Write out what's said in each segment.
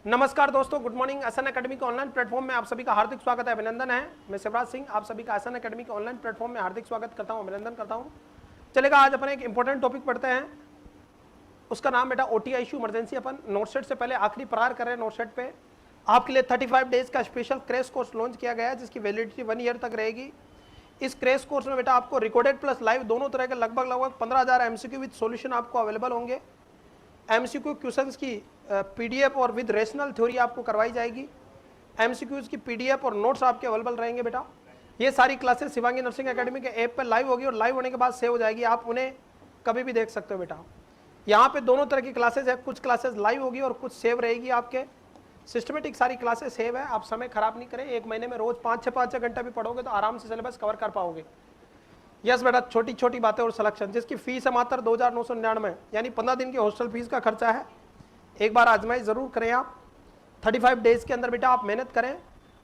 नमस्कार दोस्तों, good morning. SN academy के ऑनलाइन प्लेटफॉर्म में आप सभी का हार्दिक स्वागत है, अभिनंदन है। मैं शिवराज सिंह आप सभी का एसएन एकेडमी के ऑनलाइन प्लेटफॉर्म में हार्दिक स्वागत करता हूं, अभिनंदन करता हूं। चलेगा, आज अपन एक इंपॉर्टेंट टॉपिक पढ़ते हैं, उसका नाम बेटा ओटीआई इशू इमरजेंसी। अपन नोटसेट से पहले आखिरी प्रहार कर रहे हैं। नोटसेट पे आपके लिए 35 डेज का स्पेशल क्रैश कोर्स लॉन्च किया गया है, जिसकी वैलिडिटी 1 ईयर तक रहेगी। इस क्रैश कोर्स में बेटा आपको रिकॉर्डेड प्लस लाइव दोनों तरह के लगभग 15,000 एमसीक्यू विद सॉल्यूशन आपको अवेलेबल होंगे। एमसीक्यू क्वेश्चंस की पीडीएफ और विद रेशनल थ्योरी आपको करवाई जाएगी। एमसीक्यूज की पीडीएफ और नोट्स आपके अवेलेबल रहेंगे बेटा। ये सारी क्लासेस शिवांगी नर्सिंग एकेडमी के ऐप पर लाइव होगी और लाइव होने के बाद सेव हो जाएगी, आप उन्हें कभी भी देख सकते हो बेटा। यहाँ पे दोनों तरह की क्लासेस है, कुछ क्लासेस लाइव होगी और कुछ सेव रहेगी। आपके सिस्टमेटिक सारी क्लासेस सेव है, आप समय खराब नहीं करें। एक महीने में रोज 5-6 घंटा भी पढ़ोगे तो आराम से सिलेबस कवर कर पाओगे। यस बेटा, छोटी छोटी बातें और सिलेक्शन, जिसकी फीस है मात्र 2,999, यानी 15 दिन की हॉस्टल फीस का खर्चा है। एक बार आजमाइश जरूर करें आप। 35 डेज के अंदर बेटा आप मेहनत करें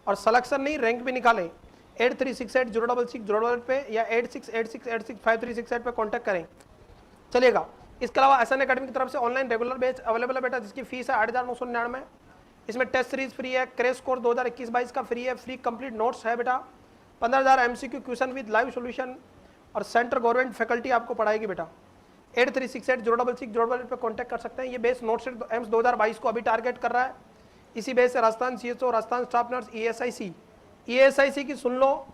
और सिलेक्शन नहीं, रैंक भी निकालें। 8368066088 पे या 8686865368 पे कॉन्टैक्ट करें, चलिएगा। इसके अलावा एसएन एकेडमी की तरफ से ऑनलाइन रेगुलर बैच अवेलेबल है बेटा, जिसकी फीस है 8,999। इसमें टेस्ट सीरीज फ्री है, क्रैश कोर्स 2021-22 का फ्री है, फ्री कंप्लीट नोट्स है बेटा, 15,000 MCQ question with live solution और सेंट्रल गवर्नमेंट फैकल्टी आपको पढ़ाएगी बेटा। 8368066088 पे कांटेक्ट कर सकते हैं। ये बेस नोटसेट एम्स 2022 को अभी टारगेट कर रहा है। इसी बेस से Rajasthan CHO, Rajasthan staff nurse, ESIC की सुन लो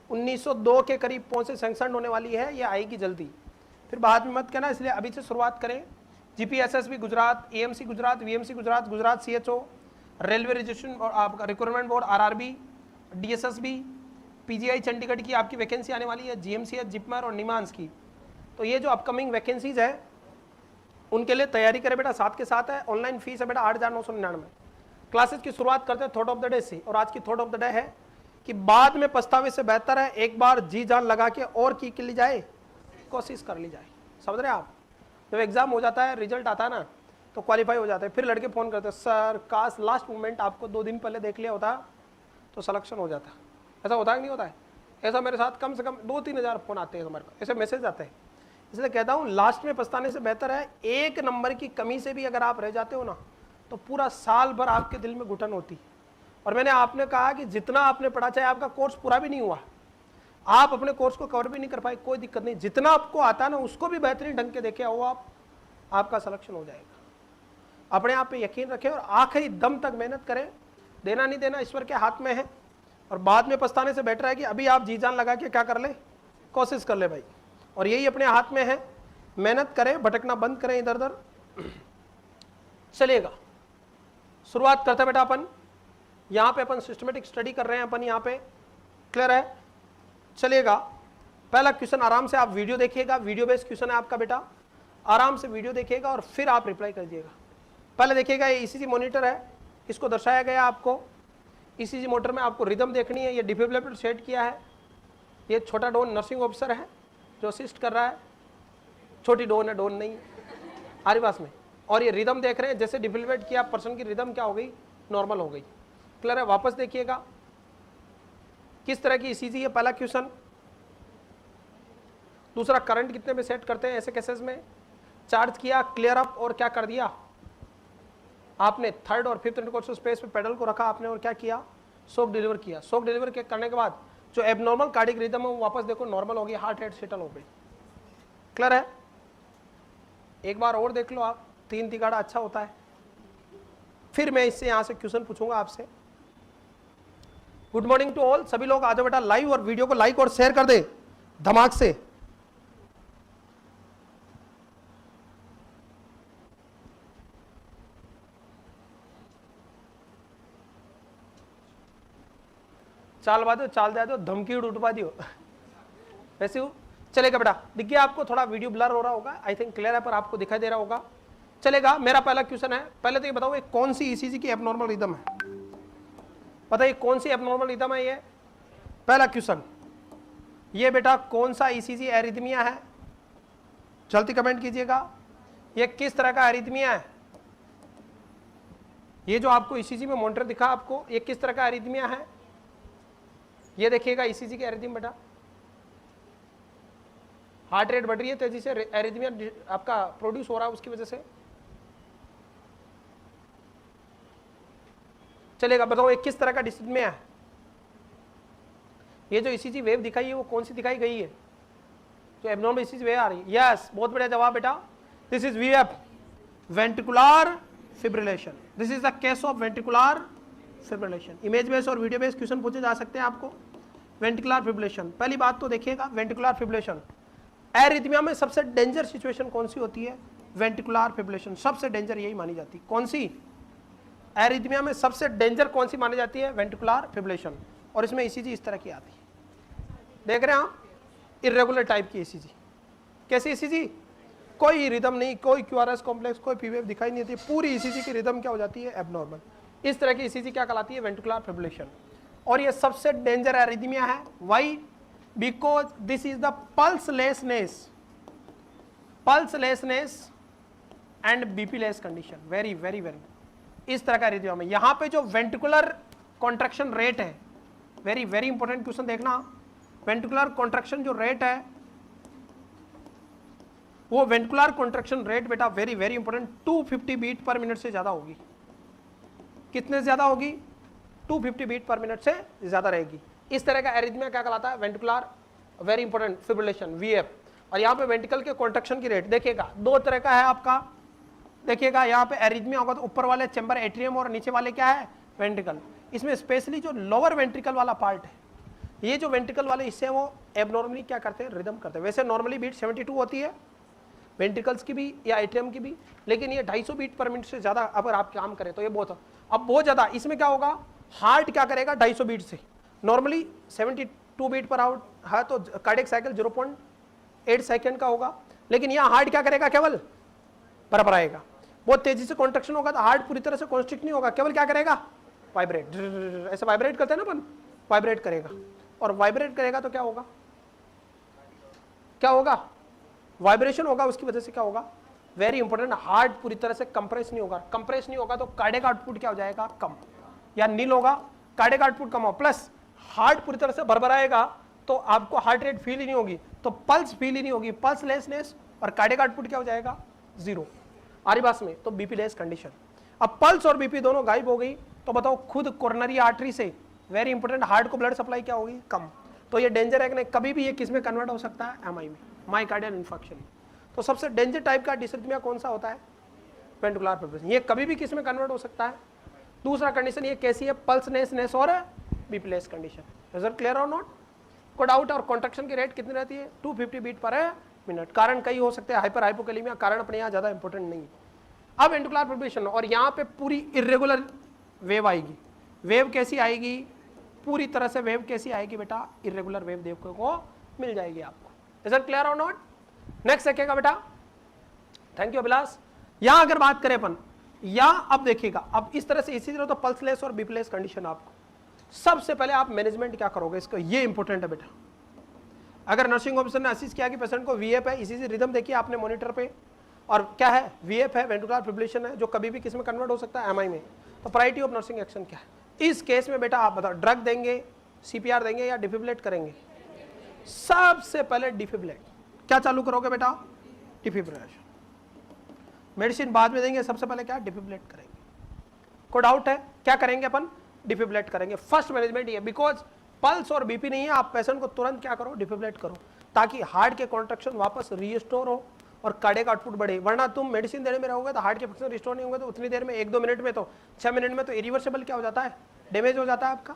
1902 के करीब पहुंचे सैंक्शन होने वाली है, ये आएगी जल्दी, फिर बाद में मत कहना, इसलिए अभी से शुरुआत करें। GPSSB Gujarat, AMC Gujarat, VMC Gujarat, Gujarat CHO, railway registration और आपका recruitment board, RRB, DSSB, PGI Chandigarh की आपकी वैकेंसी आने वाली है, जीएमसीएच, जिपमर और निमांस की। तो ये जो अपकमिंग वैकेंसीज है उनके लिए तैयारी करें बेटा। साथ के साथ है ऑनलाइन फीस है बेटा 8,999। क्लासेस की शुरुआत करते हैं थॉट ऑफ द डे से, और आज की थॉट ऑफ द डे है कि बाद में पछतावे से बेहतर है एक बार जी जान लगा के और की ली जाए, कोशिश कर ली जाए। समझ रहे हैं आप? जब एग्जाम हो जाता है, रिजल्ट आता है ना, तो क्वालिफाई हो जाता है, फिर लड़के फोन करते हैं, सर काश लास्ट मोमेंट आपको 2 दिन पहले देख लिया होता तो सिलेक्शन हो जाता। ऐसा होता है कि नहीं होता है? ऐसा मेरे साथ कम से कम 2-3 हज़ार फोन आते हैं हमारे पास, ऐसे मैसेज आते हैं। इसलिए कहता हूँ लास्ट में पछताने से बेहतर है एक नंबर की कमी से भी अगर आप रह जाते हो ना, तो पूरा साल भर आपके दिल में घुटन होती। और मैंने आपने कहा कि जितना आपने पढ़ा, चाहे आपका कोर्स पूरा भी नहीं हुआ, आप अपने कोर्स को कवर भी नहीं कर पाए, कोई दिक्कत नहीं, जितना आपको आता है ना उसको भी बेहतरीन ढंग के देखे आओ आप, आपका सिलेक्शन हो जाएगा। अपने आप पे यकीन रखें और आखिरी दम तक मेहनत करें। देना नहीं देना ईश्वर के हाथ में है, और बाद में पछताने से बेटर है कि अभी आप जी जान लगा के क्या कर ले, कोशिश कर ले भाई, और यही अपने हाथ में है। मेहनत करें, भटकना बंद करें इधर उधर। चलिएगा, शुरुआत करते हैं बेटा। अपन यहाँ पे अपन सिस्टमेटिक स्टडी कर रहे हैं अपन यहाँ पे, क्लियर है? चलिएगा, पहला क्वेश्चन आराम से आप वीडियो देखिएगा, वीडियो बेस्ड क्वेश्चन है आपका बेटा, आराम से वीडियो देखिएगा और फिर आप रिप्लाई करिएगा। पहले देखिएगा, ये ईसीजी मॉनिटर है, इसको दर्शाया गया आपको। ईसीजी मोटर में आपको रिदम देखनी है, ये डिफिब्रिलेटर सेट किया है, ये छोटा डोन नर्सिंग ऑफिसर है जो असिस्ट कर रहा है, छोटी डोन है, डोन नहीं हमारे पास में। और ये रिदम देख रहे हैं, जैसे डिफिब्रिलेट किया पर्सन की रिदम क्या हो गई, नॉर्मल हो गई, क्लियर है? वापस देखिएगा किस तरह की ईसीजी है, पहला क्वेश्चन। दूसरा, करंट कितने में सेट करते हैं ऐसे केसेस में? चार्ज किया, क्लियर अप, और क्या कर दिया आपने, 3rd और 5th इंटरकोस्टल स्पेस पे पेडल को रखा आपने और क्या किया, शॉक डिलीवर किया। शॉक डिलीवर करने के बाद जो एबनॉर्मल कार्डिक रिदम है वो वापस देखो नॉर्मल हो गई, हार्ट रेट सेटल हो गई, क्लियर है? एक बार और देख लो आप, 3 तिगाड़ा अच्छा होता है। फिर मैं इससे यहां से क्वेश्चन पूछूंगा आपसे। गुड मॉर्निंग टू ऑल, सभी लोग आ जाओ बेटा लाइव, और वीडियो को लाइक और शेयर कर दे धमाक से। चाल बा दो, चाल दे दो, धमकी उठवा दियो वैसे हो चलेगा बेटा। दिख गया आपको? थोड़ा वीडियो ब्लर हो रहा होगा, आई थिंक क्लियर है, पर आपको दिखाई दे रहा होगा। चलेगा, मेरा पहला क्वेश्चन है। पहले तो ये बताओ, एक कौन सी ईसीजी की एबनॉर्मल रिदम है? बताइए कौन सी एबनॉर्मल रिदम है ये? पहला क्वेश्चन, ये बेटा कौन सा ईसीजी एरिथमिया है? जल्दी कमेंट कीजिएगा, ये किस तरह का एरिथमिया है? ये जो आपको ईसीजी में मॉनिटर दिखा आपको, ये किस तरह का एरिथमिया है? ये देखिएगा ईसीजी की एरिथम बेटा, हार्ट रेट बढ़ रही है तेजी से, एरिथमिया आपका प्रोड्यूस हो रहा है उसकी वजह से। चलेगा। बताओ एक किस तरह का डिसिथमिया है? ये जो ईसीजी वेव दिखाई है वो कौन सी दिखाई गई है? जो एब्नॉर्मल ईसीजी वेव आ रही है। यस, बहुत बढ़िया जवाब बेटा। This is VF, ventricular fibrillation. This is the case of ventricular fibrillation. Image based और वीडियो बेस्ड क्वेश्चन पूछे जा सकते हैं आपको। वेंट्रिकुलर फिब्रिलेशन, पहली बात तो देखिएगा, वेंट्रिकुलर फिब्रिलेशन एरिथमिया में सबसे डेंजर सिचुएशन कौन सी होती है? वेंट्रिकुलर फिब्रिलेशन सबसे डेंजर यही मानी जाती है। कौन सी? एरिथमिया में सबसे डेंजर कौन सी मानी जाती है? Ventricular fibrillation. और इसमें ईसीजी इस तरह की आती है, देख रहे हैं आप, इर्रेगुलर टाइप की ईसीजी। कैसी ईसीजी? कोई रिदम नहीं, कोई क्यूआरएस कॉम्प्लेक्स, कोई पीवेव दिखाई नहीं देती, पूरी ईसीजी की रिदम क्या हो जाती है? एबनॉर्मल। इस तरह की ईसीजी क्या कहलाती है? Ventricular fibrillation. और ये सबसे डेंजर एरिथमिया है। Why? Because this is the pulselessness and BPless condition. Very very very, इस तरह का एरिथमिया में यहां पे जो वेंट्रिकुलर कॉन्ट्रैक्शन रेट है, वेरी वेरी इंपॉर्टेंट क्वेश्चन देखना, वेंट्रिकुलर कॉन्ट्रैक्शन जो रेट है वो वेंट्रिकुलर कॉन्ट्रैक्शन रेट बेटा very very important 250 beat per minute से ज्यादा होगी। कितने से ज्यादा होगी? 250 बीट पर मिनट से ज्यादा रहेगी। इस तरह का एरिथमिया क्या कहलाता है? Ventricular very important fibrillation, VF. और यहाँ पे वेंट्रिकल के कॉन्ट्रैक्शन की रेट देखिएगा, दो तरह का है आपका। देखिएगा यहाँ पे एरिथमिया होगा तो ऊपर वाले चैम्बर एट्रियम और नीचे वाले क्या है? वेंट्रिकल। इसमें स्पेशली जो लोअर वेंट्रिकल वाला पार्ट है, ये जो वेंट्रिकल वाले इससे वो एबनॉर्मली क्या करते हैं? रिदम करते हैं। वैसे नॉर्मली बीट 72 होती है वेंट्रिकल्स की भी या एट्रियम की भी, लेकिन ये 250 बीट पर मिनट से ज्यादा अगर आप काम करें तो ये बहुत, अब बहुत ज्यादा। इसमें क्या होगा? हार्ट क्या करेगा? 250 बीट से, नॉर्मली 72 बीट पर आउट है तो कार्डियक साइकिल 0.8 सेकंड का होगा, लेकिन यहाँ हार्ट क्या करेगा? केवल बराबर आएगा। बहुत तेजी से कॉन्ट्रैक्शन होगा तो हार्ट पूरी तरह से कॉन्स्ट्रिक्ट नहीं होगा, केवल क्या करेगा? वाइब्रेट, ऐसे वाइब्रेट करते हैं ना अपन, वाइब्रेट करेगा। और वाइब्रेट करेगा तो क्या होगा? क्या होगा? वाइब्रेशन होगा, उसकी वजह से क्या होगा? वेरी इंपॉर्टेंट, हार्ट पूरी तरह से कंप्रेस नहीं होगा। कंप्रेस नहीं होगा तो कार्डियक आउटपुट क्या हो जाएगा? कम, या नील होगा, कार्डियक आउटपुट कम हो, प्लस हार्ट पूरी तरह से भरभराएगा तो आपको हार्ट रेट फील ही नहीं होगी, तो पल्स फील ही नहीं होगी, पल्सलेसनेस, और कार्डियक आउटपुट क्या हो जाएगा? जीरो। आरिबास में तो बीपी लेस कंडीशन। अब पल्स और बीपी दोनों गायब हो गई तो बताओ खुद कोरोनरी आर्टरी से वेरी इंपॉर्टेंट हार्ट को ब्लड सप्लाई क्या होगी? कम। तो ये डेंजर है कि नहीं? कभी भी ये किस में कन्वर्ट हो सकता है? एमआई में, मायोकार्डियल इन्फार्क्शन। तो सबसे डेंजर टाइप का डिसरिथमिया कौन सा होता है? Ventricular fibrillation. ये कभी भी किस में कन्वर्ट हो सकता है? दूसरा कंडीशन ये कैसी है? पल्सलेसनेस और बीपीलेस कंडीशन। रिजल्ट क्लियर और नॉट? को डाउट? और कॉन्ट्रैक्शन की रेट कितनी रहती है? 250 बीट पर मिनट। कारण कई हो सकते हैं, हाइपर हाइपोकैलेमिया, कारण अपने यहाँ ज्यादा इंपॉर्टेंट नहीं है। अब वेंट्रिकुलर फिब्रिलेशन, और यहाँ पे पूरी इर्रेगुलर वेव आएगी। वेव कैसी आएगी? पूरी तरह से वेव कैसी आएगी बेटा? इर्रेगुलर वेव देखने को मिल जाएगी आपको। रिजल्ट क्लियर और नॉट? नेक्स्ट देखेगा बेटा। Thank you Abhilash. यहां अगर बात करें अपन, या अब देखिएगा, अब इस तरह से इसी तरह तो पल्सलेस और बीपीलेस कंडीशन आपको सबसे पहले आप मैनेजमेंट क्या करोगे इसका? ये इंपॉर्टेंट है बेटा। अगर नर्सिंग ऑफिसर ने असिस्ट किया कि पेशेंट को वीएफ है, इसी से रिदम देखिए आपने मॉनिटर पे, और क्या है? वीएफ है, वेंट्रिकुलर फिब्रिलेशन है, जो कभी भी किस में कन्वर्ट हो सकता है? एमआई में। तो प्रायोरिटी ऑफ नर्सिंग एक्शन क्या है इस केस में बेटा? आप बताओ, ड्रग देंगे, सीपीआर देंगे या डिफिब्रिलेट करेंगे? सबसे पहले डिफिब्रिलेट। क्या चालू करोगे बेटा? डिफिब्रिलेशन। मेडिसिन बाद में देंगे, सबसे पहले क्या? डिफिब्रिलेट करेंगे। कोई डाउट है? क्या करेंगे अपन? डिफिब्रिलेट करेंगे। फर्स्ट मैनेजमेंट ये, बिकॉज पल्स और बीपी नहीं है, आप पेशेंट को तुरंत क्या करो? डिफिब्रिलेट करो, ताकि हार्ट के कॉन्ट्रैक्शन वापस रीस्टोर हो और कार्डियक आउटपुट बढ़े। वरना तुम मेडिसिन देने में रहोगे तो हार्ट के फंक्शन रिस्टोर नहीं होंगे, तो उतनी देर में 1-2 मिनट में तो 6 मिनट में तो इरिवर्सिबल क्या हो जाता है? डैमेज हो जाता है आपका।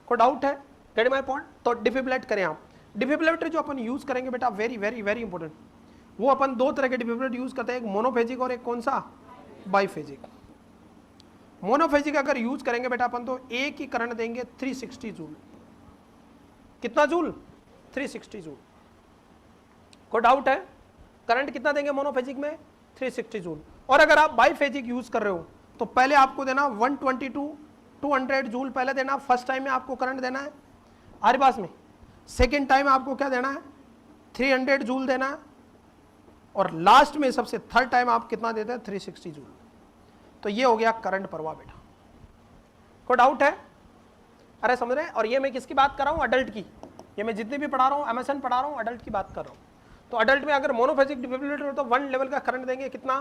कोई डाउट है? Gate my point? तो डिफिब्रिलेट करें आप। डिफिब्रिलेटर जो अपन यूज करेंगे बेटा वेरी वेरी वेरी इंपॉर्टेंट, वो अपन दो तरह के डिफिब्रिलेटर यूज करते हैं, एक मोनोफेजिक और एक कौन सा? बाइफेजिक। मोनोफेजिक अगर यूज करेंगे बेटा अपन तो एक ही करंट देंगे 360 जूल। कितना जूल? 360 जूल। कोई डाउट है? करंट कितना देंगे मोनोफेजिक में? 360 जूल। और अगर आप बाइफेजिक यूज कर रहे हो तो पहले आपको देना 122 200 जूल पहले देना, फर्स्ट टाइम में आपको करंट देना है आरिबास में। सेकेंड टाइम आपको क्या देना है? 300 जूल देना है, और लास्ट में सबसे थर्ड टाइम आप कितना देते हैं? 360 जूल। तो ये हो गया करंट प्रवाह बेटा। कोई डाउट है? अरे समझ रहे हैं? और ये मैं किसकी बात कर रहा हूँ? अडल्ट की। ये मैं जितनी भी पढ़ा रहा हूँ, एमएसएन पढ़ा रहा हूँ, अडल्ट की बात कर रहा हूँ। तो अडल्ट में अगर मोनोफेजिक डिफिब्रिलेटर तो 1 लेवल का करंट देंगे, कितना?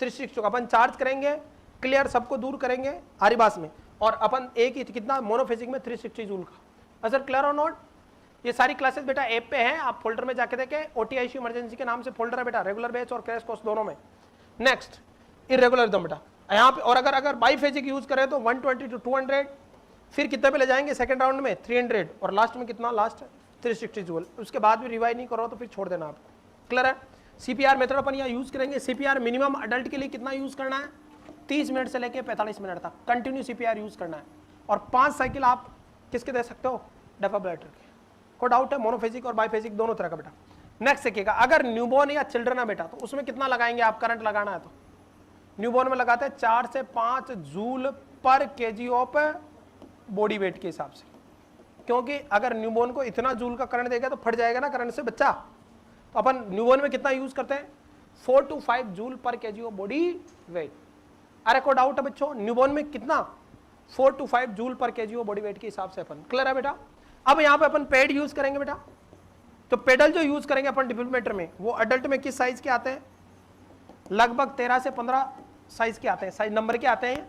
360। अपन चार्ज करेंगे, क्लियर सबको दूर करेंगे आरिबास में, और अपन एक ही कितना मोनोफेजिक में 360 जूल का। असर क्लियर और नॉट? ये सारी क्लासेस बेटा ऐप पे हैं, आप फोल्डर में जाके देखें, ओटीआईसी इमरजेंसी के नाम से फोल्डर है बेटा, रेगुलर बैच और क्रैश कोर्स दोनों में। नेक्स्ट इरेगुलर रिदम बेटा यहाँ पे, और अगर बाईफेजिक यूज करें तो 120 to 200, फिर कितने पे ले जाएंगे सेकंड राउंड में 300, और लास्ट में कितना, लास्ट 360 जूल। उसके बाद भी रिवाइज नहीं करो तो फिर छोड़ देना आपको। क्लियर है? सीपीआर मेथड अपन यहाँ यूज करेंगे। सीपीआर मिनिमम अडल्ट के लिए कितना यूज करना है, 30 मिनट से लेके 45 मिनट तक कंटिन्यू सीपीआर यूज करना है, और 5 साइकिल आप किसके दे सकते हो, डेफिब्रिलेटर के। कोई डाउट है? मोनोफेजिक और बाईफेजिक दोनों तरह का बेटा। नेक्स्ट देखिएगा, अगर न्यूबॉर्न या चिल्ड्रन है बेटा तो उसमें कितना लगाएंगे आप, करंट लगाना है तो न्यूबॉर्न में लगाते हैं 4 से 5 जूल पर केजी ऑफ बॉडी वेट के हिसाब से, क्योंकि अगर न्यूबॉर्न को इतना जूल का करंट देगा तो फट जाएगा ना करंट से बच्चा। तो अपन न्यूबॉर्न में कितना यूज करते हैं, 4 to 5 जूल पर केजी ऑफ बॉडी वेट। अरे कोई डाउट है बच्चों, न्यूबॉर्न में कितना, 4 to 5 जूल पर केजी ऑफ बॉडी वेट के हिसाब से अपन। क्लियर है बेटा? अब यहाँ पे अपन पैड यूज करेंगे बेटा, तो पेडल जो यूज करेंगे अपन डिफिब्रिलेटर में वो अडल्ट में किस साइज के आते हैं, लगभग 13 से 15 साइज के आते हैं, साइज नंबर के आते हैं।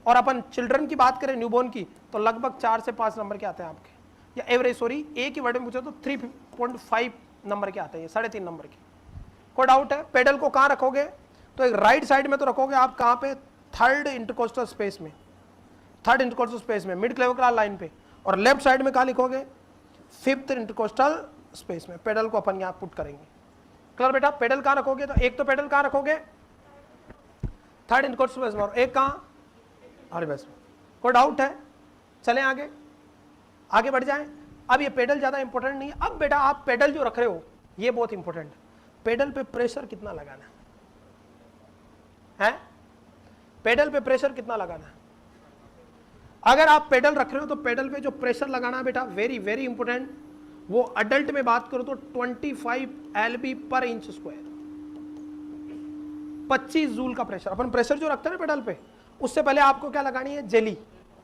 और अपन चिल्ड्रन की बात करें न्यूबॉर्न की तो लगभग 4 से 5 नंबर के आते हैं आपके, या एवरेज सॉरी एक ही वर्ड में पूछो तो 3.5 नंबर के आते हैं, 3.5 नंबर के। कोई डाउट है? पेडल को कहाँ रखोगे, तो एक राइट साइड में तो रखोगे आप, कहाँ पे, थर्ड इंटरकोस्टल स्पेस में, थर्ड इंटरकोस्टल स्पेस में मिड क्लेविकुलर लाइन पे, और लेफ्ट साइड में कहाँ लिखोगे, 5th इंटरकोस्टल स्पेस में। पेडल को अपन यहाँ पुट करेंगे। क्लियर बेटा? पेडल कहाँ रखोगे, तो एक तो पेडल कहाँ रखोगे, थर्ड इंटरकोस्टल स्पेस में, और एक कहाँ, हर बेस में। कोई डाउट है? चलें आगे, आगे बढ़ जाएं। अब ये पेडल ज्यादा इंपॉर्टेंट नहीं है। अब बेटा आप पेडल जो रख रहे हो ये बहुत इंपॉर्टेंट है, पेडल पे प्रेशर कितना लगाना है, पेडल पे प्रेशर कितना लगाना है। अगर आप पेडल रख रहे हो तो पेडल पे जो प्रेशर लगाना है बेटा, वेरी वेरी इंपॉर्टेंट, वो अडल्ट में बात करो तो 25 LB पर इंच स्क्वायर, 25 जूल का प्रेशर। अपन प्रेशर जो रखते हैं ना पेडल पे, उससे पहले आपको क्या लगानी है, जेली।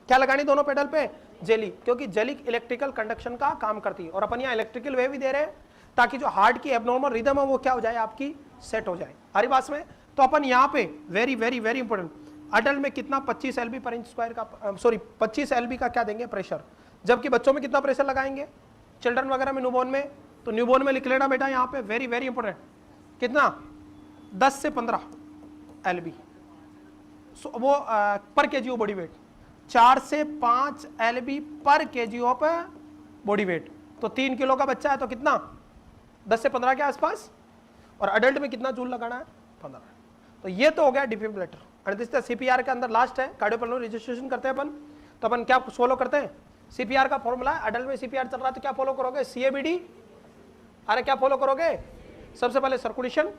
क्या लगानी दोनों पेडल पे, जेली, क्योंकि जेली इलेक्ट्रिकल कंडक्शन का काम करती है, और अपन यहाँ इलेक्ट्रिकल वेव भी दे रहे हैं ताकि जो हार्ट की एबनॉर्मल रिदम है वो क्या हो जाए, आपकी सेट हो जाए। हरी बात में, तो अपन यहाँ पे very very very important, adult में कितना 25 LB पर इंच स्क्वायर का, सॉरी 25 LB का क्या देंगे प्रेशर, जबकि बच्चों में कितना प्रेशर लगाएंगे, चिल्ड्रन वगैरह में, न्यूबॉर्न में, तो न्यूबॉर्न में लिख लेना बेटा यहाँ पे, वेरी वेरी इंपॉर्टेंट, कितना 10 से 15 LB वो पर केजी ऑफ बॉडी वेट, 4 से 5 LB पर केजी ऑफ बॉडी वेट। तो 3 किलो का बच्चा है तो कितना, 10 से 15 के आसपास, और अडल्ट में कितना जूल लगाना है, 15। तो ये तो हो गया डिफिब्रिलेटर। सीपीआर के अंदर लास्ट है कार्डियोपल्मोनरी रजिस्ट्रेशन करते हैं अपन, तो अपन क्या फॉलो करते हैं, सीपीआर का फॉर्मूला है, अडल्ट में सीपीआर चल रहा है तो क्या फॉलो करोगे, CABD। अरे क्या फॉलो करोगे, सबसे पहले सर्कुलेशन,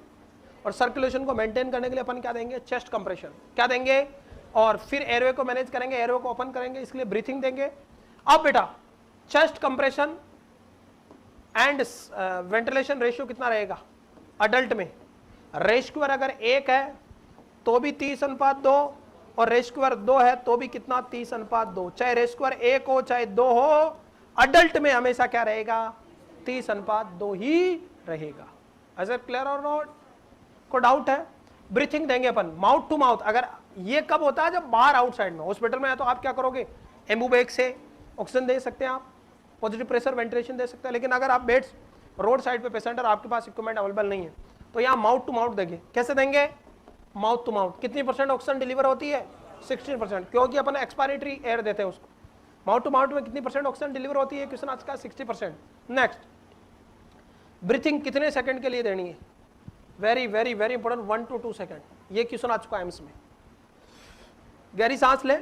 और सर्कुलेशन को मेंटेन करने के लिए अपन क्या देंगे, चेस्ट कंप्रेशन, क्या देंगे, और फिर एयरवे को मैनेज करेंगे, एयरवे को ओपन करेंगे, इसलिए ब्रीथिंग देंगे। अब बेटा chest compression and ventilation ratio कितना रहेगा अडल्ट में, रेशियो अगर 1 है तो भी 30:2, और रेशियो 2 है तो भी कितना, 30:2। चाहे रेशियो 1 हो चाहे 2 हो, अडल्ट में हमेशा क्या रहेगा, 30:2 ही रहेगा। इज इट क्लियर और नॉट? को डाउट है? ब्रीथिंग देंगे अपन माउथ टू माउथ। अगर ये कब होता है, जब बाहर आउटसाइड में, हॉस्पिटल में है तो आप क्या करोगे, एम्बूबैग से ऑक्सीजन दे सकते हैं आप, पॉजिटिव प्रेशर वेंटिलेशन दे सकते हैं। लेकिन अगर आप बेड्स रोड साइड पे पेशेंट और आपके पास इक्विपमेंट अवेलेबल नहीं है तो यहाँ माउथ टू माउथ देंगे। कैसे देंगे, माउथ टू माउथ। कितनी % ऑक्सीजन डिलीवर होती है, 16%, क्योंकि अपन एक्सपायरेटरी एयर देते हैं उसको। माउथ टू माउथ में कितनी % ऑक्सीजन डिलीवर होती है, क्वेश्चन आज का 60%। नेक्स्ट, ब्रीथिंग कितने सेकंड के लिए देनी है, very very very important, 1 to 2 second. ये क्वेश्चन आ चुका है एम्स में। गहरी सांस ले,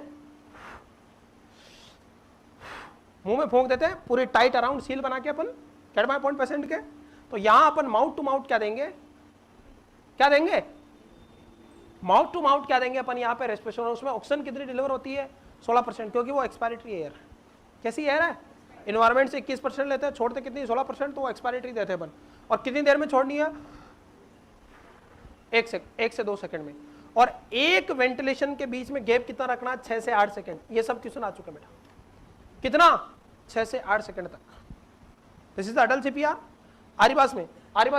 मुंह में फूंक देते हैं, पूरी टाइट अराउंड सील बना के अपन, गेट माय पॉइंट पेशेंट के। तो यहां अपन माउथ टू माउथ क्या देंगे, क्या देंगे, माउथ टू माउथ क्या देंगे अपन यहाँ पे, रेस्पिरेशन। उसमें ऑक्सीजन कितनी डिलीवर होती है, 16%, क्योंकि वो एक्सपायरेटरी एयर। कैसी एयर है, इन्वायरमेंट से 21% लेते हैं, छोड़ते कितनी, 16%, तो वो एक्सपायरेटरी देते हैं अपन। और कितनी देर में छोड़नी है, 1 से 2 सेकंड में। और एक वेंटिलेशन के बीच में गैप कितना रखना, 6 से 8 सेकंड। ये सब क्वेश्चन आ चुका बेटा, कितना, 6 से 8 सेकंड तक। This is adult CPR. आरीबास में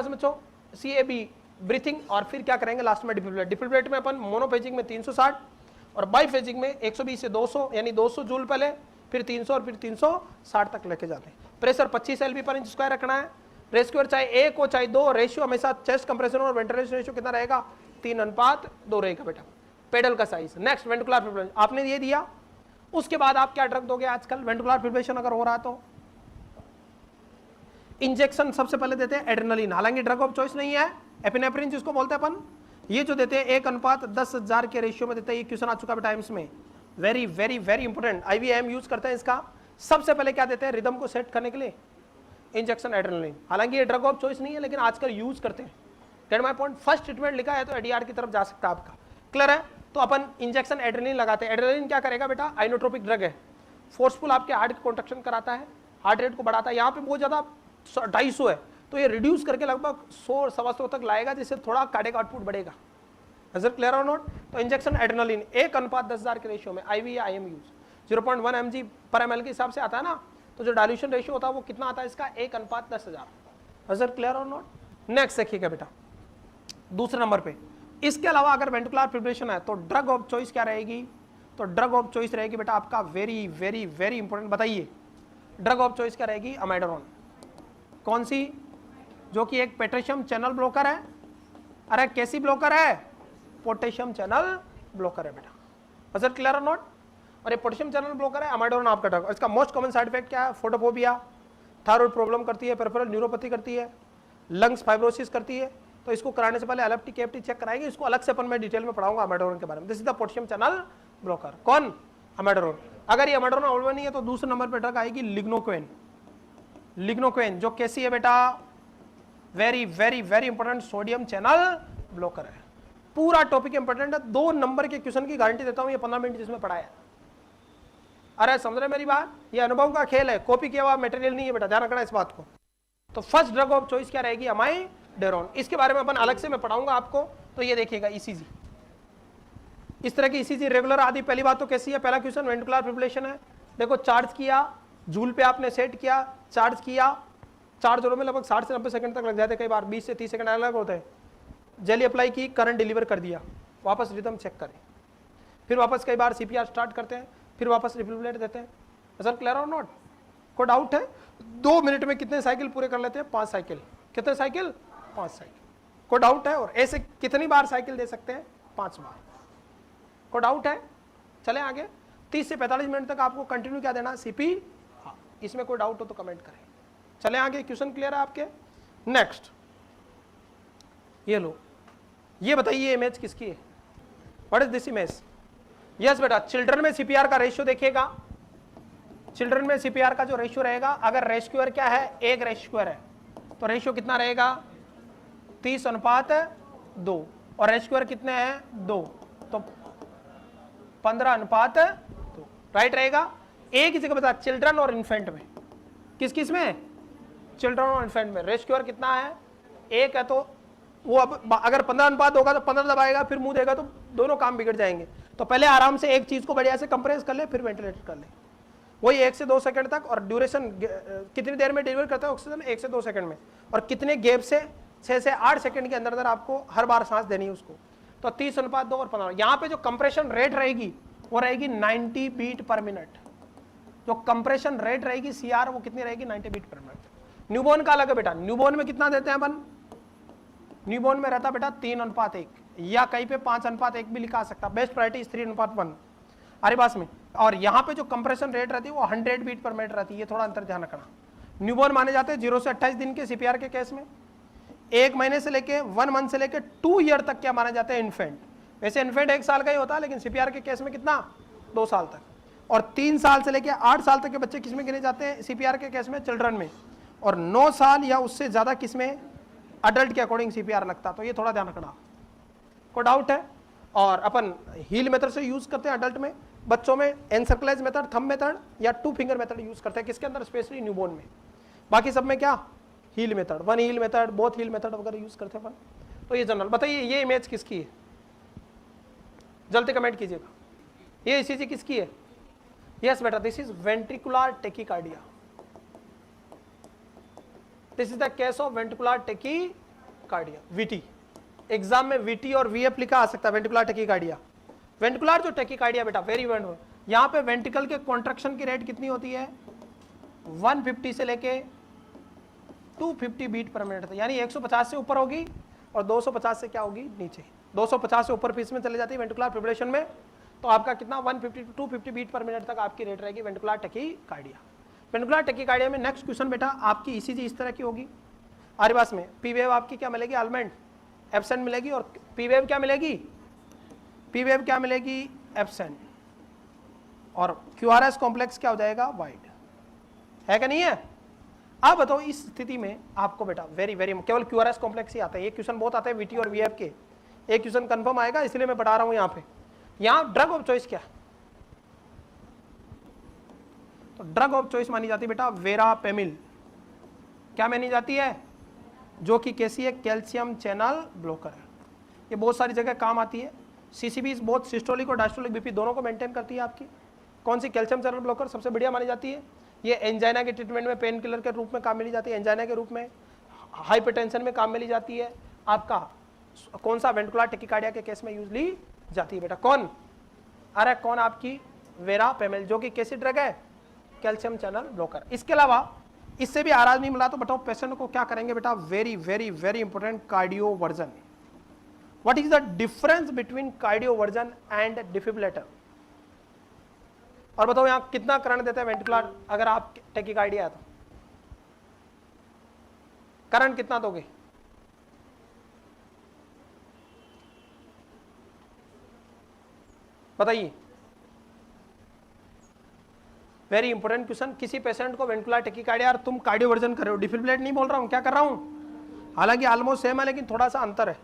बच्चों CAB ब्रीथिंग, और फिर क्या करेंगे लास्ट में डिफिब्रिलेट। डिफिब्रिलेट में अपन मोनोफेजिक में 360, और बाईफेजिक में 120 से 200 यानी 200 जूल पहले, फिर 300 और फिर 360 तक लेके जाते हैं। प्रेशर 25 LP पर इंच स्क्वायर रखना है। रेस्क्यूअर चाहे 1 हो चाहे 2, रेशियो हमेशा चेस्ट कंप्रेशन और वेंटिलेशन रेशियो कितना रहेगा, 3:2 रहेगा बेटा। पेडल का साइज। नेक्स्ट वेंटिकुलर फिब्रिलेशन आपने ये दिया, उसके बाद आप क्या ड्रग दोगे आजकल वेंटिकुलर फिब्रिलेशन अगर हो रहा है तो इंजेक्शन सबसे पहले देते हैं एड्रेनलिन, हालांकि ड्रग ऑफ चॉइस नहीं है, एपिनेफ्रिन जिसको बोलते हैं अपन, ये जो देते हैं 1:10,000 के रेशियो में देते हैं। ये क्वेश्चन आ चुका है टाइम्स में, very very very important, IVIM use करते हैं इसका। सबसे पहले क्या देते हैं रिदम को सेट करने के लिए, इंजेक्शन एड्रेनलिन, हालांकि ये ड्रग ऑफ चॉइस नहीं है लेकिन आजकल यूज करते हैं। Gate my point. First treatment लिखा है तो ADR की तरफ जा सकता है आपका, क्लियर है। तो अपन इंजेक्शन एड्रेनलिन लगाते हैं। एड्रेनलिन क्या करेगा बेटा, आइनोट्रोपिक ड्रग है, फोर्सफुल आपके हार्ट की कॉन्ट्रैक्शन कराता है, हार्ट रेट को बढ़ाता है। यहाँ पे बहुत ज्यादा 250 है तो ये रिड्यूस करके लगभग 100-125 तक लाएगा, जिससे थोड़ा कार्डियक आउटपुट बढ़ेगा। इज इट क्लियर और नॉट। तो इंजेक्शन एड्रेनलिन 1:10,000 के रेशियो में, IV या IM यूज 0.1 mg पर ml के हिसाब से आता है ना, तो जो डाइल्यूशन रेशियो होता है वो कितना आता है इसका, 1:10,000। इज इट क्लियर और नॉट। नेक्स्ट देखिएगा बेटा दूसरे नंबर पे, इसके अलावा अगर वेंटिकुलर फिब्रिलेशन है तो ड्रग ऑफ चॉइस क्या रहेगी, तो ड्रग ऑफ चॉइस रहेगी बेटा आपका वेरी वेरी वेरी इंपॉर्टेंट, बताइए ड्रग ऑफ चॉइस क्या रहेगी, अमाइडोरॉन। कौन सी, जो कि एक पोटेशियम चैनल ब्लॉकर है। अरे कैसी ब्लॉकर है, पोटेशियम चैनल ब्लॉकर है बेटा। इज इट क्लियर और नॉट। और ये पोटेशियम चैनल ब्लॉकर है, अमाइडोरॉन आपका ड्रग। इसका मोस्ट कॉमन साइड इफेक्ट क्या है, फोटोफोबिया, थायराइड प्रॉब्लम करती है, पेरिफेरल न्यूरोपैथी करती है, लंग्स फाइब्रोसिस करती है। तो इसको कराने से पहले LFT KFT चेक कराएंगे, इसको अलग से अपन मैं डिटेल में पढ़ाऊंगा अमाइडोरॉन के बारे में। This is the potassium channel blocker. कौन, अमाइडोरॉन। अगर ये अमाइडोरॉन अवेलेबल नहीं है तो दूसरे नंबर पर ड्रग आएगी लिग्नोक्वेन। लिग्नोक्वेन जो कैसी है बेटा, very very very important sodium channel blocker है। पूरा टॉपिक इंपॉर्टेंट है, 2 नंबर के क्वेश्चन की गारंटी देता हूं, ये 15 मिनट जिसमें पढ़ाया। अरे समझ रहे मेरी बात, ये अनुभव का खेल है, कॉपी किया हुआ मटेरियल नहीं है बेटा, ध्यान रखना इस बात को। तो फर्स्ट ड्रग ऑफ चॉइस क्या रहेगी, अमाइडोरॉन। इसके बारे में अपन अलग से मैं पढ़ाऊंगा आपको। तो ये देखिएगा ECG, इस तरह की ECG रेगुलर आदि। पहली बात तो कैसी है, पहला क्वेश्चन वेंटिकुलर फिब्रिलेशन है। देखो चार्ज किया, जूल पे आपने सेट किया, चार्ज किया, 4 जोड़ों में लगभग 60 से 90 सेकंड तक लग जाते हैं, कई बार 20 से 30 सेकंड अलग होते हैं। जेली अप्लाई की, करंट डिलीवर कर दिया, वापस रिदम चेक करें, फिर वापस कई बार CPR स्टार्ट करते हैं, फिर वापस डिफिब्रिलेट देते हैं। सर क्लियर और नॉट। कोई डाउट है, 2 मिनट में कितने साइकिल पूरे कर लेते हैं, 5 साइकिल। कितने साइकिल, 5 साइकिल। कोई डाउट है, और ऐसे कितनी बार साइकिल दे सकते हैं, 5 बार। कोई डाउट है, चलें आगे। 30 से 45 मिनट तक आपको कंटिन्यू क्या देना, CP। हाँ, इसमें कोई डाउट हो तो कमेंट करें। चलें आगे, क्वेश्चन क्लियर है आपके। नेक्स्ट ये लो, ये बताइए इमेज किसकी है, what is this image. Yes बेटा, चिल्ड्रन में CPR का रेशियो देखिएगा। चिल्ड्रन में CPR का जो रेशियो रहेगा, अगर रेस्क्यूअर क्या है, 1 रेस्क्यूअर है तो रेशियो कितना रहेगा, 30:2, और रेस्क्यूअर कितने हैं, 2, तो 15:2 राइट रहेगा। एक ही जगह बता, चिल्ड्रन और इन्फेंट में, किस किस में, चिल्ड्रन और इन्फेंट में रेस्क्यूअर कितना है, 1 है। तो वो अब अगर 15:2 होगा तो 15 दबाएगा, फिर मुंह देगा, तो दोनों काम बिगड़ जाएंगे। तो पहले आराम से एक चीज को बढ़िया से कंप्रेस कर ले, फिर वेंटिलेट कर ले, वही 1 से 2 सेकंड तक। और ड्यूरेशन कितनी देर में डिलीवर करता है ऑक्सीजन, 1 से 2 सेकंड में, और कितने गैप से, 6 से 8 सेकंड के अंदर अंदर आपको हर बार सांस देनी है उसको। तो 30:2 और 15। यहाँ पे जो कंप्रेशन रेट रहेगी वो रहेगी 90 बीट पर मिनट। जो कंप्रेशन रेट रहेगी CR वो कितनी रहेगी, 90 बीट पर मिनट। न्यूबॉर्न का अलग है बेटा, न्यूबॉर्न में कितना देते हैं अपन, न्यूबॉर्न में रहता बेटा 3:1, या कहीं पे 5:1 भी लिखा सकता, बेस्ट प्रायोरिटी 3:1 अरे पास में। और यहाँ पे जो कंप्रेशन रेट रहती है वो 100 बीट पर मिनट रहती है, ये थोड़ा अंतर ध्यान रखना। न्यूबॉर्न माने जाते हैं 0 से 28 दिन के CPR के केस में, 1 महीने से लेके 1 मंथ से लेके 2 ईयर तक क्या माना जाता है, इन्फेंट। वैसे इन्फेंट 1 साल का ही होता है, लेकिन CPR के केस में कितना, 2 साल तक। और 3 साल से लेके 8 साल तक के बच्चे किस में गिने जाते हैं, CPR के केस में, चिल्ड्रन में। और 9 साल या उससे ज्यादा किस में, अडल्ट के अकॉर्डिंग CPR लगता। तो ये थोड़ा ध्यान रखना। कोई डाउट है। और अपन हील मेथड से यूज करते हैं अडल्ट में, बच्चों में एनसर्कुलाइज मेथड, थंब मेथड या 2 फिंगर मेथड यूज करते हैं, किसके अंदर, स्पेशली न्यूबॉर्न में। बाकी सब में क्या, heel method, 1 heel method, both heel method वगैरह यूज करते हैं अपन। तो ये जनरल। बताइए ये इमेज किसकी है, जल्दी कमेंट कीजिएगा। ये ECG किसकी है, यस बेटा, this is ventricular tachycardia. This is the case of ventricular tachycardia, VT। Exam में VT और VF लिखा आ सकता है, वेंट्रिकुलर टेकिकार्डिया। वेंट्रिकुलर जो टेकिकार्डिया बेटा वेरी वेंट, यहाँ पे वेंट्रिकल के कॉन्ट्रैक्शन की रेट कितनी होती है 150 से लेके 250 बीट पर मिनट, यानी 150 से ऊपर होगी और 250 से क्या होगी नीचे, 250 से ऊपर पीस में चले जाती है वेंट्रिकुलर फिब्रिलेशन में, तो आपका कितना 150 टू 250 बीट पर मिनट तक आपकी रेट रहेगी वेंट्रिकुलर टेकिकार्डिया। वेंट्रिकुलर टेकिकार्डिया में नेक्स्ट क्वेश्चन बेटा आपकी ईसीजी इस तरह की होगी, आरबास में पी वेव आपकी क्या मिलेगी एलमेंट एब्सेंट मिलेगी, और पी वेव क्या मिलेगी, पी वेव क्या मिलेगी एब्सेंट, और क्यूआरएस कॉम्प्लेक्स क्या हो जाएगा वाइड, है क्या नहीं है। अब बताओ इस स्थिति में आपको बेटा वेरी वेरी केवल क्यूआरएस कॉम्प्लेक्स ही आता है, ये क्वेश्चन बहुत आते हैं वीटी और वीएफ के, एक क्वेश्चन कंफर्म आएगा इसलिए मैं बता रहा हूं यहाँ पे। यहाँ ड्रग ऑफ चॉइस क्या, तो ड्रग ऑफ चॉइस मानी जाती है बेटा वेरापेमिल, क्या मानी जाती है, जो कि कैसी है कैल्शियम चैनल ब्लॉकर है, ये बहुत सारी जगह काम आती है। सीसीबी बहुत सिस्टोलिक और डायस्टोलिक बीपी दोनों को मेंटेन करती है आपकी। कौन सी कैल्शियम चैनल ब्लॉकर सबसे बढ़िया मानी जाती है, ये एंजाइना के ट्रीटमेंट में पेन किलर के रूप में काम मिली जाती है, एंजाइना के रूप में, हाइपरटेंशन में काम मिली जाती है, आपका कौन सा वेंट्रिकुलर टेकिकार्डिया के केस में यूज ली जाती है बेटा, कौन, अरे कौन आपकी वेरापेमिल, जो कि कैसी ड्रग है कैल्शियम चैनल ब्लॉकर। इसके अलावा इससे भी आराम नहीं मिला तो बताओ पेशेंट को क्या करेंगे बेटा, very very very important cardioversion. What is the difference between cardioversion and defibrillator, और बताओ यहां कितना करंट देते हैं वेंट्रिकुलर, अगर आप टेकिकार्डिया है तो करंट कितना दोगे, बताइए, वेरी इंपॉर्टेंट क्वेश्चन। किसी पेशेंट को वेंट्रिकुलर टेकिकार्डिया, तुम कार्डियोवर्जन कर रहे हो, डिफिब्रिलेट नहीं बोल रहा हूं, क्या कर रहा हूं, हालांकि ऑलमोस्ट सेम है लेकिन थोड़ा सा अंतर है,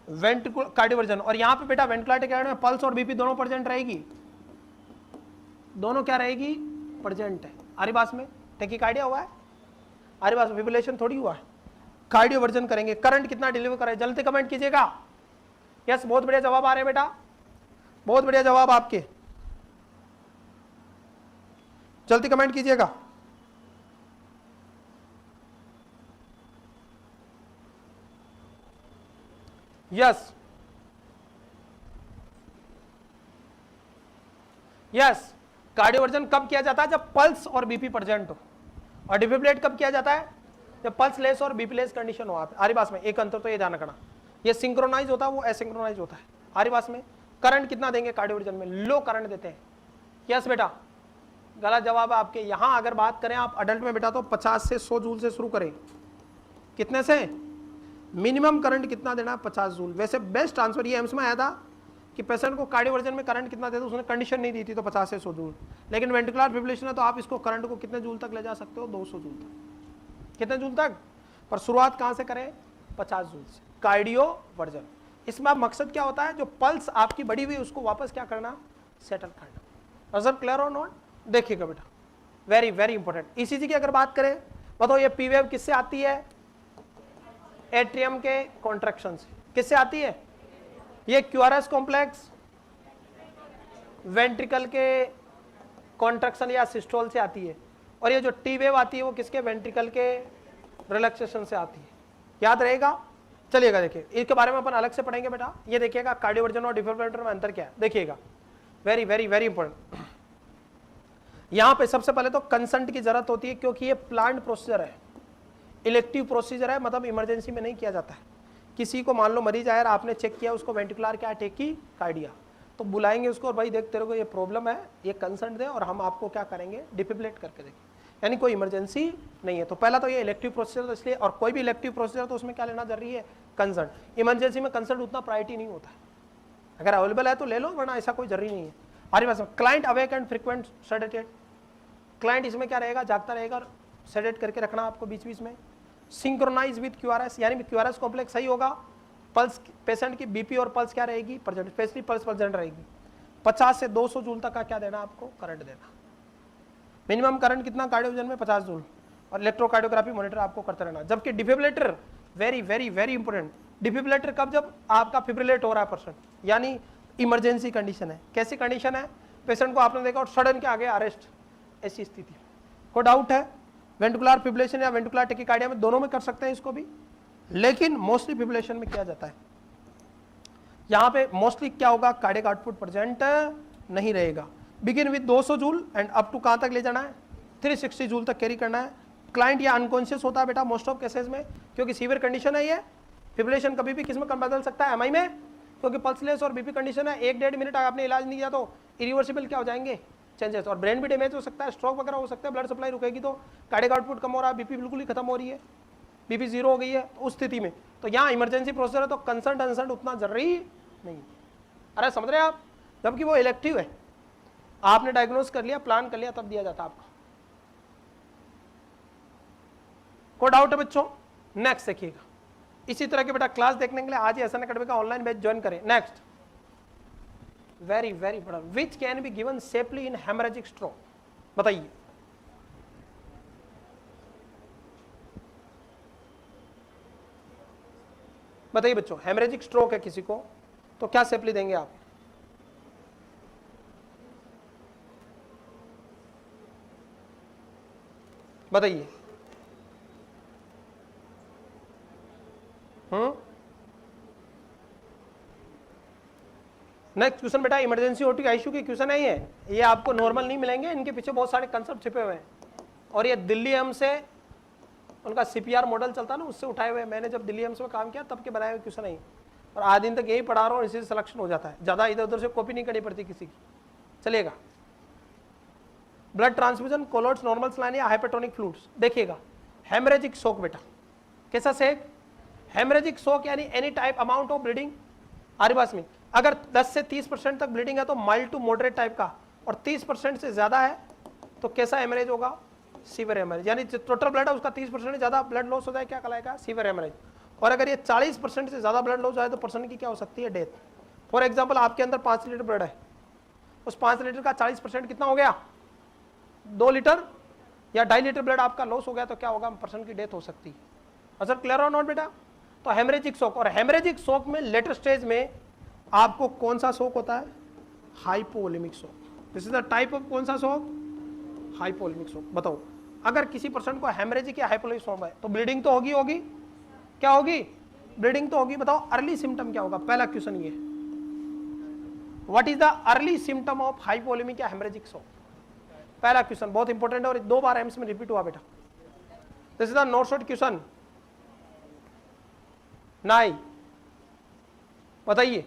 वेंट्रिकुलर कार्डियोवर्जन, और यहां पे बेटा वेंट्रिकुलर टेकिकार्डिया में पल्स और बीपी दोनों प्रेजेंट रहेगी, दोनों क्या रहेगी प्रेजेंट है। आरिबास में टेकिकार्डिया हुआ है, आरिबास में फिब्रिलेशन थोड़ी हुआ है, कार्डियोवर्जन करेंगे, करंट कितना डिलीवर करें, जल्दी कमेंट कीजिएगा। यस बहुत बढ़िया जवाब आ रहे हैं बेटा, बहुत बढ़िया जवाब आपके, जल्दी कमेंट कीजिएगा। यस यस, कार्डियोवर्जन कब किया जाता है, जब पल्स और बीपी प्रेजेंट हो, और डिफिब्रिलेट कब किया जाता है, जब पल्स लेस और बीपी लेस कंडीशन हो। आरिबास में एक अंतर तो ये ध्यान रखना, ये सिंक्रोनाइज होता है वो एसिंक्रोनाइज होता है। आरिबास में करंट कितना देंगे कार्डियोवर्जन में, लो करंट देते हैं। यस बेटा गलत जवाब है आपके। यहां अगर बात करें आप अडल्ट में बेटा तो 50 से 100 जूल से शुरू करें, कितने से, मिनिमम करंट कितना देना है 50 जूल। वैसे बेस्ट आंसर ये एम्स में आया था कि पेशेंट को कार्डियोवर्जन में करंट कितना देते, उसने कंडीशन नहीं दी थी तो 50 से 100 जूल, लेकिन वेंट्रिकुलर फिब्रिलेशन है तो आप इसको करंट को कितने जूल तक ले जा सकते हो, 200 जूल तक, कितने जूल तक, पर शुरुआत कहां से करें 50 जूल से, कार्डियोवर्जन। इसमें अब मकसद क्या होता है, जो पल्स आपकी बढ़ी हुई उसको वापस क्या करना, सेटल करना। नजर क्लियर और नॉट, देखिएगा बेटा वेरी वेरी इंपॉर्टेंट। ईसीजी की अगर बात करें बताओ ये पी वेव किससे आती है, एट्रियम के कॉन्ट्रैक्शन से, किससे आती है, ये क्यूआरएस कॉम्प्लेक्स वेंट्रिकल के कॉन्ट्रैक्शन या सिस्टोल से आती है, और ये जो टी वेव आती है वो किसके, वेंट्रिकल के रिलैक्सेशन से आती है, याद रहेगा। चलिएगा देखिए इसके बारे में अपन अलग से पढ़ेंगे बेटा। ये देखिएगा कार्डियोवर्जन और डिफिब्रिलेटर में अंतर क्या है, देखिएगा वेरी वेरी वेरी इंपॉर्टेंट। यहां पे सबसे पहले तो कंसेंट की जरूरत होती है, क्योंकि ये प्लांट प्रोसीजर है, इलेक्टिव प्रोसीजर है, मतलब इमरजेंसी में नहीं किया जाता है। किसी को मान लो मरीज आया, आपने चेक किया उसको वेंट्रिकुलर क्या टेकिकार्डिया, तो बुलाएंगे उसको, और भाई देख तेरे को ये प्रॉब्लम है, ये कंसेंट दे और हम आपको क्या करेंगे डिफिब्रिलेट करके देंगे, यानी कोई इमरजेंसी नहीं है। तो पहला तो ये इलेक्टिव प्रोसीजर, तो इसलिए, और कोई भी इलेक्टिव प्रोसीजर तो उसमें क्या लेना जरूरी है, कंसेंट। इमरजेंसी में कंसेंट उतना प्रायोरिटी नहीं होता है, अगर अवेलेबल है तो ले लो, वरना ऐसा कोई जरूरी नहीं है। हमारी पास client awake and frequent sedated, client इसमें क्या रहेगा, जागता रहेगा, और सेडेट करके रखना आपको बीच बीच में। सिंक्रोनाइज विद क्यूआरएस, यानी क्यूआरएस कॉम्प्लेक्स सही होगा, पल्स पेशेंट की बीपी और पल्स क्या रहेगी प्रेजेंट, स्पेशली पल्स प्रेजेंट रहेगी। 50 से 200 जूल तक का क्या देना आपको, करंट देना। मिनिमम करंट कितना कार्डियोवर्जन में 50 जूल, और इलेक्ट्रोकार्डियोग्राफी मॉनिटर आपको करते रहना। जबकि defibrillator very very very important, defibrillator कब, जब आपका फिब्रिलेट हो रहा है पर्सन, यानी इमरजेंसी कंडीशन है। कैसी कंडीशन है, पेशेंट को आपने देखा और सडन के आगे अरेस्ट, ऐसी स्थिति। कोई डाउट है, वेंट्रिकुलर फिब्रिलेशन या वेंट्रिकुलर टेकिकार्डिया में दोनों में कर सकते हैं इसको भी, लेकिन मोस्टली फिब्रिलेशन में किया जाता है। यहाँ पे मोस्टली क्या होगा, कार्डियक आउटपुट प्रेजेंट नहीं रहेगा। Begin with 200 joule and up to कहाँ तक ले जाना है, 360 जूल तक कैरी करना है। क्लाइंट या अनकॉन्शियस होता है बेटा मोस्ट ऑफ केसेस में, क्योंकि सीवियर कंडीशन है ये। फिब्रिलेशन कभी भी किस में बदल सकता है, एमआई में, क्योंकि पल्सलेस और बीपी कंडीशन है। 1-1.5 मिनट आपने इलाज नहीं किया तो इरिवर्सिबल क्या हो जाएंगे चेंजेस, और ब्रेन भी डैमेज हो सकता है, स्ट्रोक वगैरह हो सकता है, ब्लड सप्लाई रुकेगी तो कार्डियक आउटपुट कम हो रहा है, बीपी बिल्कुल ही खत्म हो रही है, बीपी 0 हो गई है, तो उस स्थिति में तो यहाँ इमरजेंसी प्रोसीजर है तो कंसर्ट अनसर्ट उतना जरूरी नहीं। अरे समझ रहे हैं आप, जबकि वो इलेक्टिव है, आपने डायग्नोज कर लिया, प्लान कर लिया, तब दिया जाता आपको। कोई डाउट है बच्चों? नेक्स्ट देखिएगा, इसी तरह के बेटा क्लास देखने के लिए आज ही एसएन अकेडमी का ऑनलाइन बैच ज्वाइन करें। Next very very important, which can be given safely in haemorrhagic stroke, बताइए। बताइए बच्चों, हेमरेजिक स्ट्रोक है किसी को तो क्या सेफली देंगे आप? बताइए। नेक्स्ट क्वेश्चन बेटा, इमरजेंसी ओटी आईसीयू के क्वेश्चन है ये आपको नॉर्मल नहीं मिलेंगे, इनके पीछे बहुत सारे कंसेप्ट छिपे हुए हैं, और ये दिल्ली एम्स से उनका सीपीआर मॉडल चलता है ना, उससे उठाए हुए। मैंने जब दिल्ली एम्स में काम किया तब के बनाए हुए क्वेश्चन है, और आज दिन तक यही पढ़ा रहा हूँ, इसी से सिलेक्शन हो जाता है, ज़्यादा इधर उधर से कॉपी नहीं करनी पड़ती किसी की। चलिएगा, blood transfusion, colloids, normal saline या हाइपरटोनिक फ्लूइड्स। देखिएगा, हेमरेजिक शॉक बेटा, कैसा सेक? हेमरेजिक शॉक यानी any type amount of bleeding, आरिबास में अगर 10 से 30% तक ब्लीडिंग है तो माइल्ड टू मॉडरेट टाइप का, और 30% से ज्यादा है तो कैसा हेमरेज होगा? सीवियर हेमरेज, यानी टोटल ब्लड है उसका 30% से ज्यादा ब्लड लॉस हो जाए, क्या कहलाएगा? Severe haemorrhage. और अगर ये 40% से ज्यादा ब्लड लॉस हो जाए तो पर्सन की क्या हो सकती है? डेथ। फॉर एग्जाम्पल, आपके अंदर 5 लीटर ब्लड है, उस 5 लीटर का 40% कितना हो गया? 2 लीटर या 2.5 लीटर ब्लड आपका लॉस हो गया तो क्या होगा? पर्सन की डेथ हो सकती है। असर क्लियर हो नॉट बेटा? तो हेमरेजिक शॉक, और हेमरेजिक शॉक में लेटर स्टेज में आपको कौन सा शॉक होता है? Hypovolaemic shock. This is the type of कौन सा शॉक? Hypovolaemic shock. बताओ, अगर किसी पर्सन को हेमरेजिक या हाइपोवोलेमिक शॉक है तो ब्लीडिंग तो होगी, क्या होगी? ब्लीडिंग तो होगी। बताओ अर्ली सिम्टम क्या होगा? पहला क्वेश्चन ये, what is the early symptom of hypovolaemic या हेमरेजिक शॉक? पहला क्वेश्चन बहुत इंपॉर्टेंट है और 2 बार एम्स में रिपीट हुआ बेटा। This is the note shot question. नहीं, बताइए,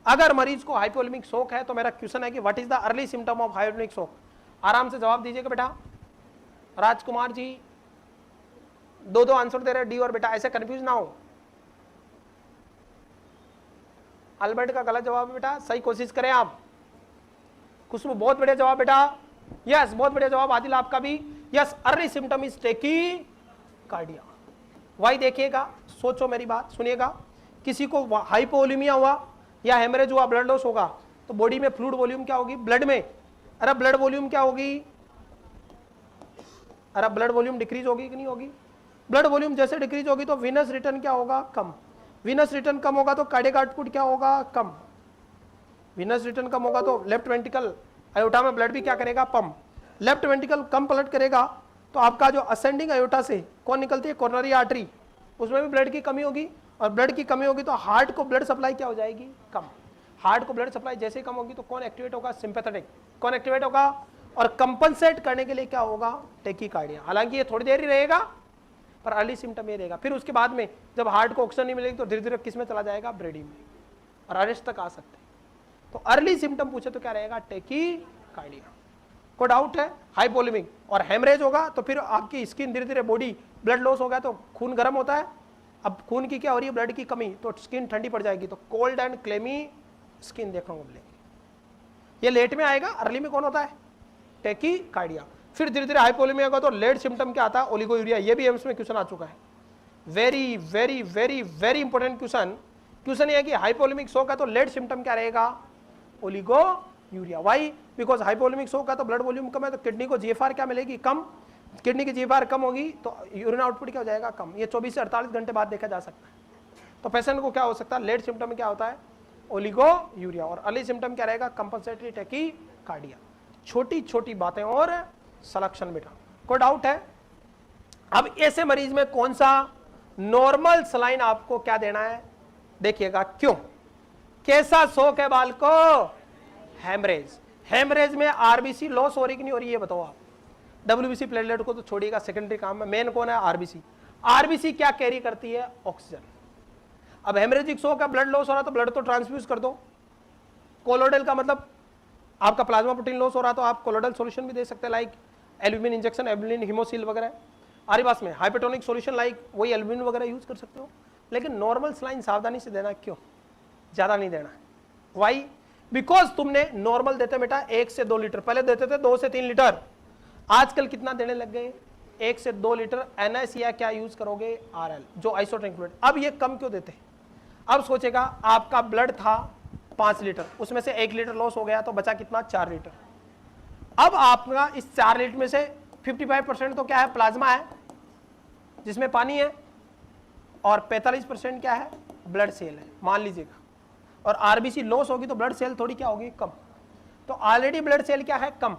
अगर मरीज को हाइपोवोलेमिक शॉक है तो मेरा क्वेश्चन है कि what is the early symptom of hypovolaemic shock? आराम से जवाब दीजिएगा बेटा। राजकुमार जी 2 आंसर दे रहे हैं, डी और बेटा, ऐसे कंफ्यूज ना हो। अल्बर्ट का गलत जवाब है बेटा, सही कोशिश करें आप। खुशबू बहुत बढ़िया जवाब बेटा, यस बहुत बढ़िया जवाब। आदिल आपका भी yes, early symptom is tachycardia. Why देखिएगा, सोचो मेरी बात सुनिएगा, किसी को हाइपोवोलेमिया हुआ या हेमरेज हुआ, ब्लड लॉस होगा तो बॉडी में फ्लूइड वॉल्यूम क्या होगी? ब्लड में, अरे ब्लड वॉल्यूम क्या होगी? अरे ब्लड वॉल्यूम डिक्रीज होगी कि नहीं होगी? ब्लड वॉल्यूम जैसे डिक्रीज होगी तो वीनस रिटर्न क्या होगा? कम। वीनस रिटर्न कम होगा तो कार्डियक आउटपुट क्या होगा? कम। वीनस रिटर्न कम होगा तो लेफ्ट वेंट्रिकल अयोटा में ब्लड भी क्या करेगा? पंप। लेफ्ट वेंट्रिकल कम पलट करेगा तो आपका जो असेंडिंग अयोटा से कौन निकलती है? कोरोनरी आर्टरी, उसमें भी ब्लड की कमी होगी, और ब्लड की कमी होगी तो हार्ट को ब्लड सप्लाई क्या हो जाएगी? कम। हार्ट को ब्लड सप्लाई जैसे ही कम होगी तो कौन एक्टिवेट होगा? सिंपैथेटिक। कौन एक्टिवेट होगा? और कंपनसेट करने के लिए क्या होगा? टैकीकार्डिया। हालांकि ये थोड़ी देर ही रहेगा पर अर्ली सिम्टम ये रहेगा। फिर उसके बाद में जब हार्ट को ऑक्सीजन नहीं मिलेगी तो धीरे धीरे किस में चला जाएगा? ब्रेडी में, और अरेस्ट तक आ सकते हैं। तो अर्ली सिम्टम पूछे तो क्या रहेगा? टैकीकार्डिया। कोई डाउट है? हाइपोवोलेमिक और हेमरेज होगा तो फिर आपकी स्किन धीरे धीरे बॉडी, ब्लड लॉस हो गया तो खून गर्म होता है, अब खून की क्या हो रही है? ब्लड की कमी, तो स्किन ठंडी पड़ जाएगी, तो कोल्ड एंड क्लेमी स्किन देखने को मिलेगी। ये लेट में आएगा, अर्ली में कौन होता है? टैकीकार्डिया। फिर धीरे धीरे हाइपोवोलेमिया होगा तो लेट सिम्टम क्या आता है? ओलिगोयूरिया। ये भी एम्स में क्वेश्चन आ चुका है। Very very very very important question ये है कि हाइपोवोलेमिक शॉक है तो लेट सिम्टम क्या रहेगा? Oliguria. Why? Because hypovolaemic shock है तो ब्लड वॉल्यूम कम है तो किडनी को जीएफआर क्या मिलेगी? कम। किडनी की जीएफआर कम होगी तो यूरिन आउटपुट क्या हो जाएगा? कम। ये 24 से 48 घंटे बाद देखा जा सकता है। तो पेशेंट को क्या हो सकता है? लेट सिम्टम में क्या होता है? ओलिगोयूरिया। और अर्ली सिम्टम क्या रहेगा? Compensatory tachycardia. छोटी छोटी बातें और सिलेक्शन बेटा। कोई डाउट है? अब ऐसे मरीज में कौन सा नॉर्मल सलाइन आपको क्या देना है? देखिएगा क्यों कैसा शोक है बाल को? हेमरेज। हेमरेज में आरबीसी लॉस हो रही कि नहीं हो रही, ये बताओ आप। डब्ल्यूबीसी प्लेटलेट को तो छोड़िएगा, सेकेंडरी काम है, मेन कौन है? आरबीसी। आरबीसी क्या कैरी करती है? ऑक्सीजन। अब हेमरेजिक शोक का ब्लड लॉस हो रहा तो ब्लड तो ट्रांसफ्यूज कर दो। कोलोडल का मतलब आपका प्लाज्मा प्रोटीन लॉस हो रहा तो आप कोलोडल सॉल्यूशन भी दे सकते हैं, like albumin injection, albumin haemocoel वगैरह। आरिबास में हाइपरटोनिक सॉल्यूशन लाइक वही एल्ब्यूमिन वगैरह यूज कर सकते हो, लेकिन नॉर्मल सलाइन सावधानी से देना। क्यों? ज्यादा नहीं देना। वाई? बिकॉज तुमने नॉर्मल देते बेटा 1 से 2 लीटर, पहले देते थे 2 से 3 लीटर, आजकल कितना देने लग गए? 1 से 2 लीटर। एनएस या क्या यूज करोगे? आरएल, जो आइसोट्रिंक्वेट। अब ये कम क्यों देते? अब सोचेगा आपका ब्लड था 5 लीटर, उसमें से 1 लीटर लॉस हो गया तो बचा कितना? 4 लीटर। अब आपका इस 4 लीटर में से 55% तो क्या है? प्लाज्मा है जिसमें पानी है, और 45% क्या है? ब्लड सेल है, मान लीजिएगा। और आरबीसी लॉस होगी तो ब्लड सेल थोड़ी क्या होगी? कम। तो ऑलरेडी ब्लड सेल क्या है? कम।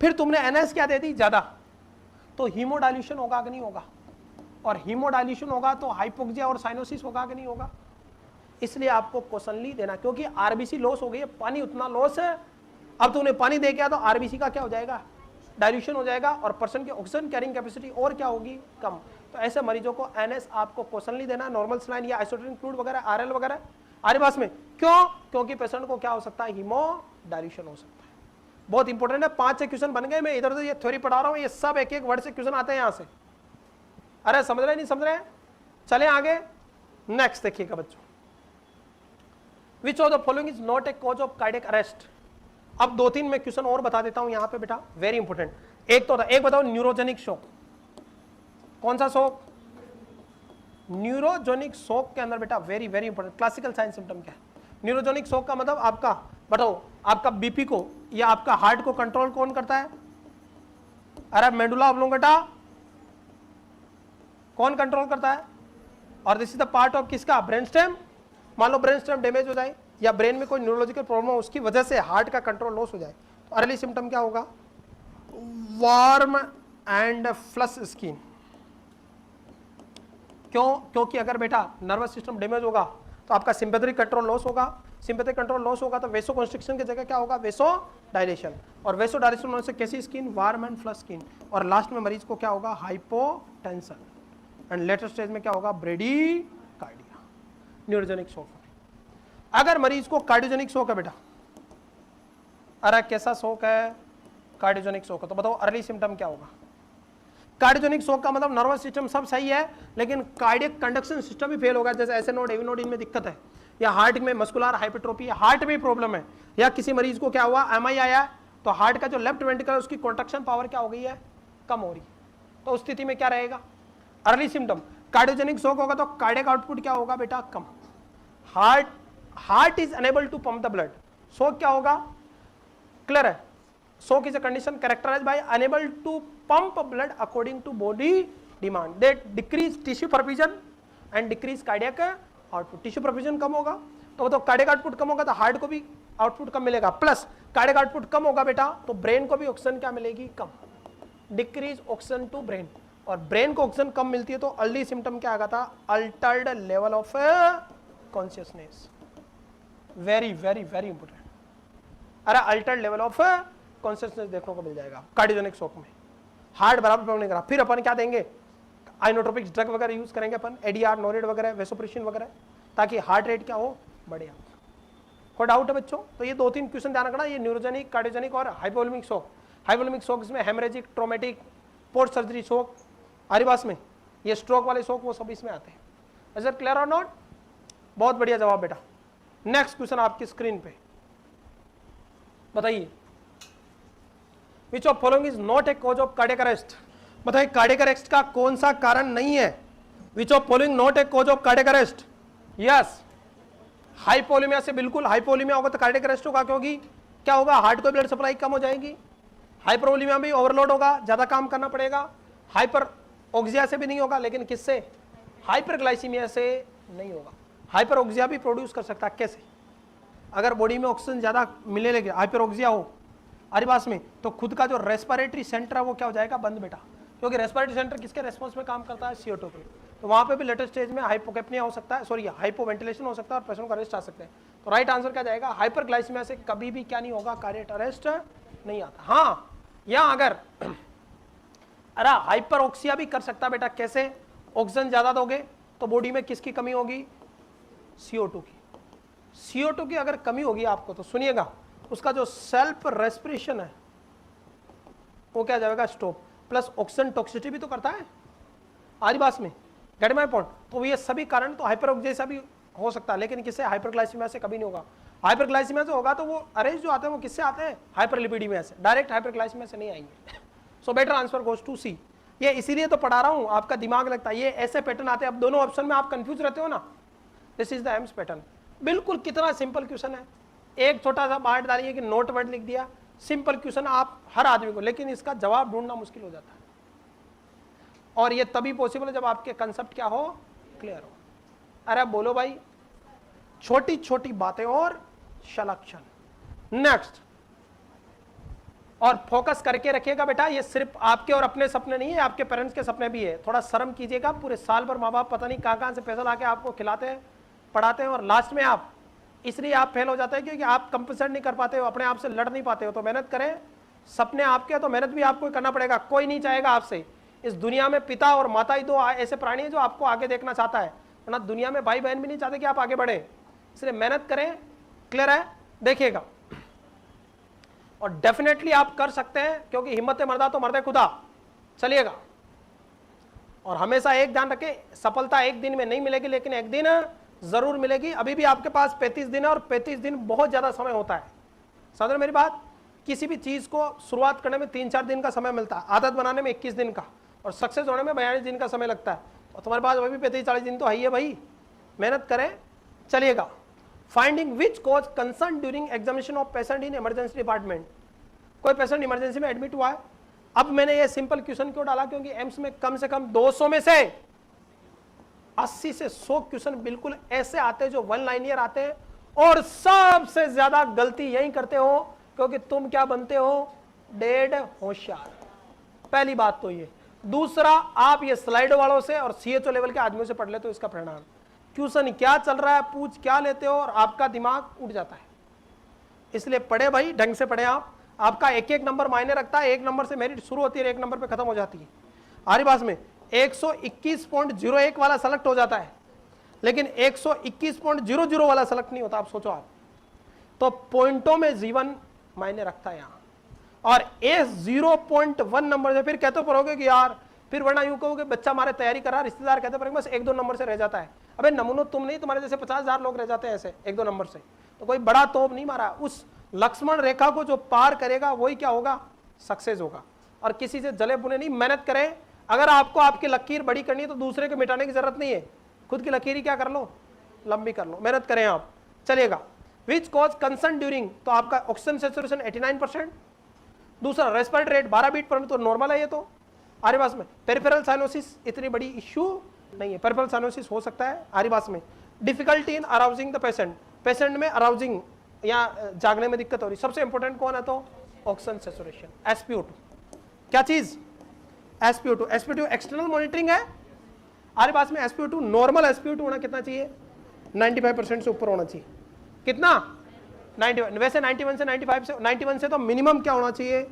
फिर तुमने एनएस क्या दे दी? ज्यादा, तो हीमोडाइल्यूशन होगा कि नहीं होगा? और हीमोडाइल्यूशन होगा तो हाइपोक्सिया और साइनोसिस होगा कि नहीं होगा? इसलिए आपको क्वेश्चनली देना, क्योंकि आरबीसी लॉस हो गई है, पानी उतना लॉस है। अब तुमने पानी दे दिया तो आरबीसी का क्या हो जाएगा? डाइल्यूशन हो जाएगा, और पर्सन की ऑक्सीजन कैरिंग कैपेसिटी और क्या होगी? कम। तो ऐसे मरीजों को एनएस आपको क्वेश्चनली देना, नॉर्मल सलाइन या आइसोटोनिक फ्लूइड वगैरह, आरएल वगैरह आरिबास में। क्यों? क्योंकि पेशेंट को क्या हो सकता है? हीमोडाइल्यूशन हो सकता है। बहुत इंपॉर्टेंट है, 5 से क्वेश्चन बन गए। मैं इधर से ये थ्योरी पढ़ा रहा हूं, ये सब एक एक वर्ड से क्वेश्चन आते हैं यहां से। अरे समझ रहे नहीं समझ रहे? चले आगे, नेक्स्ट देखिएगा बच्चों। Which of the following is not a cause of cardiac arrest? अब 2-3 मैं क्वेश्चन और बता देता हूं यहां पे बेटा, वेरी इंपॉर्टेंट। एक तो था, एक बताओ न्यूरोजेनिक शॉक। कौन सा शॉक? न्यूरोजेनिक शॉक के अंदर बेटा very very important classical sign symptom क्या है? न्यूरोजेनिक शॉक का मतलब आपका बताओ, आपका बीपी को या आपका हार्ट को कंट्रोल कौन करता है? अरे मेडुला ऑब्लोंगेटा कौन कंट्रोल करता है? और this is the part of किसका? Brain stem. मान लो ब्रेन स्टेम डैमेज हो जाए या ब्रेन में कोई न्यूरोलॉजिकल प्रॉब्लम हो, उसकी वजह से हार्ट का कंट्रोल लॉस हो जाए, तो अर्ली सिम्टम क्या होगा? Warm and flush skin. क्यों? क्योंकि अगर बेटा नर्वस सिस्टम डैमेज होगा तो आपका सिंपैथेटिक कंट्रोल लॉस होगा, सिंपैथेटिक कंट्रोल लॉस होगा तो वेसो कंस्ट्रिक्शन की जगह क्या होगा? वेसो डायलेशन। और वेसो डायलेशन होने से कैसी skin? Warm and flush skin. और लास्ट में मरीज को क्या होगा? हाइपोटेंशन। एंड लेटर स्टेज में क्या होगा? ब्रेडीकार्डिया। Neurogenic shock. अगर मरीज को कार्डियोजेनिक शॉक है बेटा, अरे कैसा शॉक है? कार्डियोजेनिक शॉक है, तो बताओ अर्ली सिम्टम क्या होगा? कार्डियोजेनिक शॉक का मतलब नर्वस सिस्टम सब सही है, लेकिन कार्डियक कंडक्शन सिस्टम भी फेल होगा, जैसे ऐसे नोड एवी नोड, इनमें दिक्कत है, या हार्ट में मस्कुलर हाइपरट्रोफी है, हार्ट में प्रॉब्लम है, या किसी मरीज को क्या हुआ? एमआई आया तो हार्ट का जो लेफ्ट वेंट्रिकल उसकी कॉन्ट्रैक्शन पावर क्या हो गई है? कम हो रही। तो उस स्थिति में क्या रहेगा? Early symptom. कार्डियोजेनिक शॉक होगा तो कार्डियक आउटपुट क्या होगा बेटा? कम। Heart is unable to pump the blood. Shock क्या होगा? क्लियर है? Shock is a condition characterised by unable to pump blood according to body demand, that decrease tissue perfusion and decrease cardiac output. Tissue perfusion कम होगा तो cardiac output कम होगा, तो heart को भी आउटपुट कम मिलेगा, प्लस कार्डियक आउटपुट कम होगा बेटा तो ब्रेन को भी ऑक्सीजन क्या मिलेगी? कम। डिक्रीज ऑक्सीजन टू ब्रेन, और ब्रेन को ऑक्सीजन कम मिलती है तो अर्ली सिम्टम क्या आगा था? Altered level of consciousness. Very very very important. अरे अल्टर्ड लेवल ऑफ कॉन्शियसनेस देखने को मिल जाएगा कार्डियोजेनिक शॉक में। हार्ट बराबर पंप नहीं करा, फिर अपन क्या देंगे? आइनोट्रोपिक ड्रग वगैरह यूज करेंगे अपन, एडीआर, नोरेड वगैरह, वेसोप्रेसिन वगैरह, ताकि हार्ट रेट क्या हो? बढ़े। कोई डाउट है बच्चों? तो ये 2-3 क्वेश्चन ध्यान रखना, ये न्यूरोजेनिक, कार्डियोजेनिक और हाइपोवोलेमिक शॉक। हाइपोवोलेमिक शॉक इसमें haemorrhagic, traumatic, post surgery shock, आरिबास में ये स्ट्रोक वाले शॉक, वो सब इसमें आते हैं। इज इट क्लियर और नॉट? बहुत बढ़िया जवाब बेटा। नेक्स्ट क्वेश्चन आपकी स्क्रीन पे बताइए, which of following is not a cause of cardiac arrest? बताइए कार्डियक अरेस्ट का कौन सा कारण नहीं है? Which of following not a cause of cardiac arrest? Yes, hypovolaemia से बिल्कुल, हाइपोवोलेमिया होगा तो कार्डियक अरेस्ट होगा, क्योंकि क्या होगा? हार्ट को ब्लड सप्लाई कम हो जाएगी। हाइपरवोलेमिया भी ओवरलोड होगा, ज्यादा काम करना पड़ेगा। हाइपर ऑक्सिया से भी नहीं होगा, लेकिन किससे? हाइपरग्लाइसीमिया से नहीं होगा। हाइपर ऑक्सिया भी प्रोड्यूस कर सकता है, कैसे? अगर बॉडी में ऑक्सीजन ज्यादा मिलने लगे, हाइपर ऑक्सिया हो आरिबास में, तो खुद का जो रेस्पिरेटरी सेंटर है वो क्या हो जाएगा? बंद बेटा, क्योंकि रेस्पिरेटरी सेंटर किसके रेस्पॉन्स में काम करता है? CO2 पे। तो वहां पे भी लेटेस्ट स्टेज में हाइपोकैप्निया हो सकता है, सॉरी हाइपोवेंटिलेशन हो सकता है और पेशेंट का अरेस्ट आ सकते हैं। तो राइट आंसर क्या जाएगा, हाइपरग्लाइसीमिया से कभी भी क्या नहीं होगा, कार्डियक अरेस्ट नहीं आता। हाँ, या अगर अरे हाइपरऑक्सिया भी कर सकता बेटा, कैसे, ऑक्सीजन ज्यादा दोगे तो बॉडी में किसकी कमी होगी, CO2 की। CO2 की अगर कमी होगी आपको तो सुनिएगा, उसका जो सेल्फ रेस्पिरेशन है वो क्या जाएगा, स्टॉप। प्लस ऑक्सीजन टॉक्सिसिटी भी तो करता है आरी बास में, गेट माय पॉइंट। तो ये सभी कारण तो हाइपरऑक्सीजन भी हो सकता है, लेकिन किससे, हाइपरग्लाइसीमिया से कभी नहीं होगा। हाइपरग्लाइसीमिया से होगा तो वो अरेस्ट जो आते हैं वो किससे आते हैं, हाइपरलिपिडीमिया से, डायरेक्ट हाइपरग्लाइसीमिया से नहीं आएंगे। So better answer goes to C. ये इसीलिए तो पढ़ा रहा हूं, आपका दिमाग लगता है, ये ऐसे पैटर्न आते हैं। अब दोनों ऑप्शन में आप कंफ्यूज रहते हो ना, this is the AIIMS pattern. बिल्कुल कितना सिंपल क्वेश्चन है, एक छोटा सा पार्ट डालिए कि नोट वर्ड लिख दिया, सिंपल क्वेश्चन आप हर आदमी को, लेकिन इसका जवाब ढूंढना मुश्किल हो जाता है। और ये तभी पॉसिबल है जब आपके कंसेप्ट क्या हो, क्लियर हो। अरे बोलो भाई, छोटी छोटी बातें और सलेक्शन। नेक्स्ट, और फोकस करके रखिएगा बेटा, ये सिर्फ आपके और अपने सपने नहीं है, आपके पेरेंट्स के सपने भी है। थोड़ा शर्म कीजिएगा, पूरे साल भर माँ बाप पता नहीं कहाँ से पैसा लाके आपको खिलाते हैं, पढ़ाते हैं, और लास्ट में आप इसलिए आप फेल हो जाते हैं क्योंकि आप कंपनसेट नहीं कर पाते हो, अपने आप से लड़ नहीं पाते हो। तो मेहनत करें, सपने आपके, तो मेहनत भी आपको करना पड़ेगा। कोई नहीं चाहेगा आपसे, इस दुनिया में पिता और माता ही दो ऐसे प्राणी है जो आपको आगे देखना चाहता है, वरना दुनिया में भाई बहन भी नहीं चाहते कि आप आगे बढ़े। इसलिए मेहनत करें, क्लियर है, देखिएगा, और डेफिनेटली आप कर सकते हैं, क्योंकि हिम्मत मर्दा तो मर्दे खुदा। चलिएगा, और हमेशा एक ध्यान रखें, सफलता एक दिन में नहीं मिलेगी, लेकिन एक दिन जरूर मिलेगी। अभी भी आपके पास 35 दिन है, और 35 दिन बहुत ज्यादा समय होता है। समझ मेरी बात, किसी भी चीज को शुरुआत करने में 3-4 दिन का समय मिलता है, आदत बनाने में 21 दिन का, और सक्सेस होने में 42 दिन का समय लगता है। और तुम्हारे पास अभी भी 35-40 दिन तो है ही है भाई, मेहनत करें। चलिएगा, finding which cause concern during examination of patient in emergency department. कोई पेशेंट इमरजेंसी में एडमिट हुआ है। अब मैंने ये सिंपल क्वेश्चन क्यों डाला, क्योंकि एम्स में कम से कम 200 में से 80 से 100 क्वेश्चन बिल्कुल ऐसे आते हैं जो वन लाइनियर आते हैं, और सबसे ज्यादा गलती यही करते हो क्योंकि तुम क्या बनते हो, डेड होशियार। पहली बात तो ये। दूसरा, आप ये स्लाइड वालों से और CHO लेवल के आदमियों से पढ़ लेते हो, इसका परिणाम क्वेश्चन क्या चल रहा है, पूछ क्या लेते हो, और आपका दिमाग उठ जाता है। इसलिए पढ़े भाई, ढंग से पढ़े आप। आपका एक एक नंबर मायने रखता है, एक नंबर से मेरिट शुरू होती है, एक नंबर पे खत्म हो जाती है। आरी बात में 121.01 वाला सेलेक्ट हो जाता है, लेकिन 121.00 वाला सेलेक्ट नहीं होता। आप सोचो, आप तो पॉइंटों में जीवन मायने रखता है यहाँ, और ये 0.1 नंबर से फिर कहते पढ़ोगे कि यार, फिर वरना यूं कहोगे बच्चा हमारे तैयारी कर रहा, रिश्तेदार कहते पढ़ेंगे बस 1-2 नंबर से रह जाता है। अबे नमूनो तुम नहीं, तुम्हारे जैसे 50,000 लोग रह जाते हैं ऐसे 1-2 नंबर से। तो कोई बड़ा तोप नहीं मारा, उस लक्ष्मण रेखा को जो पार करेगा वही क्या होगा, सक्सेस होगा। और किसी से जले बुने नहीं, मेहनत करें। अगर आपको आपकी लकीर बड़ी करनी है तो दूसरे को मिटाने की जरूरत नहीं है, खुद की लकीर ही क्या कर लो, लंबी कर लो। मेहनत करें आप। चलिएगा, विच कॉज कंसर्न ड्यूरिंग, तो आपका ऑक्सीजन सैचुरेशन 89%। दूसरा, respiratory rate 12 beat per minute, तो नॉर्मल है ये तो। आरिबास में पेरिफेरल साइनोसिस इतनी बड़ी इश्यू नहीं है, पेरिफेरल साइनोसिस हो सकता है आरिबास में। Difficulty in arousing the patient, patient में अराउजिंग या जागने में दिक्कत हो रही। सबसे इंपॉर्टेंट कौन है, तो ऑक्सीजन सैचुरेशन, SpO2। क्या चीज, SpO2। SpO2 एक्सटर्नल मॉनिटरिंग है। आरिबास में SpO2 नॉर्मल SpO2 होना कितना चाहिए, 95% से ऊपर होना चाहिए। कितना, 91। वैसे 91 से 95 से 91 से तो मिनिमम क्या होना चाहिए,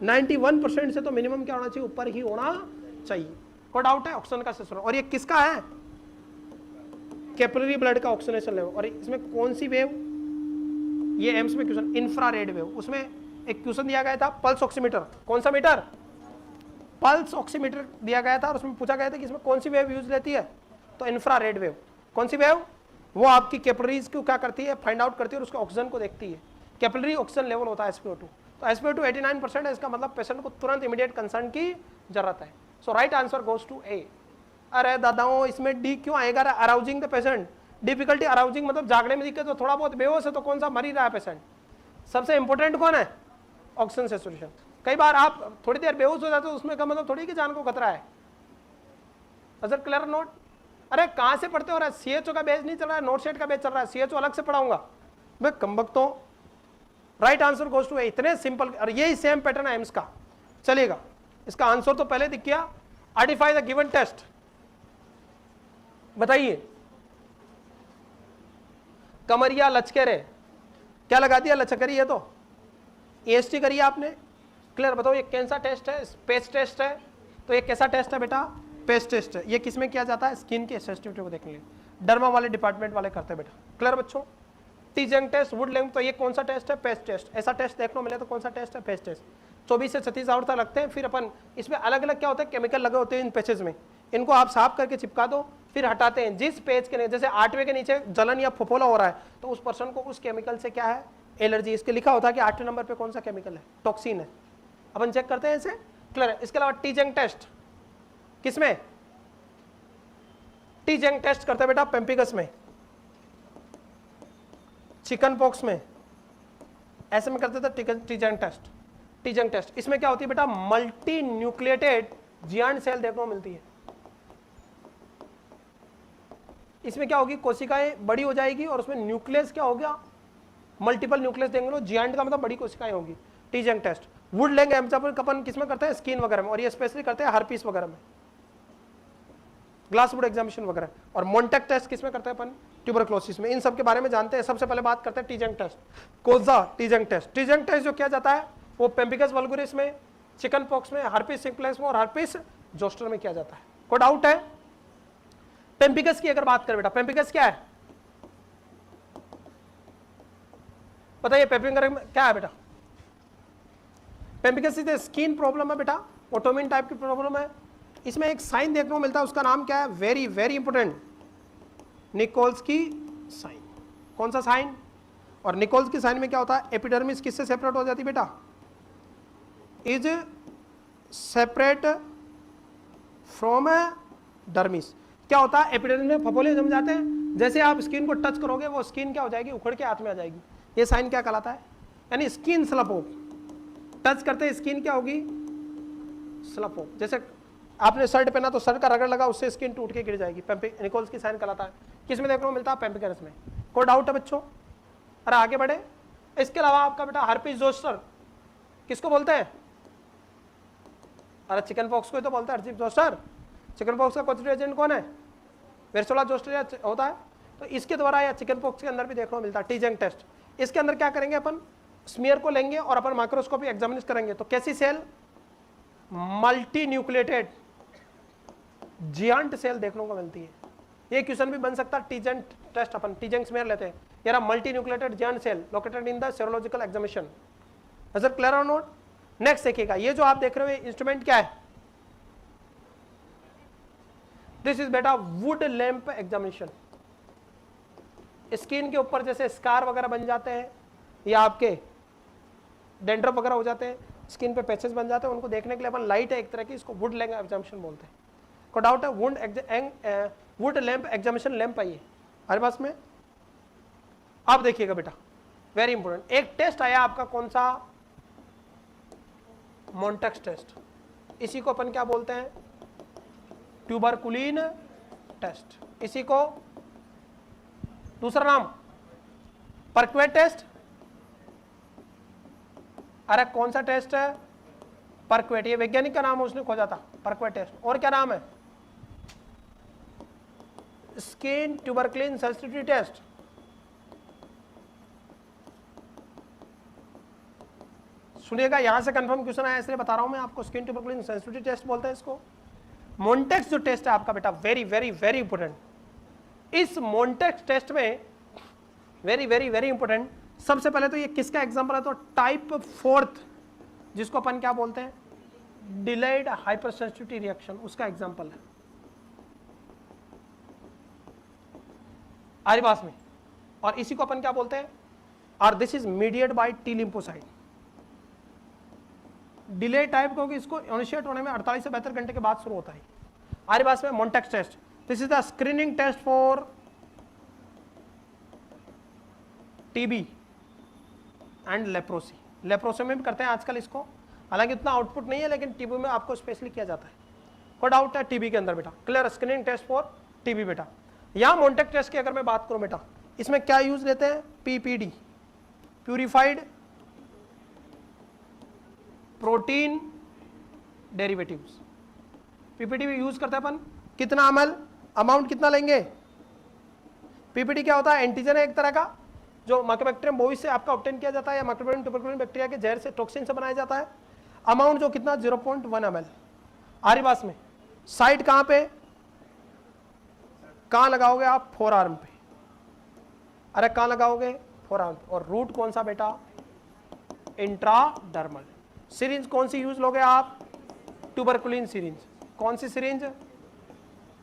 91% से तो मिनिमम क्या होना चाहिए, ऊपर ही होना चाहिए। कोई डाउट है, ऑक्सीजन का सैचुरेशन। और ये किसका है, कैपिलरी ब्लड का ऑक्सीजनेशन लेवल। और इसमें कौन सी वेव, ये एम्स में क्वेश्चन, इंफ्रारेड वेव। उसमें एक क्वेश्चन दिया गया था, पल्स ऑक्सीमीटर। कौन सा मीटर, पल्स ऑक्सीमीटर दिया गया था, और उसमें पूछा गया था कि इसमें कौन सी वेव यूज लेती है, तो इंफ्रारेड वेव। कौन सी वेव, वो आपकी कैपिलरीज को क्या करती है, फाइंड आउट करती है, और उसके ऑक्सीजन को देखती है। कैपिलरी ऑक्सीजन लेवल होता है SpO2। तो SpO2 89% है, इसका मतलब पेशेंट को तुरंत इमीडिएट कंसर्न की जरूरत है। So right answer goes to A। अरे दादाओं, इसमें D क्यों आएगा, arousing the patient. Difficulty arousing मतलब जागने में दिक्कत, तो थोड़ा बहुत बेहोश है तो कौन सा मर ही रहा है पेशेंट। सबसे इंपॉर्टेंट कौन है, ऑक्सीजन सैचुरेशन। कई बार आप थोड़ी देर बेहोश हो जाते हो, उसमें का मतलब थोड़ी कि जान को खतरा है। अजर क्लियर नोट। अरे कहां से पढ़ते हो रहा है, CHO का बेच नहीं चल रहा है, नोट सेट का बेच चल रहा है, CHO अलग से पढ़ाऊंगा मैं, कमबख्तों। राइट आंसर गोज टू ए। इतने सिंपल, और यही सेम पैटर्न है एम्स का। चलेगा, इसका आंसर तो पहले दिख गया। आइडेंटिफाई द गिवन टेस्ट, बताइए कमरिया लचके रे, क्या लगा दिया, लचकरी है तो EST करिए आपने। क्लियर, बताओ ये कैसा टेस्ट है, पेस्ट टेस्ट है, तो ये कैसा टेस्ट है बेटा, पेस्ट टेस्ट है। ये किसमें किया जाता है, स्किन के सेंसिटिविटी को देखने के लिए, डर्मा वाले डिपार्टमेंट वाले करते हैं बेटा। क्लियर बच्चों, टीजंग टेस्ट, वुड लेंथ, तो ये कौन सा टेस्ट है, पेस्ट टेस्ट। ऐसा टेस्ट देखने मिले तो कौन सा टेस्ट है, पेस्ट टेस्ट। 24 से 36 आवर तक लगते हैं। फिर अपन इसमें अलग अलग क्या होता है, केमिकल लगे होते हैं इन पेचेस में, इनको आप साफ करके चिपका दो, फिर हटाते हैं। जिस पेज के जैसे 8वें के नीचे जलन या फफोला हो रहा है तो उस पर्सन को उस केमिकल से क्या है, एलर्जी। इसके लिखा होता है कि 8वें नंबर पे कौन सा केमिकल है, टॉक्सिन है, अपन चेक करते हैं इसे। क्लियर है। इसके अलावा टीजंग टेस्ट, किसमें, टीजंग टेस्ट करते हैं बेटा पेम्पिकस में, चिकन पॉक्स में, ऐसे में करते थे टीजंग टेस्ट। टीजंग टेस्ट इसमें क्या होती है बेटा, मल्टी न्यूक्लिएटेड जियांट सेल देखने को मिलती है। इसमें क्या होगी, कोशिकाएं बड़ी हो जाएगी और उसमें न्यूक्लियस क्या हो गया, मल्टीपल न्यूक्लियस देंगे। जियांट का मतलब बड़ी कोशिकाएं होगी। टीजंग टेस्ट, वुड लेंगे अपन किसमें करते हैं, स्किन वगैरह में, और ये स्पेशली करते हैं हर्पीस वगैरह में, ग्लास वुड एग्जामिनेशन वगैरह। और मोन्टेक टेस्ट किसमें करते हैं अपन, ट्यूबरक्लोसिस में। इन सब के बारे में जानते हैं। सबसे पहले बात करते हैं टीजंग टेस्ट। कोजा टीजंग टेस्ट, टीजंग टेस्ट जो किया जाता है वो पेम्पिकस वल्गुरिस में, चिकन पॉक्स में, हर्पीस सिम्प्लेक्स में और हर्पीस जोस्टर में किया जाता है। कोई डाउट है। पेम्पिकस की अगर बात करें बेटा, पेम्पिकस क्या है बताइए, पेम्पिकस क्या है बेटा, पेम्पिकस इज स्किन प्रॉब्लम है बेटा, ओटोमिन टाइप की प्रॉब्लम है। इसमें एक साइन देखने को मिलता है, उसका नाम क्या है, वेरी वेरी इंपोर्टेंट, निकोल्स की साइन। कौन सा साइन, और निकोल्स की साइन में क्या होता है, एपिडर्मिस किससे सेपरेट हो जाती है बेटा, इज सेपरेट फ्रॉम डर्मिस। क्या होता है, एपिडर्मिस में फफोले जम जाते हैं, जैसे आप स्किन को टच करोगे वो स्किन क्या हो जाएगी, उखड़ के हाथ में आ जाएगी। ये साइन क्या कहलाता है, यानी स्किन स्लपो। टच करते स्किन क्या होगी, स्लपो। जैसे आपने शर्ट पहना तो शर्ट का रगड़ लगा, उससे स्किन टूट के गिर जाएगी। निकोल्स की साइन कहलाता है। किस में देखने को मिलता है, पेम्पिकस में। कोई डाउट है बच्चों, अरे आगे बढ़े। इसके अलावा आपका बेटा हर्पीस जोस्टर किसको बोलते हैं, अरे चिकन पॉक्स को तो बोलते हैं हर्पीस जोस्टर। चिकन पॉक्स का कोचिंग एजेंट कौन है, वेरसोला जोस्टर होता है। तो इसके द्वारा या चिकन पॉक्स के अंदर भी देखने को मिलता है टीजंग टेस्ट। इसके अंदर क्या करेंगे अपन, स्मीयर को लेंगे और अपन माइक्रोस्कोपी एग्जामिन करेंगे तो कैसी cell, multi nucleated giant cell देखने को मिलती है। ये क्वेश्चन भी बन सकता है टीजंग टेस्ट, अपन टीजंग स्मीयर लेते हैं, यार multi nucleated giant cell located in the serological examination. Sir clear और नोट। नेक्स्ट देखिएगा, ये जो आप देख रहे हो इंस्ट्रूमेंट क्या है, दिस इज बेटा वुड लैंप एग्जामिनेशन। स्किन के ऊपर जैसे स्कार वगैरह बन जाते हैं या आपके डेंड्रफ वगैरह हो जाते हैं, स्किन पे पैचेस बन जाते हैं, उनको देखने के लिए अपन लाइट है एक तरह की, इसको वुड लैंप एग्जामिनेशन बोलते हैं। को डाउट है, वुड लैंप एग्जामिनेशन लैंप आइए हमारे पास में। आप देखिएगा बेटा वेरी इंपॉर्टेंट, एक टेस्ट आया आपका कौन सा, मोन्टेक्स टेस्ट। इसी को अपन क्या बोलते हैं, ट्यूबरकुलिन टेस्ट। इसी को दूसरा नाम परक्वेट टेस्ट। अरे कौन सा टेस्ट है, परक्वेट, ये वैज्ञानिक का नाम है, उसने खोजा था परक्वेट टेस्ट। और क्या नाम है, स्किन ट्यूबरकुलिन सेंसिटिविटी टेस्ट। सुनिएगा, यहां से कंफर्म क्वेश्चन आया इसलिए बता रहा हूं मैं आपको, स्किन ट्यूबरकुलिन सेंसिटिविटी टेस्ट बोलते हैं इसको। मोन्टेक्स जो टेस्ट है आपका बेटा वेरी वेरी वेरी इंपॉर्टेंट। इस मोन्टेक्स टेस्ट में वेरी वेरी वेरी इंपॉर्टेंट, सबसे पहले तो ये किसका एग्जांपल है, तो टाइप 4 जिसको अपन क्या बोलते हैं, डिलेड हाइपर सेंसिटिविटी रिएक्शन, उसका एग्जांपल है आरिबास में। और इसी को अपन क्या बोलते हैं, और this is mediated by T lymphocyte. Delay type क्योंकि इसको इनिशिएट होने में 48 से 72 घंटे के बाद शुरू होता है। आरिबास में Mantoux test, this is the screening test for TB and leprosy. Leprosy में भी करते हैं आजकल इसको, हालांकि इतना आउटपुट नहीं है, लेकिन टीबी में आपको स्पेशली किया जाता है। कोई डाउट है टीबी के अंदर बेटा, clear, screening test for TB बेटा। यहां मोन्टेक्स टेस्ट की अगर मैं बात करूं बेटा, इसमें क्या यूज लेते हैं, PPD, purified protein derivatives, PPD भी यूज करते हैं अपन। कितना अमाउंट कितना लेंगे, पीपीडी क्या होता है, एंटीजन है एक तरह का, जो माइकोबैक्टीरियम बोविस से आपका ऑब्टेन किया जाता है या माइक्रोबैक्टीरियम ट्यूबरकुलोसिस बैक्टीरिया के जहर से टॉक्सिन से बनाया जाता है। अमाउंट जो कितना 0.1 ml। आरिबास में साइट कहां पे, कहां लगाओगे आप, फोर आर्म पे। अरे कहां लगाओगे, फोर आर्म पे। और रूट कौन सा बेटा, इंट्राडर्मल। सिरिंज कौन सी यूज लोगे आप, ट्यूबरकुलिन सिरिंज। कौन सी सिरिंज,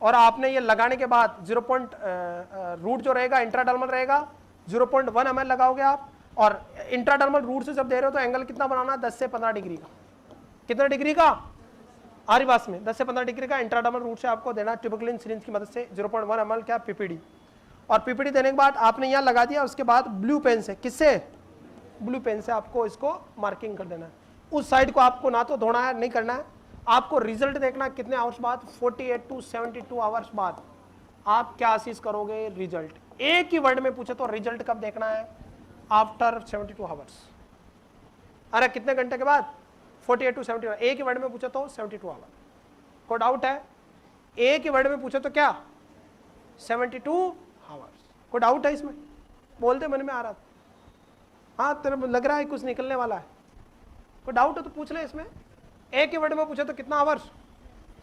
और आपने ये लगाने के बाद रूट जो रहेगा इंट्राडर्मल रहेगा, 0.1 ml लगाओगे आप। और इंट्राडर्मल रूट से जब दे रहे हो तो एंगल कितना बनाना, 10 से 15 डिग्री का। कितना डिग्री का, आरिबास में 10 से 15 डिग्री का इंट्राडर्मल रूट से आपको देना ट्यूबरकुलिन सिरिंज की मदद से 0.1 ml क्या, पीपीडी। और पीपीडी देने के बाद आपने यहाँ लगा दिया, उसके बाद ब्लू पेन से, किससे, ब्लू पेन से आपको इसको मार्किंग कर देना है। उस साइड को आपको ना तो धोना है, नहीं करना है, आपको रिजल्ट देखना कितने आवर्स बाद, 48 to 72 आवर्स बाद आप क्या असीज करोगे, रिजल्ट। एक ही वर्ड में पूछे तो रिजल्ट कब देखना है, आफ्टर 72 आवर्स। अरे कितने घंटे के बाद, 48 to 72। एक ही वर्ड में पूछे तो 72 आवर। कोई डाउट है, एक ही वर्ड में पूछे तो क्या, 72 आवर्स। कोई डाउट है इसमें, बोलते मन में आ रहा था, हाँ तेरे लग रहा है कुछ निकलने वाला है, कोई डाउट है तो पूछ ले इसमें। एक ही वर्ड में पूछे तो कितना आवर्स,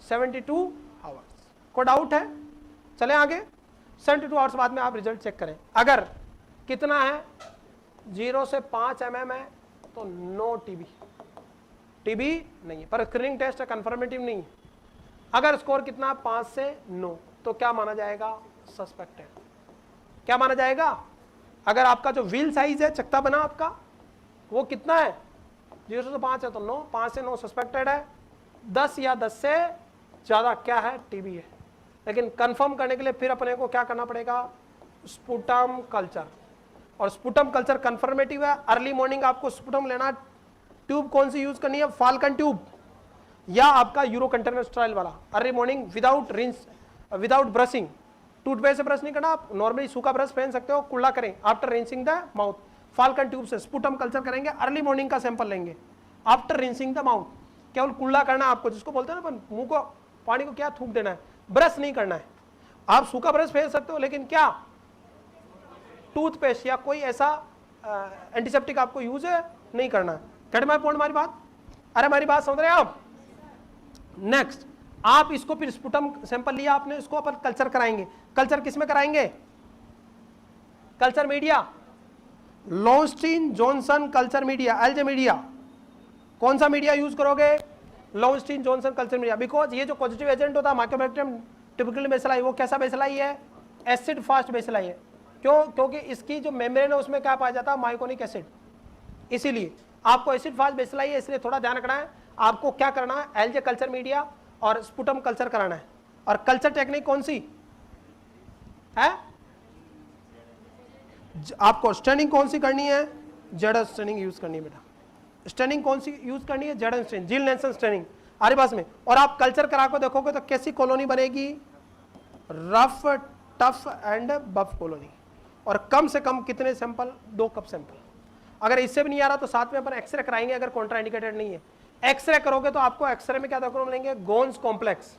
72 आवर्स। कोई डाउट है, चले आगे। 72 आवर्स बाद में आप रिजल्ट चेक करें। अगर कितना है, 0 से 5 mm है तो नो टीबी, टीबी नहीं है, पर स्क्रीनिंग टेस्ट है, कंफर्मेटिव नहीं है। अगर स्कोर कितना 5 से 9 तो क्या माना जाएगा, सस्पेक्टेड। क्या माना जाएगा, अगर आपका जो व्हील साइज है, चकता बना आपका, वो कितना है, 0 से 5 है तो 9, 5 से 9 सस्पेक्टेड है, 10 या 10 से ज़्यादा क्या है, टीबी है। लेकिन कंफर्म करने के लिए फिर अपने को क्या करना पड़ेगा, स्पुटम कल्चर। और स्पुटम कल्चर कंफर्मेटिव है। अर्ली मॉर्निंग आपको स्पुटम लेना। ट्यूब कौन सी यूज करनी है, फाल्कन ट्यूब या आपका यूरो कंटेनर स्टाइल वाला। Early morning without rinse, without brushing, toothpaste से ब्रश नहीं करना, आप नॉर्मली सूखा ब्रश पहन सकते हो, कुल्ला करें after rinsing the mouth. Falcon tube से स्पुटम कल्चर करेंगे, अर्ली मॉर्निंग का सैंपल लेंगे आफ्टर रिंसिंग द माउथ। केवल कुल्ला करना है आपको, जिसको बोलते हैं ना मुंह को पानी को क्या थूक देना है, ब्रश नहीं करना है। आप सूखा ब्रश फेंक सकते हो, लेकिन क्या टूथपेस्ट या कोई ऐसा एंटीसेप्टिक आपको यूज नहीं करना है। कट माय पॉइंट हमारी बात, अरे हमारी बात समझ रहे हैं आप। नेक्स्ट आप इसको फिर स्पुटम सैंपल लिया आपने, इसको अपन कल्चर कराएंगे। कल्चर किसमें कराएंगे, culture media, Lowenstein Jensen culture media, LJ media. कौन सा मीडिया यूज करोगे, Lowenstein Jensen culture media. Because ये जो पॉजिटिव एजेंट होता है माइकोबैक्टीरियम टिपिकल बेसिलाई, वो कैसा बेसिलाई है, एसिड फास्ट बेसिलाई है। क्यों, क्योंकि इसकी जो मेम्ब्रेन है उसमें क्या पाया जाता है, माइकोनिक एसिड। इसीलिए आपको एसिड फास्ट बेसिलाई है, इसलिए थोड़ा ध्यान रखना है। आपको क्या करना है, एल्जे कल्चर मीडिया और स्पुटम कल्चर कराना है। और कल्चर टेक्निक कौन सी है, आपको स्टैंडिंग कौन सी करनी है, जेडर स्टैंडिंग यूज करनी है बेटा। स्टैंडिंग कौन सी यूज करनी है, जेडर स्टैंडिंग, जिल नेल्सन स्टैंडिंग हमारे पास में। और आप कल्चर करा को देखोगे तो कैसी कॉलोनी बनेगी, rough tough and buff colony. और कम से कम कितने सैंपल, 2 कप सैंपल। अगर इससे भी नहीं आ रहा तो साथ में अपन एक्सरे कराएंगे, अगर कॉन्ट्राइंडिकेटेड नहीं है। एक्सरे करोगे तो आपको एक्सरे में क्या देखने को मिलेंगे, गोन्स कॉम्प्लेक्स।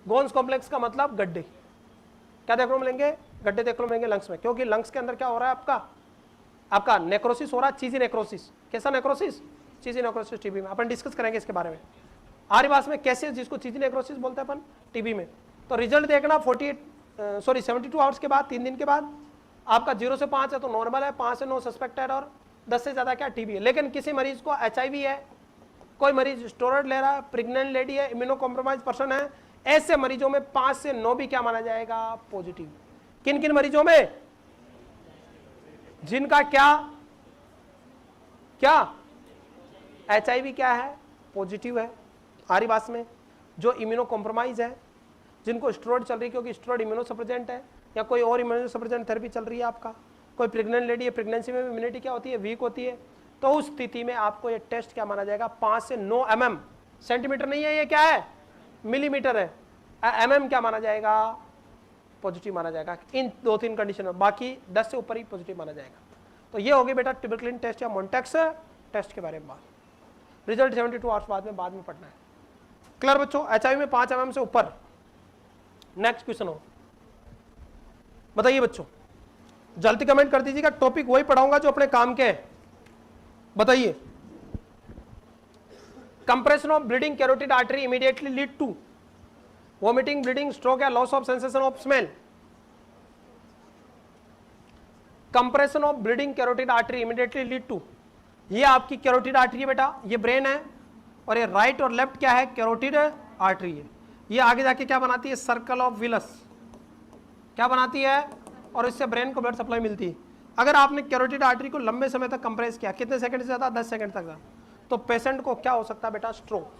गोन्स कॉम्प्लेक्स का मतलब गड्ढे, क्या देखने को मिलेंगे, गड्ढे देखने को मिलेंगे लंग्स में। क्योंकि लंग्स के अंदर क्या हो रहा है, आपका नेक्रोसिस हो रहा है, चीजी नेक्रोसिस। कैसा नेक्रोसिस, चीजी नेक्रोसिस टीबी में। अपन डिस्कस करेंगे इसके बारे में। आरिबास में कैसे, जिसको चीजी नेक्रोसिस बोलते हैं अपन टीबी में। तो रिजल्ट देखना 72 आवर्स के बाद, 3 दिन के बाद। आपका 0 से 5 है तो नॉर्मल है, 5 से 9 सस्पेक्टेड, और 10 से ज्यादा क्या, टीबी है। लेकिन किसी मरीज को HIV है, कोई मरीज स्टेरॉइड ले रहा है, प्रेग्नेंट लेडी है, इम्यूनो कॉम्प्रोमाइज पर्सन है, ऐसे मरीजों में 5 से 9 भी क्या माना जाएगा, पॉजिटिव। किन किन मरीजों में, जिनका क्या क्या HIV क्या है, पॉजिटिव है। आरिबास में जो इम्यूनो कॉम्प्रोमाइज है, जिनको स्टेरॉइड चल रही है, क्योंकि स्टेरॉइड इम्यूनो सप्रेजेंट है, या कोई और इम्यूनो सप्रेजेंट थेरेपी चल रही है आपका, कोई प्रेग्नेंट लेडी है, प्रेगनेंसी में इम्यूनिटी क्या होती है, वीक होती है, तो उस स्थिति में आपको ये टेस्ट क्या माना जाएगा, 5 से 9 mm, सेंटीमीटर नहीं है, ये क्या है, मिलीमीटर है, mm क्या माना जाएगा, पॉजिटिव माना जाएगा। इन 2-3 कंडीशन में, बाकी 10 से ऊपर ही पॉजिटिव माना जाएगा। तो ये हो गई बेटा ट्यूबरकुलिन टेस्ट या मोन्टेक्स टेस्ट के बारे में बात। रिजल्ट 72 आवर्स बाद में पढ़ना है। क्लियर बच्चों, HIV में 5 mm से ऊपर। नेक्स्ट क्वेश्चन हो, बताइए बच्चों, जल्दी कमेंट कर दीजिएगा, टॉपिक वही पढ़ाऊंगा जो अपने काम के है। बताइए, compression of bleeding carotid artery immediately lead to vomiting, bleeding, stroke या loss of sensation of smell. Compression of bleeding carotid artery immediately lead to, ये आपकी कैरोटिड आर्टरी है बेटा, ये ब्रेन है, और ये राइट और लेफ्ट क्या है, कैरोटिड आर्टरी है। ये आगे जाके क्या बनाती है, सर्कल ऑफ विलस क्या बनाती है, और इससे ब्रेन को ब्लड सप्लाई मिलती है। अगर आपने कैरोटिड आर्टरी को लंबे समय तक कंप्रेस किया, कितने सेकंड से ज्यादा, 10 सेकंड तक, तो पेशेंट को क्या हो सकता है बेटा, स्ट्रोक।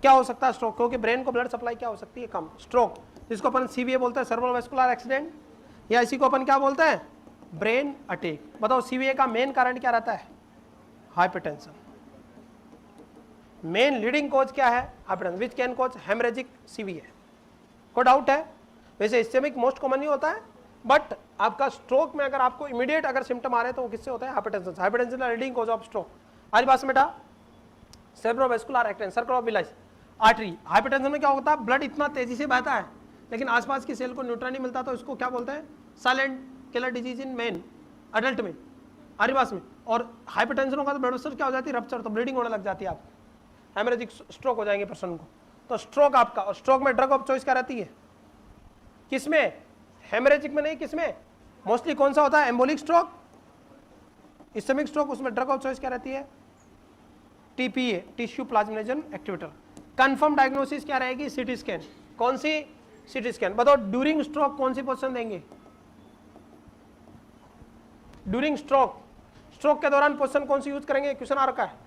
क्या हो सकता है, स्ट्रोक, क्योंकि ब्रेन को ब्लड सप्लाई क्या हो सकती है, कम। स्ट्रोक जिसको अपन सीवीए बोलते हैं, सेरेब्रल वैस्कुलर एक्सीडेंट, या इसी को अपन क्या बोलते हैं, ब्रेन अटैक। बताओ सीवीए का मेन कारण क्या रहता है, हाइपरटेंशन। मेन लीडिंग कॉज क्या है, hypertension, which can cause haemorrhagic CVA. कोई डाउट है? वैसे इस्केमिक मोस्ट कॉमन नहीं होता है, बट आपका स्ट्रोक में अगर आपको इमीडिएट अगर सिम्टम आ रहे हैं तो वो किससे होता है, hypertension. Hypertension leading cause of stroke. आज बात बेटा, cerebrovascular accident, circle of villous artery. Hypertension में क्या होता है, ब्लड इतना तेजी से बहता है लेकिन आसपास की सेल को न्यूट्रॉन नहीं मिलता, तो इसको क्या बोलते हैं, silent killer disease in man, adult में, आरिवास में। और हाइपरटेंशन होगा तो ब्लड वेसल क्या हो जाती है, रप्चर, तो ब्लीडिंग होने लग जाती है, आपको हेमरेजिक स्ट्रोक हो जाएंगे पर्सन को। तो स्ट्रोक आपका, और स्ट्रोक में ड्रग ऑफ चॉइस क्या रहती है, किसमें, हेमरेजिक में नहीं, किसमें मोस्टली कौन सा होता है, एम्बोलिक स्ट्रोक, इस्केमिक स्ट्रोक, उसमें ड्रग ऑफ चॉइस क्या रहती है, tPA, tissue plasminogen activator. Confirm diagnosis क्या रहेगी, सीटी स्कैन। कौन सी, सीटी स्कैन। बताओ ड्यूरिंग स्ट्रोक कौन सी पोजीशन देंगे, ड्यूरिंग स्ट्रोक, स्ट्रोक के दौरान पोजीशन कौन सी यूज करेंगे, क्वेश्चन आ रखा है।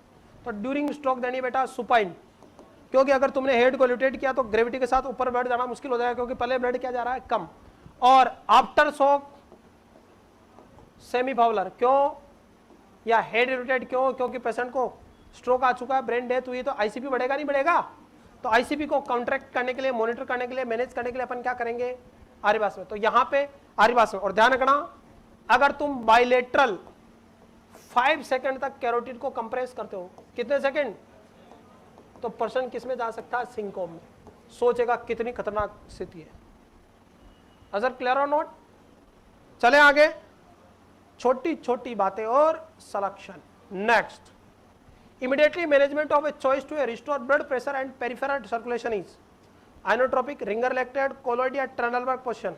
तो ड्यूरिंग स्ट्रोक देनी बेटा सुपाइन, क्योंकि अगर तुमने हेड को रोटेट किया तो ग्रेविटी के साथ ऊपर ब्लड जाना मुश्किल हो जाएगा, क्योंकि पहले ब्लड क्या जा रहा है, कम। और आफ्टर शॉक सेमी फाउलर, क्यों, या हेड रोटेट क्यों, क्योंकि पेशेंट को स्ट्रोक आ चुका है, ब्रेन डेथ हुई, तो आईसीपी बढ़ेगा नहीं बढ़ेगा। तो आईसीपी को काउंटरैक्ट करने के लिए, मॉनिटर करने के लिए, मैनेज करने के लिए अपन क्या करेंगे, आरिवास में। तो यहां पे आरिवास में, और ध्यान रखना, अगर तुम बाइलेटरल 5 सेकंड तक कैरोटिड को कंप्रेस करते हो, कितने सेकंड, तो पर्सन किस में जा सकता है, सिंकोप में। सोचेगा कितनी खतरनाक स्थिति है। अगर क्लियर और नोट, चले आगे, छोटी छोटी बातें और selection. Next, immediately management of a choice to restore blood pressure and peripheral circulation is inotropic, ringer lactate, colloid या Trendelenburg position।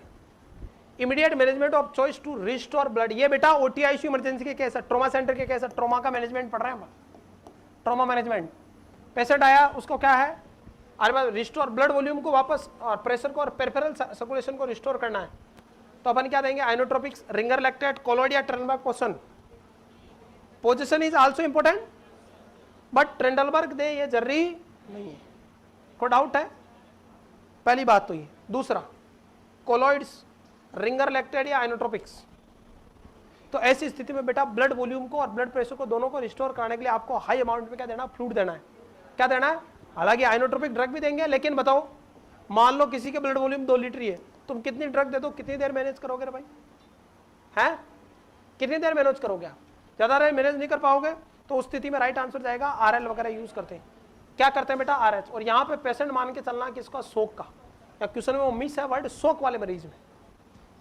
immediate management of choice to restore blood, ये बेटा OTICU इमरजेंसी के केस है, trauma centre के case है, trauma का management पढ़ रहे हैं हम, ट्रोमा मैनेजमेंट। पेशेंट आया, उसको क्या है, अरे रिस्टोर ब्लड वॉल्यूम को वापस, और प्रेशर को और पेरिफेरल सर्कुलेशन को रिस्टोर करना है, तो अपन क्या देंगे, आइनोट्रोपिक्स, रिंगर लैक्टेट, कोलॉइड या Trendelenburg position. Position is also important, but Trendelenburg दे ये जरूरी नहीं है। कोई डाउट है? पहली बात तो ये। दूसरा, कोलॉइड्स, रिंगर लैक्टेट या आइनोट्रोपिक्स। तो ऐसी स्थिति में बेटा ब्लड वॉल्यूम को और ब्लड प्रेशर को दोनों को रिस्टोर करने के लिए आपको हाई अमाउंट में क्या देना, फ्लूइड देना है। क्या देना है? हालांकि आइनोट्रोपिक ड्रग भी देंगे, लेकिन बताओ मान लो किसी के ब्लड वॉल्यूम 2 लीटर ही है, तुम कितनी ड्रग दे दो, कितनी देर मैनेज करोगे रे भाई, हैं? कितनी देर मैनेज करोगे आप? ज्यादा देर मैनेज नहीं कर पाओगे, तो उस स्थिति में राइट आंसर जाएगा आरएल वगैरह यूज करते हैं। क्या करते हैं बेटा? आरएच। और यहाँ पे पेशेंट मान के चलना किसका, शोक का, या क्वेश्चन में मिस है वर्ड, शोक वाले मरीज में।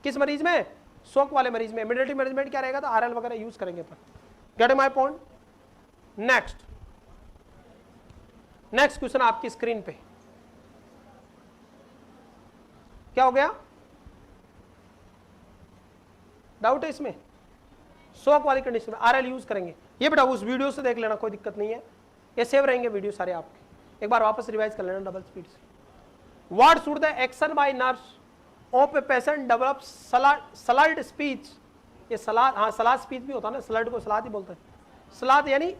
किस मरीज में? शोक वाले मरीज में। इमीडिएटली मैनेजमेंट क्या रहेगा, तो आरएल वगैरह यूज करेंगे अपन। Get my point? Next question आपकी स्क्रीन पे क्या हो गया, डाउट है इसमें? शोक वाली कंडीशन में आरएल यूज करेंगे। ये बेटा उस वीडियो से देख लेना, कोई दिक्कत नहीं है, ये सेव रहेंगे वीडियो सारे आपके, एक बार वापस रिवाइज कर लेना डबल स्पीड से। What should the action by nurse of a patient develop salad speech. ये सलाद, हाँ सलाद स्पीच भी होता है ना, सलाड को सलाद ही बोलते हैं। सलाद यानी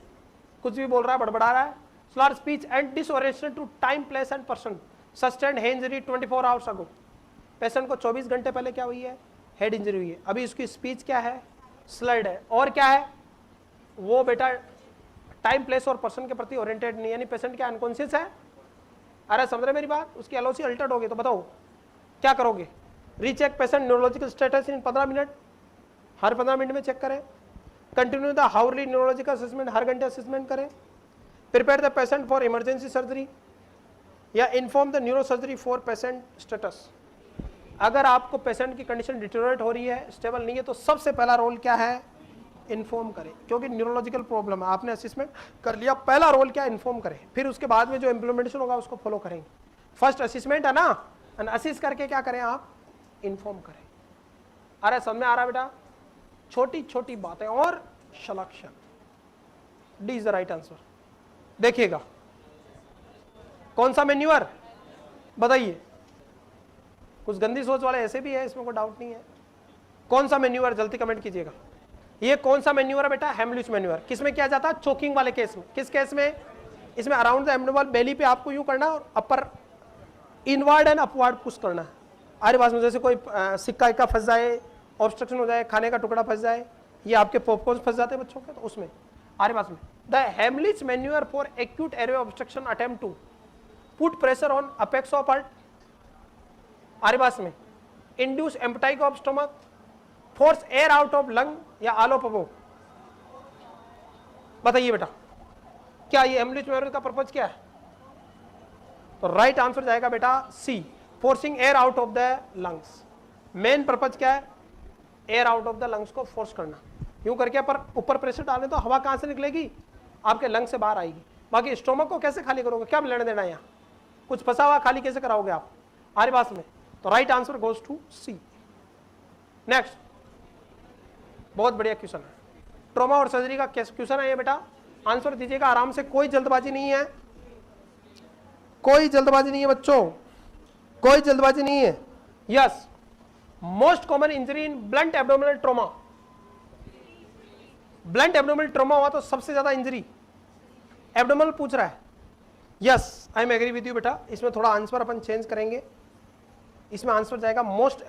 कुछ भी बोल रहा है, बड़बड़ा रहा है। Salad speech and disorientation to time, place and person. Sustained head injury 24 hours ago. Patient को 24 घंटे पहले क्या हुई है, हेड इंजरी हुई है। अभी उसकी स्पीच क्या है, स्लर्ड है। और क्या है वो बेटा, टाइम, प्लेस और पर्सन के प्रति ओरिएंटेड नहीं, यानी पेशेंट क्या अनकॉन्शियस है। अरे समझ रहे मेरी बात? उसकी एलओसी अल्टर्ड होगी, तो बताओ क्या करोगे? Recheck patient neurological status in 15 minute, हर 15 मिनट में चेक करें। Continue the hourly neurological assessment, हर घंटे असेसमेंट करें। Prepare the patient for emergency surgery, या inform the neuro surgery for patient status. अगर आपको पेशेंट की कंडीशन डिटेरियोरेट हो रही है, स्टेबल नहीं है, तो सबसे पहला रोल क्या है, इन्फॉर्म करें, क्योंकि न्यूरोलॉजिकल प्रॉब्लम है, आपने असेसमेंट कर लिया, पहला रोल क्या, इन्फॉर्म करें, फिर उसके बाद में जो इम्प्लीमेंटेशन होगा उसको फॉलो करेंगे। फर्स्ट असेसमेंट है ना, एंड असिस्ट करके क्या करें आप, इन्फॉर्म करें। अरे समझ में आ रहा है बेटा, छोटी छोटी बातें और selection, D is the right answer. देखिएगा कौन सा मेन्यूअर बताइए, कुछ गंदी सोच वाले ऐसे भी है, इसमें कोई डाउट नहीं है। कौन सा मेन्यूअर, जल्दी कमेंट कीजिएगा। ये कौन सा मेन्यूअर है बेटा, हेमलिच मेन्यूअर। किसमें किया जाता है, चोकिंग वाले केस में। किस केस में, इसमें अराउंड द एब्डोमिनल बेली पे आपको यूं करना है और अपर इनवर्ड एंड अपवर्ड पुश करना है। आरे पास में जैसे कोई सिक्का इक्का फंस जाए, ऑब्स्ट्रक्शन हो जाए, खाने का टुकड़ा फंस जाए, ये आपके पॉपकॉर्न फंस जाते हैं बच्चों के, तो उसमें आरे पास में the Heimlich manoeuvre for acute airway obstruction attempt to put pressure on apex of heart, आरे पास में induce emptying of stomach, force air out of lung या ऑल ऑफ अबोव। बताइए बेटा क्या ये हेमलिच मेन्यूअर का पर्पज क्या है, तो राइट आंसर जाएगा बेटा C, forcing air out of the lungs. Main purpose क्या है, air out of the lungs को फोर्स करना, यूं करके पर ऊपर प्रेशर डालें तो हवा कहां से निकलेगी, आपके लंग से बाहर आएगी। बाकी स्टोमक को कैसे खाली करोगे, क्या लेने देना है यहाँ, कुछ फंसा हुआ खाली कैसे कराओगे आप, आरे पास में, तो right answer goes to C. Next, बहुत बढ़िया क्वेश्चन है, ट्रॉमा और सर्जरी का क्वेश्चन है ये बेटा, आंसर दीजिएगा आराम से, कोई जल्दबाजी नहीं है, कोई जल्दबाजी नहीं है बच्चों, कोई जल्दबाजी नहीं है। Yes, most common injury in blunt abdominal trauma, blunt abdominal trauma हुआ तो सबसे ज्यादा इंजरी एब्डोमिनल पूछ रहा है। Yes, I am agree with you बेटा, इसमें थोड़ा आंसर अपन चेंज करेंगे, इसमें आंसर जाएगा मोस्ट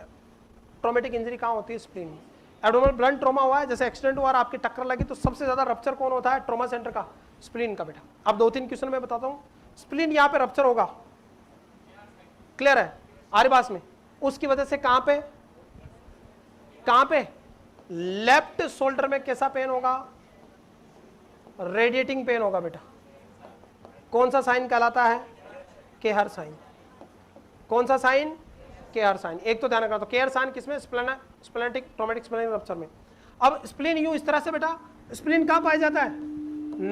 ट्रॉमेटिक इंजरी कहां होती है, स्प्लीन में। एब्डोमिनल ब्लंट ट्रॉमा हुआ है, जैसे एक्सीडेंट हुआ और आपकी टक्कर लगी, तो सबसे ज्यादा रप्चर कौन होता है, ट्रॉमा सेंटर का, स्प्लीन का बेटा। अब 2-3 क्वेश्चन मैं बताता हूं, स्प्लीन यहां पे रप्चर होगा, क्लियर है, आरे पास में, उसकी वजह से कहां पे लेफ्ट शोल्डर में कैसा पेन होगा, रेडिएटिंग पेन होगा बेटा। कौन सा साइन कहलाता है, केहर साइन। कौन सा साइन, केहर साइन। एक तो ध्यान रखना, तो केहर साइन किसमें, स्प्लेनेटिक ट्रॉमेटिक स्प्लेनिक रप्चर में। अब स्प्लीन यूं इस तरह से बेटा, स्प्लीन कहां पाया जाता है,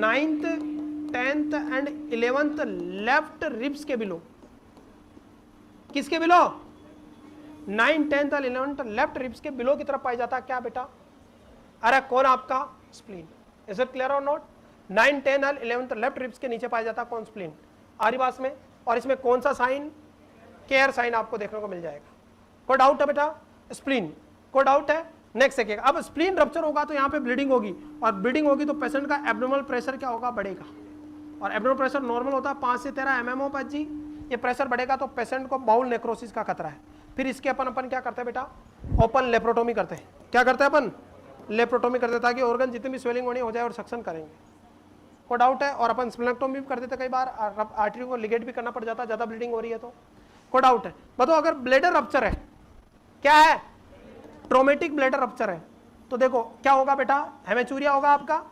9th 10th and 11th left ribs के बिलो। किसके बिलो, 9th 10th और 11th लेफ्ट रिब्स के बिलो की तरफ पाया जाता है क्या बेटा, अरे कौन आपका, स्प्लीन। इज इट क्लियर और नॉट, 9th 10th और 11th लेफ्ट रिब्स के नीचे पाया जाता है कौन, स्प्लीन, आरिवास में। और इसमें कौन सा साइन, केयर साइन आपको देखने को मिल जाएगा। कोई डाउट है बेटा, स्प्लीन, कोई डाउट है। नेक्स्ट देखिएगा, अब स्प्लीन रप्चर होगा तो यहाँ पे ब्लीडिंग होगी, और ब्लीडिंग होगी तो पेशेंट का एब्डोमिनल प्रेशर क्या होगा, बढ़ेगा। और एब्डोमिनल प्रेशर नॉर्मल होता है 5 से 13 mm हो जी, ये प्रेशर बढ़ेगा तो पेशेंट को बाउल नेक्रोसिस का खतरा है। फिर इसके अपन क्या करते हैं बेटा, ओपन लेप्रोटोमी करते हैं। क्या करते हैं अपन, लेप्रोटोमी करते हैं, ताकि ऑर्गन जितनी भी स्वेलिंग होनी हो जाए और सक्शन करेंगे। कोई डाउट है, और अपन स्प्लेनेक्टोमी भी कर देते कई बार, आर्टरी को लिगेट भी करना पड़ जाता है, ज्यादा ब्लीडिंग हो रही है तो। कोई डाउट है, बताओ अगर ब्लेडर रप्चर है, क्या है, ट्रोमेटिक ब्लेडर रप्चर है, तो देखो क्या होगा बेटा, हेमेचूरिया होगा आपका,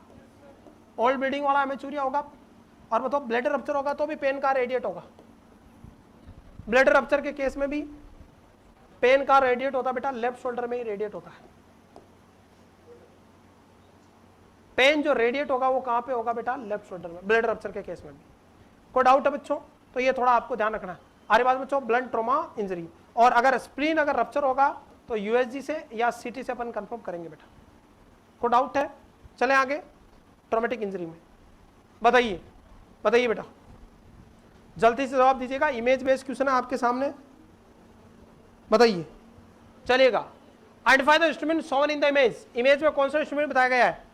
ओल्ड ब्लीडिंग वाला हेमेचूरिया होगा। और बताओ ब्लेडर रप्चर होगा तो भी पेन का रेडिएट होगा, ब्लेडर रप्चर के केस में भी पेन का रेडिएट होता है बेटा, लेफ्ट शोल्डर में ही रेडिएट होता है। पेन जो रेडिएट होगा वो कहां पे होगा बेटा, लेफ्ट शोल्डर में, ब्लेडर रप्चर के केस में भी। कोई डाउट है बच्चों, तो ये थोड़ा आपको ध्यान रखना है। आगे बात बच्चों, ब्लंट ट्रॉमा इंजरी, और अगर स्प्लीन अगर रप्चर होगा तो यूएसजी से या सीटी से अपन कंफर्म करेंगे बेटा। कोई डाउट है, चले आगे ट्रॉमेटिक इंजरी में। बताइए बताइए बेटा, जल्दी से जवाब दीजिएगा, इमेज बेस्ड क्वेश्चन है आपके सामने, बताइए चलिएगा। Identify the instrument shown in the image, image में कौन सा इंस्ट्रूमेंट बताया गया है,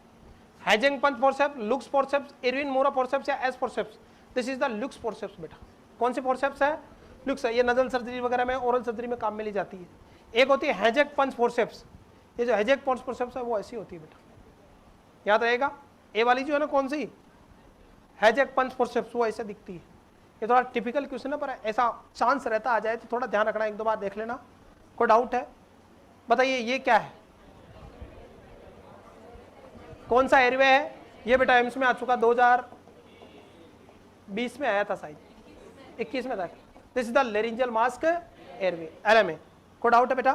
हैजिंगटन फोर्सेप्स, लुक्स फोर्सेप्स, इरविन मोरा फोर्सेप्स या S forceps. This is the looks forceps बेटा। कौन सी फोर्सेप्स है, लुक्स है, ये नजल सर्जरी वगैरह में, ओरल सर्जरी में काम में ली जाती है। एक होती है हैजेक पंच फोर्सेप्स, ये जो हैजेक पंच फोर्सेप्स है वो ऐसी होती है बेटा, याद रहेगा। ए वाली जो है ना, कौन सी, हैजेक पंच फोर्सेप्स, वो ऐसे दिखती है। ये थोड़ा टिपिकल क्वेश्चन है, पर ऐसा चांस रहता आ जाए तो थोड़ा ध्यान रखना, एक दो बार देख लेना। कोई डाउट है, बताइए ये क्या है, कौन सा एयरवे है ये बेटा, एम्स में आ चुका, 2020 में आया था शायद, 21 में था। This is the laryngeal mask airway, LMA. कोई डाउट है बेटा?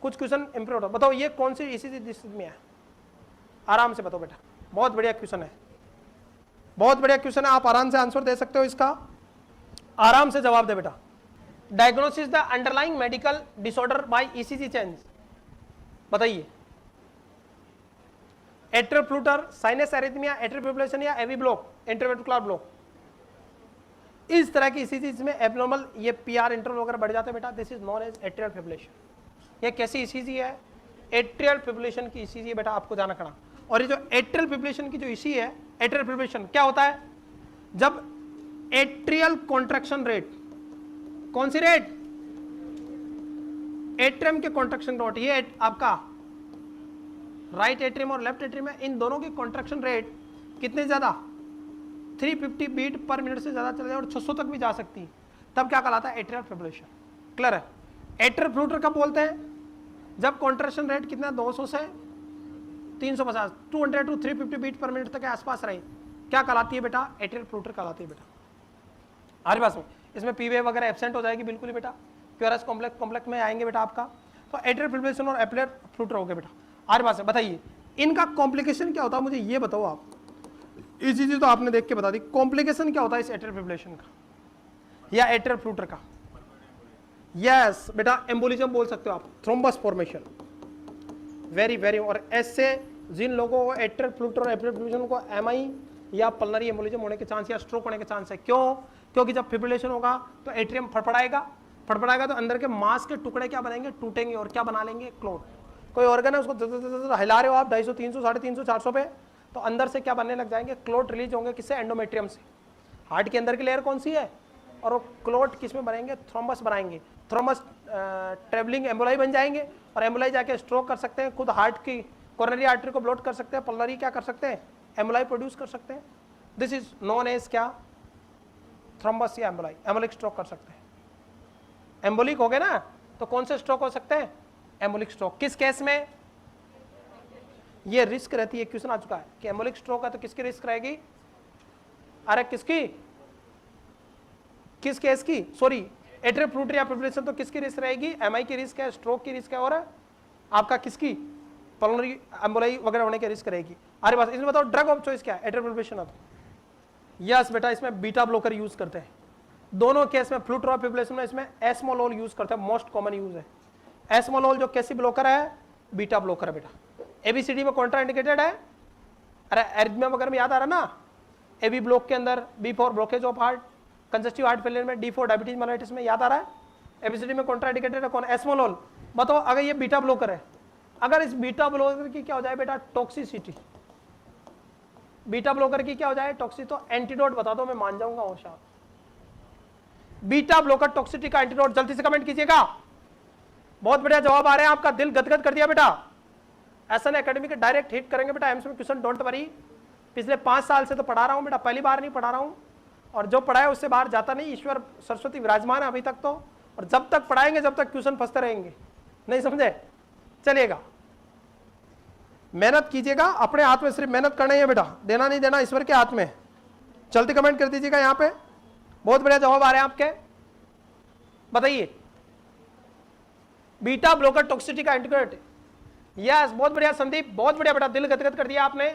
कुछ क्वेश्चन इंप्रूव बताओ, ये कौन सी ईसीजी डिस्ट्रिक्ट में है? आराम से बताओ बेटा, बहुत बढ़िया क्वेश्चन है, बहुत बढ़िया क्वेश्चन है, आप आराम से आंसर दे सकते हो इसका, आराम से जवाब दे बेटा। Diagnosis the underlying medical disorder by ECG change, बताइए। Atrial flutter, sinus arrhythmia, atrial fibrillation या एवी ब्लॉक, इंटरवेंट्रिकुलर ब्लॉक, इस तरह की ईसीजी में एब्नॉर्मल ये पीआर इंटरवल वगैरह बढ़ जाते हैं बेटा, this is known as atrial fibrillation. ये कैसी ईसीजी है? एट्रियल फिब्रिलेशन की ईसीजी बेटा, आपको जाना करना। और ये जो एट्रियल फिब्रिलेशन की जो ईसी है, एट्रियल फिब्रिलेशन क्या होता है? जब एट्रियल कॉन्ट्रैक्शन रेट, कौन सी रेट? एट्रियम के कॉन्ट्रैक्शन रेट, ये आपका राइट एट्रियम और लेफ्ट एट्रियम है, इन दोनों की कॉन्ट्रैक्शन रेट कितने ज्यादा? 350 बीट पर मिनट से ज्यादा चले जाए और 600 तक भी जा सकती है, तब क्या कहलाता है? Atrial fibrillation. क्लियर है? एट्रियल फ्लूटर कब बोलते हैं? जब कॉन्ट्रैक्शन रेट कितना 200 से 350, 200 टू 350 बीट पर मिनट तक के आसपास रहे, क्या कहलाती है बेटा? एट्रियल फ्लूटर कहलाती है बेटा। हमारे पास में इसमें पीवे वगैरह एब्सेंट हो जाएगी बिल्कुल ही बेटा, क्यूआरएस कॉम्प्लेक्स में आएंगे बेटा आपका, तो एट्रियल फिब्रिलेशन और एट्रियल फ्लूटर हो गए बेटा। हमारे पास में बताइए इनका कॉम्प्लिकेशन क्या होता है, मुझे ये बताओ आप। ईसीजी तो आपने देख के बता दी, कॉम्प्लिकेशन क्या होता है इस एट्रियल फिब्रिलेशन का या एट्रियल फ्लूटर का? यस बेटा, एम्बोलिज्म बोल सकते हो आप, थ्रोम्बस फॉर्मेशन, वेरी वेरी। और ऐसे जिन लोगों को एट्रियल फ्लूटर और एट्रियल फिब्रिलेशन को एमआई या पल्मोनरी एम्बोलिज्म होने के चांस या स्ट्रोक होने के चांस है। क्यों? क्योंकि जब फिब्रिलेशन होगा तो एट्रियम फड़फड़ाएगा, फड़फड़ाएगा तो अंदर के मांस के टुकड़े क्या बनेंगे? टूटेंगे और क्या बना लेंगे? क्लोट। कोई ऑर्गन है उसको हिला रहे हो आप 250, 300, 350, 400 पे, तो अंदर से क्या बनने लग जाएंगे? क्लोट रिलीज होंगे। किससे? एंडोमेट्रियम से। हार्ट के अंदर की लेयर कौन सी है? और वो क्लोट किस में बनाएंगे? थ्रोम्बस बनाएंगे। थ्रोम्बस ट्रेवलिंग एम्बोलाई बन जाएंगे और एम्बोलाई जाके स्ट्रोक कर सकते हैं, खुद हार्ट की कोरोनरी आर्टरी को ब्लॉक कर सकते हैं, पल्मोनरी क्या कर सकते हैं? एम्बोलाई प्रोड्यूस कर सकते हैं। दिस इज नॉन एज क्या? थ्रोम्बस या एम्बोलाई, एम्बोलिक स्ट्रोक कर सकते हैं। एम्बोलिक हो गए ना, तो कौन से स्ट्रोक हो सकते हैं? Embolic stroke. किस केस में ये रिस्क रहती है? क्वेश्चन आ चुका है कि एम्बोलिक स्ट्रोक है तो किसकी रिस्क रहेगी? अरे किसकी? किस केस की? सॉरी, एट्रियल फ्लूटर या फिब्रिलेशन तो किसकी रिस्क रहेगी? एमआई की रिस्क है, स्ट्रोक की रिस्क है, और आपका किसकी? पल्मोनरी एम्बोलाई वगैरह होने की रिस्क रहेगी। अरे बस इसमें बताओ ड्रग ऑफ चॉइस क्या है? एट्रियल फिब्रिलेशन है तो यस बेटा, इसमें बीटा ब्लॉकर यूज करते हैं। दोनों केस में फ्लूटर और फिब्रिलेशन में इसमें एस्मोलोल यूज करते हैं, मोस्ट कॉमन यूज है। एस्मोलोल जो कैसी ब्लॉकर है? बीटा ब्लॉकर है बेटा। एबीसीडी में कॉन्ट्रा इंडिकेटेड है। अरे एरिथमिया वगैरह में याद आ रहा ना, एबी ब्लॉक के अंदर B for blockage of heart, congestive heart failure में, डी फॉर डायबिटीज मेलाइटिस में, याद आ रहा है? एबीसीडी में कॉन्ट्रा इंडिकेटेड है कौन? एस्मोलोल। बताओ अगर ये बीटा ब्लॉकर है, अगर इस बीटा ब्लॉकर की क्या हो जाए बेटा? टॉक्सिसिटी। बीटा ब्लॉकर की क्या हो जाए? टॉक्सिक। तो एंटीडोट बता दो, मैं मान जाऊंगा और शायद बीटा ब्लॉकर टॉक्सिसिटी का एंटीडोट, जल्दी से कमेंट कीजिएगा। बहुत बढ़िया जवाब आ रहे हैं, आपका दिल गदगद कर दिया बेटा। एसएन एकेडमी के डायरेक्ट हिट करेंगे बेटा एम्स में क्वेश्चन, डोंट वरी। पिछले 5 साल से तो पढ़ा रहा हूं बेटा, पहली बार नहीं पढ़ा रहा हूं, और जो पढ़ाया उससे बाहर जाता नहीं। ईश्वर सरस्वती विराजमान है अभी तक तो, और जब तक पढ़ाएंगे जब तक क्वेश्चन फंसते रहेंगे। नहीं समझे? चलिएगा, मेहनत कीजिएगा, अपने हाथ में सिर्फ मेहनत करना ही है बेटा, देना नहीं देना ईश्वर के हाथ में। जल्दी कमेंट कर दीजिएगा यहाँ पे। बहुत बढ़िया जवाब आ रहे हैं आपके। बताइए बीटा ब्लॉकर टॉक्सिसिटी का एंटीडोट। यस, बहुत बढ़िया संदीप, बहुत बढ़िया बेटा, दिल गदगद कर दिया आपने।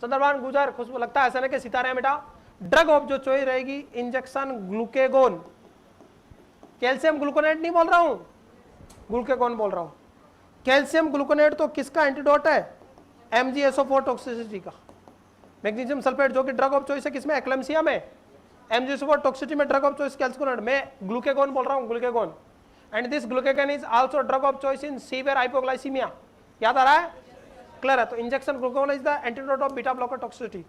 चंद्रभान गुजर, खुशबू, लगता है ऐसा नहीं कि सितारे हैं बेटा। ड्रग ऑफ जो चॉइस रहेगी इंजेक्शन ग्लूकेगोन, कैल्शियम ग्लूकोनेट नहीं बोल रहा हूं, ग्लूकेगोन बोल रहा हूं। कैल्शियम ग्लूकोनेट तो किसका एंटीडोट है? MgSO4 टॉक्सिसिटी का। मैग्नीशियम सल्फेट जो कि ड्रग ऑफ चॉइस है किसमें? एक्लेम्सिया में। MgSO4 टॉक्सिसिटी में ड्रग ऑफ चॉइस कैल्शियम, मैं ग्लूकेगोन बोल रहा हूं, glucagon. And this glucagon is also drug of choice in severe hypoglycaemia. याद आ रहा है? क्लियर है? तो injection glucagon is the antidote of beta blocker toxicity,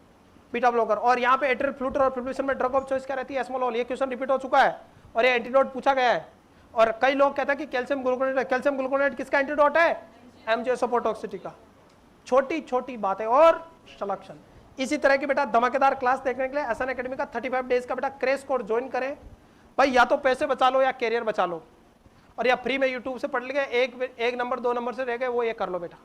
beta blocker. और यहाँ पे एट्रियल फ्लूटर और फिब्रिलेशन में ड्रग ऑफ चॉइस क्या रहती है? एस्मोलोल। ये क्वेश्चन रिपीट हो चुका है और ये एंटीडोट पूछा गया है, और कई लोग कहते हैं कि कैल्शियम ग्लूकोनेट है। कैल्शियम ग्लूकोनेट किसका एंटीडोट है? MgSO4 टॉक्सिसिटी का। छोटी छोटी बातें और सलेक्शन। इसी तरह की बेटा धमाकेदार क्लास देखने के लिए एसएन एकेडमी का 35 डेज का बेटा क्रैश कोर्स ज्वाइन करें भाई। या तो पैसे बचा लो या कैरियर बचा लो, और या फ्री में यूट्यूब से पढ़ लिए, एक नंबर 2 नंबर से रह गए वो ये कर लो बेटा।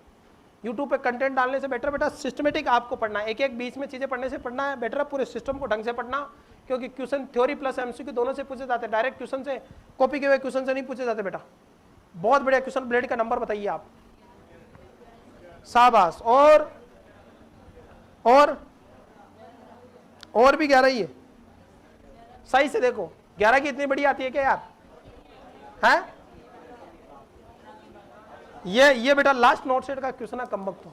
यूट्यूब पे कंटेंट डालने से बेटर बेटा सिस्टमेटिक आपको पढ़ना है, एक एक बीच में चीजें पढ़ने से पढ़ना है बेटर है, पूरे सिस्टम को ढंग से पढ़ना। क्योंकि क्वेश्चन थ्योरी प्लस एमसीक्यू दोनों से पूछे जाते हैं, डायरेक्ट क्वेश्चन से, कॉपी के हुए क्वेश्चन से नहीं पूछे जाते बेटा। बहुत बढ़िया क्वेश्चन। ब्लेड का नंबर बताइए आप। शाबाश। और भी 11 ही है। सही से देखो 11 की इतनी बड़ी आती है क्या यार? है ये बेटा लास्ट नोट सेट का क्वेश्चन है, कम वक्त हो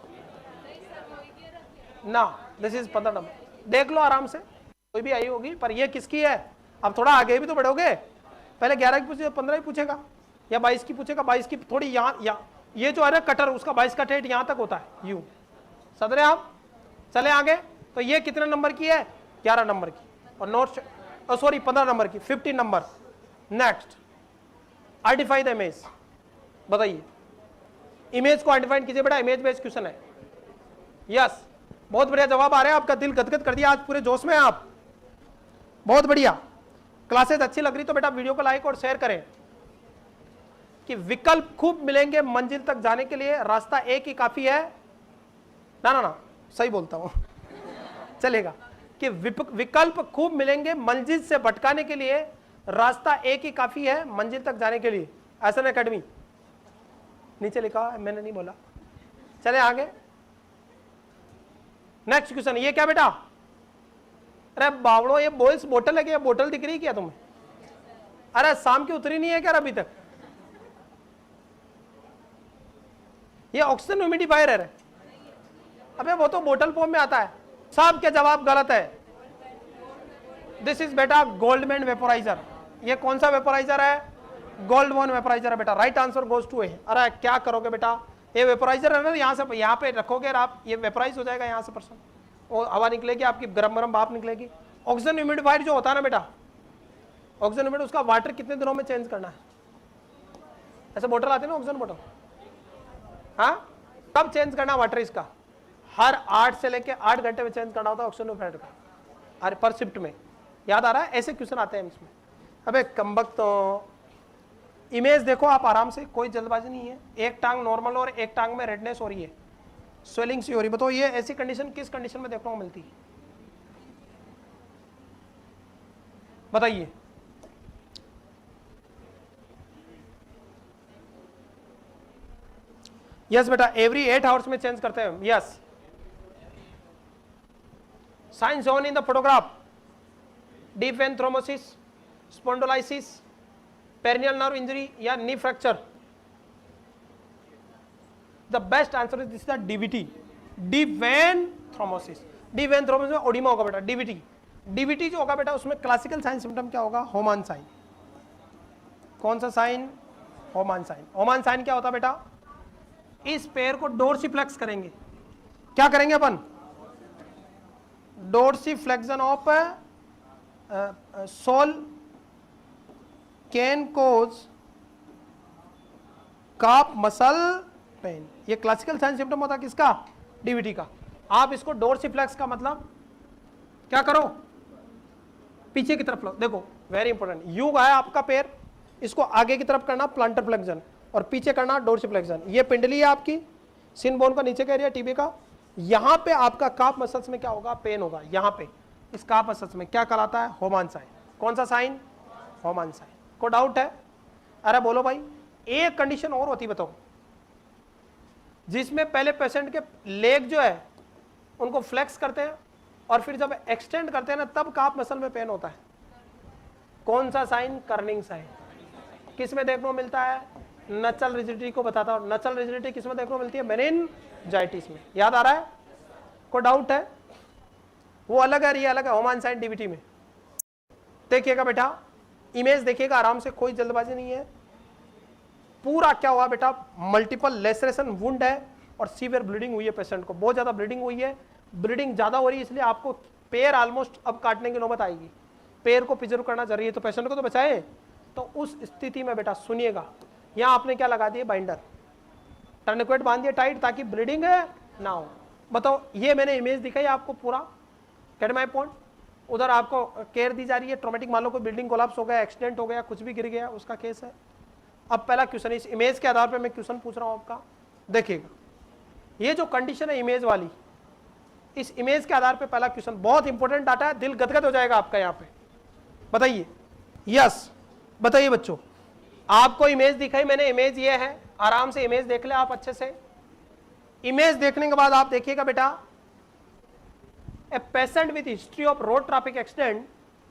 ना। दिस इज 15 नंबर, देख लो आराम से, कोई भी आई होगी। पर ये किसकी है? अब थोड़ा आगे भी तो बढ़ोगे, पहले 11 की पूछे 15 ही पूछेगा या 22 की पूछेगा। 22 की थोड़ी यहाँ ये जो है ना कटर, उसका 22 का ठेठ यहाँ तक होता है, यू सदरे आप। चले आगे, तो ये कितने नंबर की है? 11 नंबर की। और नोट सॉरी 15 नंबर की, 15 number. Next, identify the image. बताइए इमेज को आइडेंटिफाई कीजिए बेटा, इमेज बेस्ड क्वेश्चन है। यस, बहुत बढ़िया जवाब आ रहा है, आपका दिल गदगद कर दिया, आज पूरे जोश में आप। बहुत बढ़िया। क्लासेस अच्छी लग रही तो बेटा वीडियो को लाइक और शेयर करें। कि विकल्प खूब मिलेंगे मंजिल तक जाने के लिए, रास्ता एक ही काफी है। ना सही बोलता हूं चलेगा। कि विकल्प खूब मिलेंगे मंजिल से भटकाने के लिए, रास्ता एक ही काफी है मंजिल तक जाने के लिए। एसएन एकेडमी नीचे लिखा है, मैंने नहीं बोला। चले आगे। नेक्स्ट क्वेश्चन, ये क्या बेटा? अरे बावड़ो, ये बॉयल्स बोतल है क्या? बोतल दिख रही क्या तुम्हें? अरे शाम की उतरी नहीं है क्या अभी तक? ये ऑक्सीजन ह्यूमिडिफायर है। अबे वो तो बोतल फॉर्म में आता है। सब के जवाब गलत है। दिस इज बेटा गोल्डमैन वेपोराइजर। ये कौन सा वेपोराइजर है? गोल्डमैन वेपोराइजर है बेटा। राइट आंसर गोज टू ए। अरे क्या करोगे बेटा, ये वेपोराइजर है ना, यहाँ से यहाँ पे रखोगे आप, ये वेपोराइज हो जाएगा यहाँ से पर्सन, और हवा निकलेगी आपकी, गरम गरम भाप निकलेगी। ऑक्सीजन ह्यूमिडिफायर जो होता है ना बेटा, ऑक्सीजन ह्यूमिडिफायर, उसका वाटर कितने दिनों में चेंज करना है? ऐसे बोतल आते हैं ना ऑक्सीजन बोतल, हाँ कब चेंज करना वाटर इसका? हर 8 से लेके 8 घंटे में चेंज करना होता है ऑक्सीजन ह्यूमिडिफायर का, अरे पर शिफ्ट में। याद आ रहा है? ऐसे क्वेश्चन आते हैं इसमें। अबे कमबख्त, तो इमेज देखो आप आराम से, कोई जल्दबाजी नहीं है। एक टांग नॉर्मल और एक टांग में रेडनेस हो रही है, स्वेलिंग सी हो रही है। बताओ ये ऐसी कंडीशन किस कंडीशन में देखने को मिलती है? बताइए। यस बेटा, एवरी 8 आवर्स में चेंज करते हैं। Yes, signs on in the photograph, deep vein thrombosis, spondylolysis, peroneal nerve injury या knee fracture. The best answer is this, the DVT, deep vein thrombosis. Deep vein thrombosis में oedema होगा बेटा। DVT, DVT जो होगा बेटा, उसमें classical sign symptom क्या होगा? होमान साइन। कौन सा साइन? होमान साइन। होमान साइन क्या होता है बेटा? इस पैर को डोर्सिफ्लेक्स करेंगे। क्या करेंगे अपन? Dorsiflexion of sole can cause calf muscle pain. ये क्लासिकल साइन सिम्टम होता है किसका? डीवीटी का। आप इसको डोर्सिफ्लेक्स का मतलब क्या करो? पीछे की तरफ लो। देखो वेरी इंपॉर्टेंट, यू है आपका पैर, इसको आगे की तरफ करना प्लांटर फ्लेक्शन और पीछे करना डोर्सिफ्लेक्शन। ये पिंडली है आपकी, सिन बोन का नीचे का एरिया, टीबी का। यहां पे आपका काफ मसल्स में क्या होगा? पेन होगा। यहां पे इस काफ मसल्स में क्या कहलाता है? होमान साइन। कौन सा साइन? होमान साइन। को डाउट है? अरे बोलो भाई। एक कंडीशन और होती, बताओ, जिसमें पहले पेशेंट के लेग जो है उनको फ्लेक्स करते हैं और फिर जब एक्सटेंड करते हैं ना, तब काफ मसल में पेन होता है। कौन सा साइन? Corning sign. किस में देखने को मिलता है? नचल रिजिडिटी को बताता हूं। नचल रिजिडिटी किस में देखने को मिलती है? मेनिनजाइटिस में। याद आ रहा है? को डाउट है? वो अलग है, ये अलग है। होमान साइन डीवीटी में देखिएगा बेटा, इमेज देखिएगा आराम से, कोई जल्दबाजी नहीं है। पूरा क्या हुआ बेटा? मल्टीपल लेसरेशन वुंड है और सीवियर ब्लीडिंग हुई है पेशेंट को, बहुत ज्यादा ब्लीडिंग हुई है। ब्लीडिंग ज्यादा हो रही है, इसलिए आपको पैर ऑलमोस्ट अब काटने की नौबत आएगी। पैर को प्रिजर्व करना जरूरी है, तो पेशेंट को तो बचाए। तो उस स्थिति में बेटा सुनिएगा, यहां आपने क्या लगा दिया? बाइंडर, टर्निक्वेट बांध दिया टाइट, ताकि ब्लीडिंग ना हो। बताओ, ये मैंने इमेज दिखाई आपको पूरा, गेट माय पॉइंट। उधर आपको केयर दी जा रही है। ट्रॉमेटिक मान लो कोई बिल्डिंग कोलैप्स हो गया, एक्सीडेंट हो गया, कुछ भी गिर गया, उसका केस है। अब पहला क्वेश्चन, इस इमेज के आधार पर मैं क्वेश्चन पूछ रहा हूं आपका, देखिएगा। ये जो कंडीशन है इमेज वाली, इस इमेज के आधार पर पहला क्वेश्चन, बहुत इंपॉर्टेंट डाटा है, दिल गदगद हो जाएगा आपका। यहाँ पे बताइए। यस, बताइए बच्चों, आपको इमेज दिखाई मैंने, इमेज ये है, आराम से इमेज देख ले आप अच्छे से। इमेज देखने के बाद आप देखिएगा बेटा, a patient with history of road traffic accident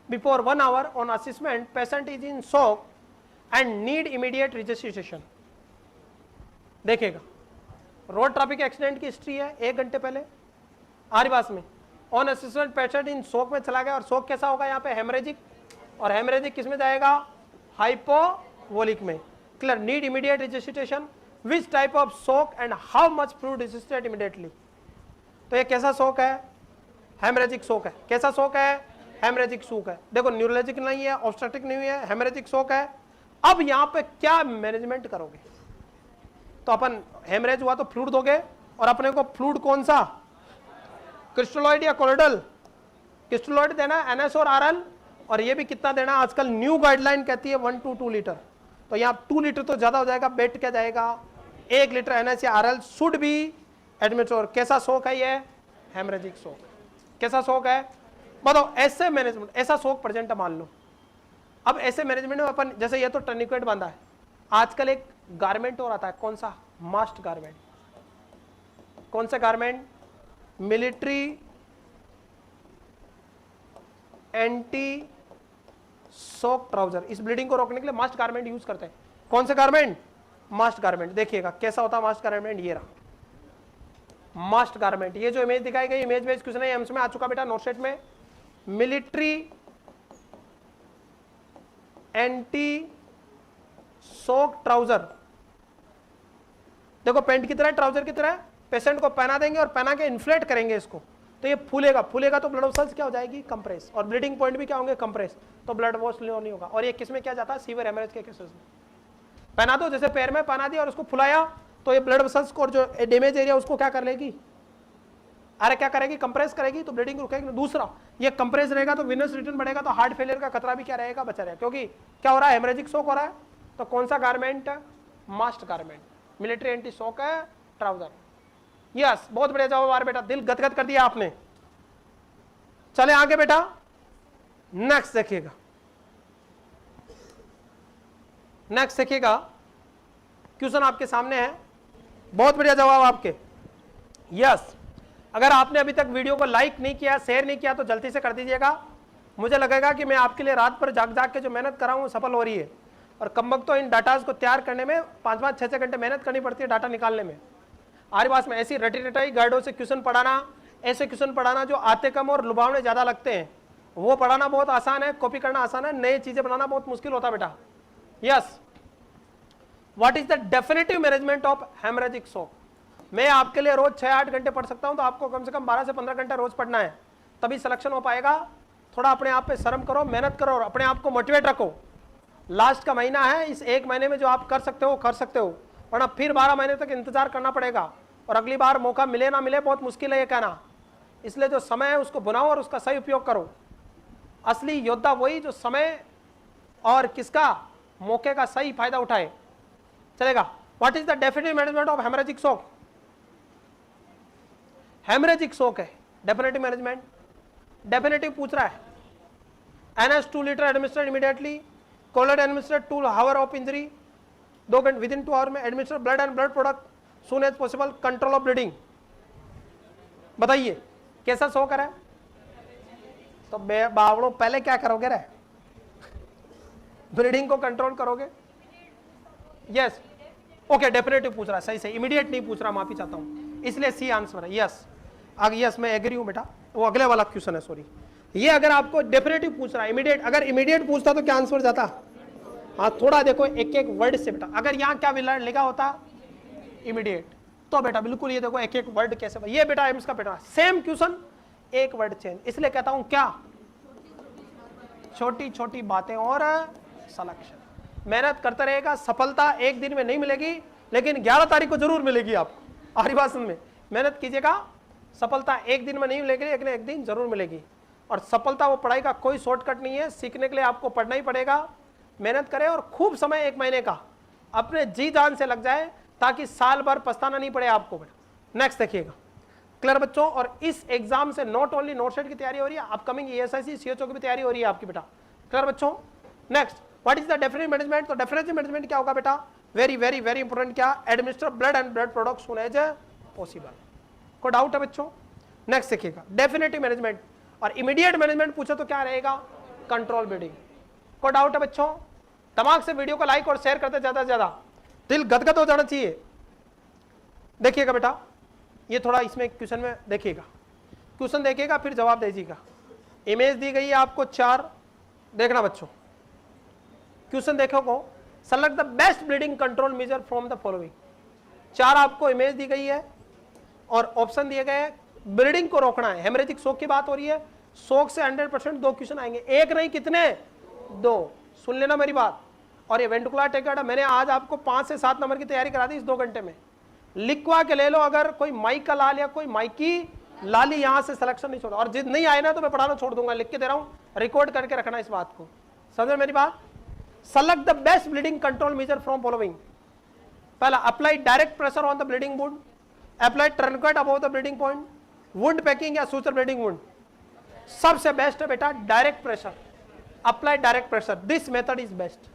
before 1 hour on assessment, patient is in shock and need immediate resuscitation. देखिएगा, रोड ट्रैफिक एक्सीडेंट की हिस्ट्री है 1 घंटे पहले आरिवास में, on assessment patient in shock में चला गया, और शॉक कैसा होगा यहाँ पे, हेमरेजिक, और हेमरेजिक किस में जाएगा, हाइपोवोलिक में। Clear, need immediate resuscitation, which type of shock and how much fluid resuscitate immediately. तो ये कैसा शॉक है, हेमरेजिक शॉक है। कैसा शॉक है, हेमरेजिक शॉक है। देखो न्यूरोलॉजिक नहीं है, ऑब्स्ट्रक्टिव नहीं है, हेमरेजिक शॉक है। अब यहाँ पे क्या मैनेजमेंट करोगे, तो अपन हेमरेज हुआ तो फ्लूइड दोगे, और अपने को फ्लूइड कौन सा, क्रिस्टलोइड या कोलोइडल, क्रिस्टलोइड देना NS और RL, और ये भी कितना देना, आजकल न्यू गाइडलाइन कहती है 1 to 2 लीटर, तो यहाँ 2 लीटर तो ज्यादा हो जाएगा, बेट क्या जाएगा 1 लीटर NS या RL शुड बी एडमिटेड। कैसा शॉक है ये, हेमरेजिक शॉक। कैसा शॉक है बताओ, ऐसे मैनेजमेंट, ऐसा शॉक प्रेजेंट है मान लो। अब ऐसे मैनेजमेंट में अपन, जैसे ये तो टर्निकेट बांधा है, आजकल एक गारमेंट और आता है, कौन सा, मास्ट गारमेंट। कौन सा garment, military anti shock trouser. इस ब्लीडिंग को रोकने के लिए मास्ट गारमेंट यूज करते हैं। कौन से गारमेंट, मास्ट गारमेंट। देखिएगा कैसा होता है मास्ट गारमेंट, ये रहा मास्ट गारमेंट। ये जो इमेज दिखाई गई, इमेज बेस्ड क्वेश्चन है, एम्स में आ चुका बेटा, नोट सेट में। मिलिट्री एंटी शॉक ट्राउजर, देखो पेंट की तरह, ट्राउजर की तरह, पेशेंट को पहना देंगे और पहना के इन्फ्लेट करेंगे इसको, तो ये फूलेगा, फूलेगा तो ब्लड वेसल्स क्या हो जाएगी, कंप्रेस, और ब्लीडिंग पॉइंट भी क्या होंगे, कंप्रेस, तो ब्लड वॉश नहीं होगा। और ये किस में क्या जाता है, सीवियर हेमरेज के केसेस में। पहना दो, जैसे पैर में पहना दिया और उसको फुलाया, तो ये ब्लड वेसल्स को जो डैमेज एरिया उसको क्या कर लेगी, अरे क्या करेगी, कंप्रेस करेगी, तो ब्लीडिंग रुकेगी। दूसरा, ये कंप्रेस रहेगा तो विनस रिटर्न बढ़ेगा, तो हार्ट फेलियर का खतरा भी क्या रहेगा, बचा रहेगा, क्योंकि क्या हो रहा है, हेमरेजिक शॉक हो रहा है। तो कौन सा गारमेंट, मास्ट गारमेंट, मिलिट्री एंटी शॉक है ट्राउजर। यस, बहुत बढ़िया जवाब आ रहा बेटा, दिल गदगद कर दिया आपने। चले आगे बेटा, नेक्स्ट देखिएगा, नेक्स्ट देखिएगा, क्वेश्चन आपके सामने है, बहुत बढ़िया जवाब आपके। यस, अगर आपने अभी तक वीडियो को लाइक नहीं किया, शेयर नहीं किया, तो जल्दी से कर दीजिएगा। मुझे लगेगा कि मैं आपके लिए रात पर जाग जाग के जो मेहनत कर रहा हूं वो सफल हो रही है। और कम वक्त तो इन डाटाज को तैयार करने में 5-5, 6-6 घंटे मेहनत करनी पड़ती है डाटा निकालने में। आरिवास में ऐसी रटी रटाई गाइडों से क्वेश्चन पढ़ाना, ऐसे क्वेश्चन पढ़ाना जो आते कम और लुभावने ज्यादा लगते हैं, वो पढ़ाना बहुत आसान है, कॉपी करना आसान है, नई चीजें बनाना बहुत मुश्किल होता है बेटा। Yes, what is the definitive management of haemorrhagic shock. मैं आपके लिए रोज 6-8 घंटे पढ़ सकता हूं, तो आपको कम से कम 12 से 15 घंटे रोज पढ़ना है, तभी सिलेक्शन हो पाएगा। थोड़ा अपने आप पे शर्म करो, मेहनत करो और अपने आप को मोटिवेट रखो। लास्ट का महीना है, इस 1 महीने में जो आप कर सकते हो कर सकते हो, वरना फिर 12 महीने तक इंतजार करना पड़ेगा, और अगली बार मौका मिले ना मिले बहुत मुश्किल है ये कहना। इसलिए जो समय है उसको बनाओ और उसका सही उपयोग करो। असली योद्धा वही जो समय और किसका, मौके का सही फायदा उठाए। चलेगा, what is the definitive management of haemorrhagic shock. Haemorrhagic shock है डेफिनेटिव मैनेजमेंट, डेफिनेटिव पूछ रहा है। NS 2 litre administrate immediately, colloid administrate 2 hour of injury, 2 घंटे विदिन 2 आवर में, administrate blood and blood product soon as possible, control of bleeding. बताइए कैसा shock है, तो बावड़ो पहले क्या करोगे रे, ब्लीडिंग को कंट्रोल करोगे। यस, ओके, डेफिनेटिव पूछ रहा है, सही से, इमीडिएट नहीं पूछ रहा, माफी चाहता हूं, इसलिए सी आंसर है। यस, यस मैं एग्री हूं बेटा, वो अगले वाला क्वेश्चन है, सॉरी। ये अगर आपको डेफिनेटिव पूछ रहा है, इमीडिएट, अगर इमीडिएट पूछता तो क्या आंसर जाता। हाँ, थोड़ा देखो एक एक वर्ड से बेटा, अगर यहाँ क्या लिखा होता इमीडिएट, तो बेटा बिल्कुल ये देखो एक एक वर्ड कैसे, ये बेटा एम्स का बेटा सेम क्वेश्चन, एक वर्ड चेंज। इसलिए कहता हूं क्या, छोटी छोटी बातें और सिलेक्शन। मेहनत करते रहेगा, सफलता एक दिन में नहीं मिलेगी, लेकिन 11 तारीख को जरूर मिलेगी आपको। आरिवासन में मेहनत कीजिएगा, सफलता एक दिन में नहीं मिलेगी, लेकिन एक दिन जरूर मिलेगी। और सफलता वो पढ़ाई का कोई शॉर्टकट नहीं है, सीखने के लिए आपको पढ़ना ही पड़ेगा। मेहनत करें और खूब समय 1 महीने का अपने जी जान से लग जाए, ताकि साल भर पछताना नहीं पड़े आपको बेटा। नेक्स्ट देखिएगा, क्लियर बच्चों। और इस एग्जाम से नॉट ओनली नोट सेट की तैयारी हो रही है, अपकमिंग ESIC CHO की भी तैयारी हो रही है आपकी बेटा। क्लियर बच्चों? Next, what is the definite management? तो डेफिनेट मैनेजमेंट क्या होगा बेटा? वेरी वेरी वेरी इंपॉर्टेंट, क्या? Administer blood and blood products soon as possible. कोई डाउट है बच्चों? नेक्स्ट देखिएगा, डेफिनेटिव मैनेजमेंट और इमीडिएट मैनेजमेंट पूछे तो क्या रहेगा? Control bleeding. कोई डाउट है बच्चों? दिमाग से वीडियो को लाइक और शेयर करते ज्यादा से ज्यादा, दिल गदगद हो जाना चाहिए। देखिएगा बेटा, ये थोड़ा इसमें क्वेश्चन में देखिएगा, क्वेश्चन देखिएगा फिर जवाब दीजिएगा। इमेज दी गई है आपको 4, देखना बच्चों, क्वेश्चन देखो को, select the best bleeding control measure from the following. 4 आपको इमेज दी गई है और ऑप्शन दिए गए हैं, ब्लीडिंग को रोकना है। हेमरेजिक शोक की बात हो रही है, शोक से 100% 2 क्वेश्चन आएंगे, एक नहीं कितने? 2। सुन लेना मेरी बात। और ये वेंट्रिकुलर टेकेर्डा मैंने आज आपको 5 से 7 नंबर की तैयारी करा दी इस 2 घंटे में। लिखवा के ले लो, अगर कोई माइक का लाल या कोई माइकी लाली यहां से सिलेक्शन नहीं छोड़ा, और जिद नहीं आए ना तो मैं पढ़ाना छोड़ दूंगा, लिख के दे रहा हूं, रिकॉर्ड करके रखना इस बात को, समझ मेरी बात? Select the best bleeding control measure from following. पहला, apply direct pressure on the bleeding wound, apply tourniquet above the bleeding point, wound packing या सूचर ब्लीडिंग वुंड। सबसे बेस्ट है बेटा direct pressure, apply direct pressure, this method is best.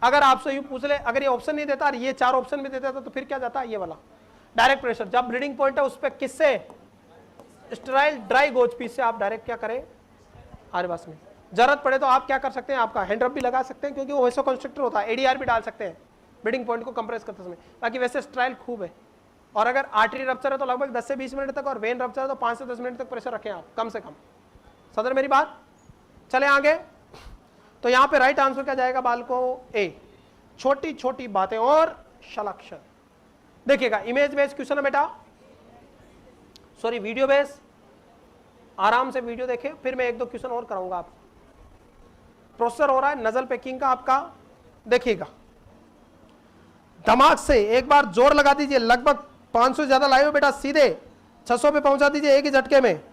अगर आपसे you पूछ ले, अगर ये ऑप्शन नहीं देता और ये 4 ऑप्शन भी देता तो फिर क्या जाता? ये वाला डायरेक्ट प्रेशर। जब ब्लीडिंग पॉइंट है उस पर किससे? स्टेराइल ड्राई गोज पीस से आप डायरेक्ट क्या करें? आरवास में। जरूरत पड़े तो आप क्या कर सकते हैं, आपका हैंड रब भी लगा सकते हैं, क्योंकि वो वैसे कंस्ट्रक्टर होता है, एडीआर भी डाल सकते हैं ब्लीडिंग पॉइंट को कंप्रेस करते समय। बाकी वैसे स्टेराइल खूब है। और अगर आर्टरी रप्चर है तो लगभग 10 से 20 मिनट तक, और वेन रप्चर है तो 5 से 10 मिनट तक प्रेशर रखें आप कम से कम। समझ मेरी बात? चले आगे। तो यहां पे राइट आंसर क्या जाएगा बालको? ए, छोटी छोटी बातें और शलाक्षर। देखिएगा, इमेज बेस्ड क्वेश्चन है बेटा, सॉरी वीडियो बेस्ड। आराम से वीडियो देखें, फिर मैं 1-2 क्वेश्चन और कराऊंगा आपको। प्रोसेसर हो रहा है नजल पैकिंग का आपका, देखिएगा दिमाग से एक बार जोर लगा दीजिए। लगभग 500 से ज्यादा लाइव बेटा, सीधे 600 पे पहुंचा दीजिए एक ही झटके में,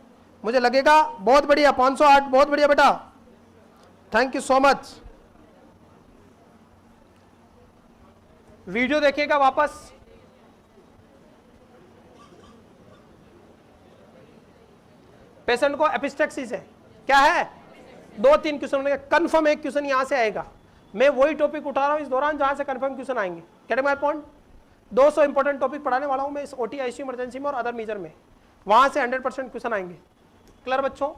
मुझे लगेगा बहुत बढ़िया। 508, बहुत बढ़िया बेटा, thank you so much. Video देखिएगा वापस। पेशेंट को एपिस्टेक्सिस है, क्या है? 2-3 क्वेश्चन कंफर्म, एक क्वेश्चन यहां से आएगा। मैं वही टॉपिक उठा रहा हूं इस दौरान जहां से कंफर्म क्वेश्चन आएंगे। Get my point? 200 important topic पढ़ाने वाला हूं मैं इस ओटी आईसीयू इमरजेंसी में और अदर मेजर में, वहां से 100% क्वेश्चन आएंगे। क्लियर बच्चों?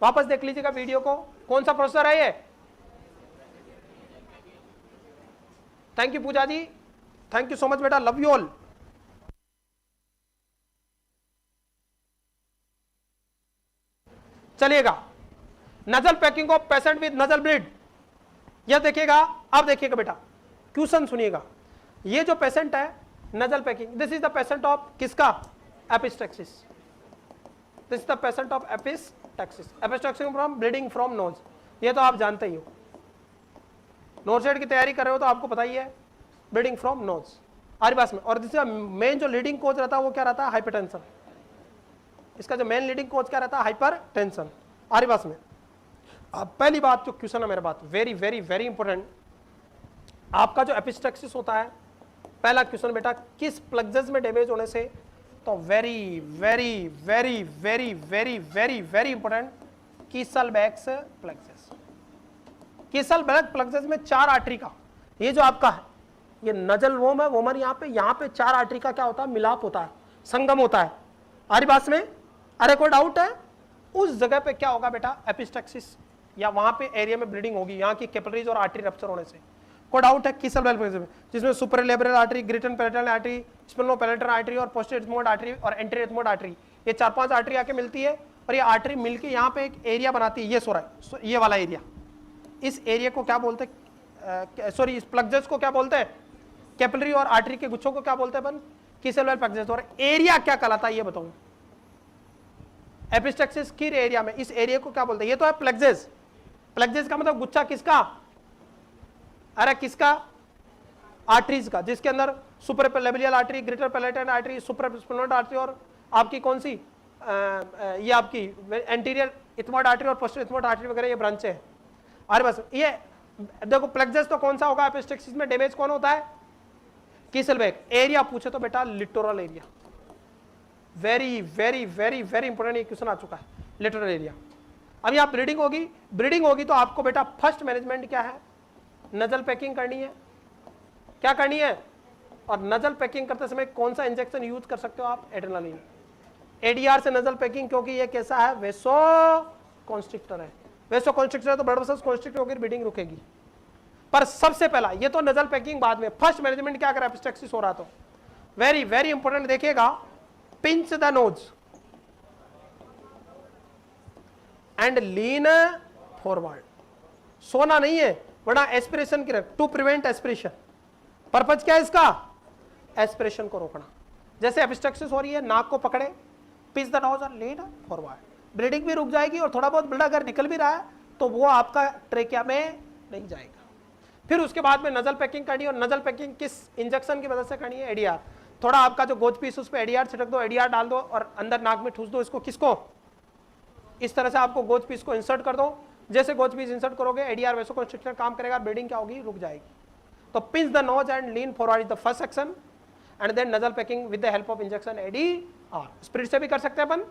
वापस देख लीजिएगा वीडियो को। कौन सा प्रोसेसर है ये? Thank you Puja ji, thank you so much बेटा, लव यू ऑल। चलिएगा, nasal packing of patient with nasal bleed, यह देखिएगा। अब देखिएगा बेटा, क्वेश्चन सुनिएगा। ये जो पेशेंट है nasal packing, this is the patient of किसका? Epistaxis. This is the patient of epistaxis. Epistaxis from bleeding from nose, ये तो आप जानते ही हो, नोरसेट की तैयारी कर रहे हो तो आपको पता ही है, ब्लीडिंग फ्रॉम नोज आरिबास में। और दिस मेन जो लीडिंग कोज रहता है वो क्या रहता है? हाइपरटेंशन। इसका जो मेन लीडिंग कोज क्या रहता है? हाइपरटेंशन आरिबास में। अब पहली बात जो क्वेश्चन है मेरे बात, वेरी वेरी वेरी इंपॉर्टेंट, आपका जो एपिस्टेक्सिस होता है, पहला क्वेश्चन बेटा, किस प्लक्सस में डैमेज होने से? तो very very very very very very very important, Kiesselbach's plexus. Kiesselbach plexus में 4 आर्टरी का, ये जो आपका है ये नजल वोम है, वोमर यहाँ पे 4 आर्टरी का क्या होता है? मिलाप होता है, संगम होता है आरिबास में। अरे कोई डाउट है? उस जगह पे क्या होगा बेटा? एपिस्टेक्सिस, या वहां पे एरिया में ब्लीडिंग होगी, यहाँ की कैपिलरीज और आर्टरी रप्चर होने से। कोई डाउट है? कीसलबैक प्लक्सस में, जिसमें superlabial artery, greater palatine artery, sphenopalatine artery और पोस्टीरियर एथमोइड आर्टरी और एंटीरियर एथमोइड आर्टरी, ये 4-5 आर्टरी आके मिलती है और ये आर्टरी मिलके यहाँ पे एक एरिया बनाती है। ये सो रहा है, ये वाला एरिया, इस एरिया को क्या बोलते हैं? सॉरी, इस प्लक्सस को क्या बोलते हैं? कैपिलरी और आर्टरी के गुच्छों को क्या बोलते हैं अपन? कीसलबैक प्लक्सस। और एरिया क्या कहलाता है ये बताऊं? एपिस्टेक्सिस की एरिया में इस एरिया को क्या बोलते हैं? ये तो है प्लक्सस। प्लक्सस का मतलब गुच्छा किसका? अरे किसका? आर्टरीज का, जिसके अंदर superlabial artery, greater palatine artery, supersphenoid artery और आपकी कौन सी ये आपकी एंटीरियर इथमोइड आर्टरी और पोस्टीरियर इथमोइड आर्टरी वगैरह ये ब्रांचें हैं। अरे बस ये देखो, प्लक्सस तो कौन सा होगा? एपिस्टेक्सिस में डैमेज कौन होता है? कीसलबैक। एरिया पूछे तो बेटा littoral area, very very very very important ये क्वेश्चन आ चुका है, लिटोरल एरिया। अब यहाँ ब्रीडिंग होगी तो आपको बेटा फर्स्ट मैनेजमेंट क्या है, नजल पैकिंग करनी है। क्या करनी है? और नजल पैकिंग करते समय कौन सा इंजेक्शन यूज कर सकते हो आप? एड्रेनालिन। एडीआर से नजल पैकिंग, क्योंकि ये कैसा है, वेसो कॉन्स्ट्रिक्टर है। वेसो कॉन्स्ट्रिक्टर है तो ब्लड वेसल्स कॉन्स्ट्रिक्ट होकर ब्लीडिंग रुकेगी। पर सबसे पहला ये तो नजल पैकिंग बाद में, फर्स्ट मैनेजमेंट क्या करा, एपिस्टेक्सिस हो रहा तो वेरी वेरी इंपॉर्टेंट देखिएगा, pinch the nose and lean forward. सोना नहीं है, बड़ा एस्पिरेशन की रख, टू प्रिवेंट एस्पिरेशन। पर्पज क्या है इसका? एस्पिरेशन को रोकना। जैसे एपिस्टेक्सिस हो रही है, नाक को पकड़े, पिंच द नोज और लीन फॉरवर्ड, ब्लीडिंग भी रुक जाएगी और थोड़ा बहुत ब्लड अगर निकल भी रहा है तो वो आपका ट्रेकिया में नहीं जाएगा। फिर उसके बाद में नजल पैकिंग करनी है, और नजल पैकिंग किस इंजेक्शन की मदद से करनी है? एडीआर। थोड़ा आपका जो गोज पीस उस पर एडीआर छिड़क दो, एडीआर डाल दो और अंदर नाक में ठूस दो इसको। किसको? इस तरह से आपको गोज पीस को इंसर्ट कर दो। जैसे गोज पीस इंसर्ट करोगे एडीआर वैसोकॉन्स्ट्रिक्टर काम करेगा, ब्लीडिंग क्या होगी, रुक जाएगी। तो pinch the nose and lean forward is the first section, and then nasal packing with the help of injection ADR. Spirit से भी कर सकते हैं अपन,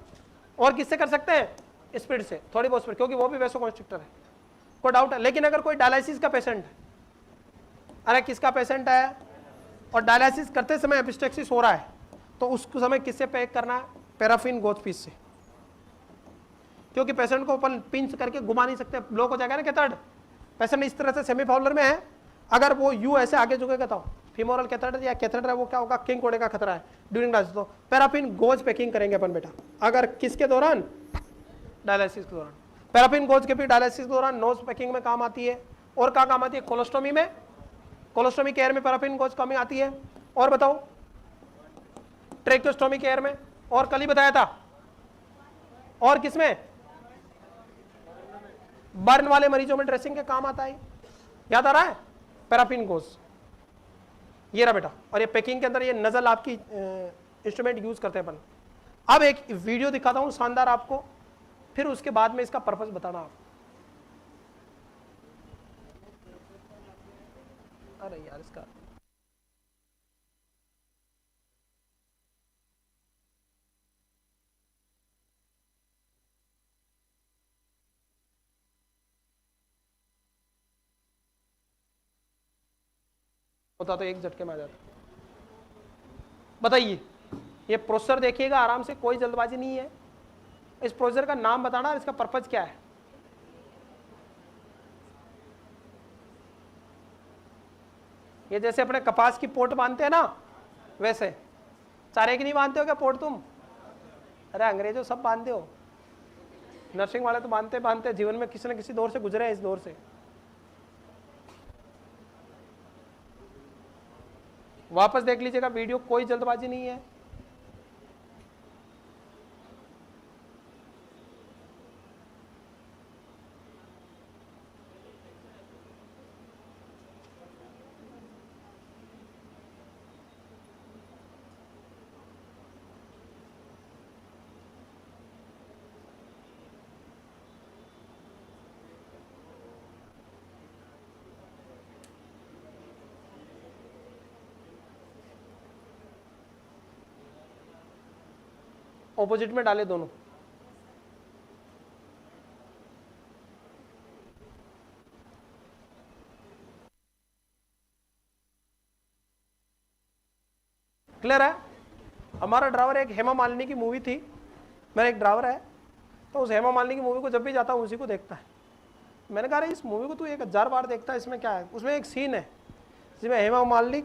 और किससे कर सकते हैं? स्पिरिट से, थोड़ी बहुत स्पिरिट, क्योंकि वो भी वैसोकॉन्स्ट्रिक्टर है, कोई डाउट है। लेकिन अगर कोई डायलिसिस का पेशेंट है, अरे किसका पेशेंट है और डायलिसिस करते समय एपिस्टेक्सिस हो रहा है, तो उस समय किससे पैक करना है? पैराफिन गोज पीस से, क्योंकि पेशेंट को अपन पिंच करके घुमा नहीं सकते, ब्लॉक हो जाएगा ना कैथेटर। पेशेंट इस तरह से सेमीफाउलर में है, अगर वो यू ऐसे आगे झुकेगा तो फीमोरल कैथेटर या कैथेटर है वो क्या होगा, किंक होने का खतरा है ड्यूरिंग डायलिसिस। तो पैराफिन गोज पैकिंग करेंगे अपन बेटा, अगर किसके दौरान? डायलिसिस के दौरान। पैराफिन गोज के भी डायलिसिस के दौरान नोज पैकिंग में काम आती है, और क्या काम आती है? कोलोस्टोमी में, कोलोस्टोमी केयर में पैराफिन गोज कमी आती है। और बताओ, ट्रेकोस्टोमी केयर में, और कल ही बताया था। और किसमें? बर्न वाले मरीजों में ड्रेसिंग के काम आता है, याद आ रहा है? पैराफिन गोज, ये रहा बेटा। और ये पैकिंग के अंदर ये नजल आपकी इंस्ट्रूमेंट यूज करते हैं अपन। अब एक वीडियो दिखाता हूं शानदार आपको, फिर उसके बाद में इसका पर्पस बताना आप। अरे यार इसका होता तो एक झटके में आ जाता। बताइए, ये प्रोसेसर देखिएगा आराम से, कोई जल्दबाजी नहीं है। इस प्रोसेसर का नाम बताना और इसका पर्पज क्या है। ये जैसे अपने कपास की पोट बांधते हैं ना, वैसे चारे की नहीं बांधते हो क्या पोट तुम? अरे अंग्रेजों सब बांधते हो, नर्सिंग वाले तो बांधते जीवन में किसी न किसी दौर से गुजरे हैं, इस दौर से। वापस देख लीजिएगा वीडियो, कोई जल्दबाजी नहीं है। ऑपोजिट में डाले दोनों। क्लियर है? हमारा ड्राइवर, एक हेमा मालिनी की मूवी थी, मेरा एक ड्राइवर है, तो उस हेमा मालिनी की मूवी को जब भी जाता हूँ उसी को देखता है। मैंने कहा इस मूवी को तू 1000 बार देखता है, इसमें क्या है? उसमें एक सीन है जिसमें हेमा मालिनी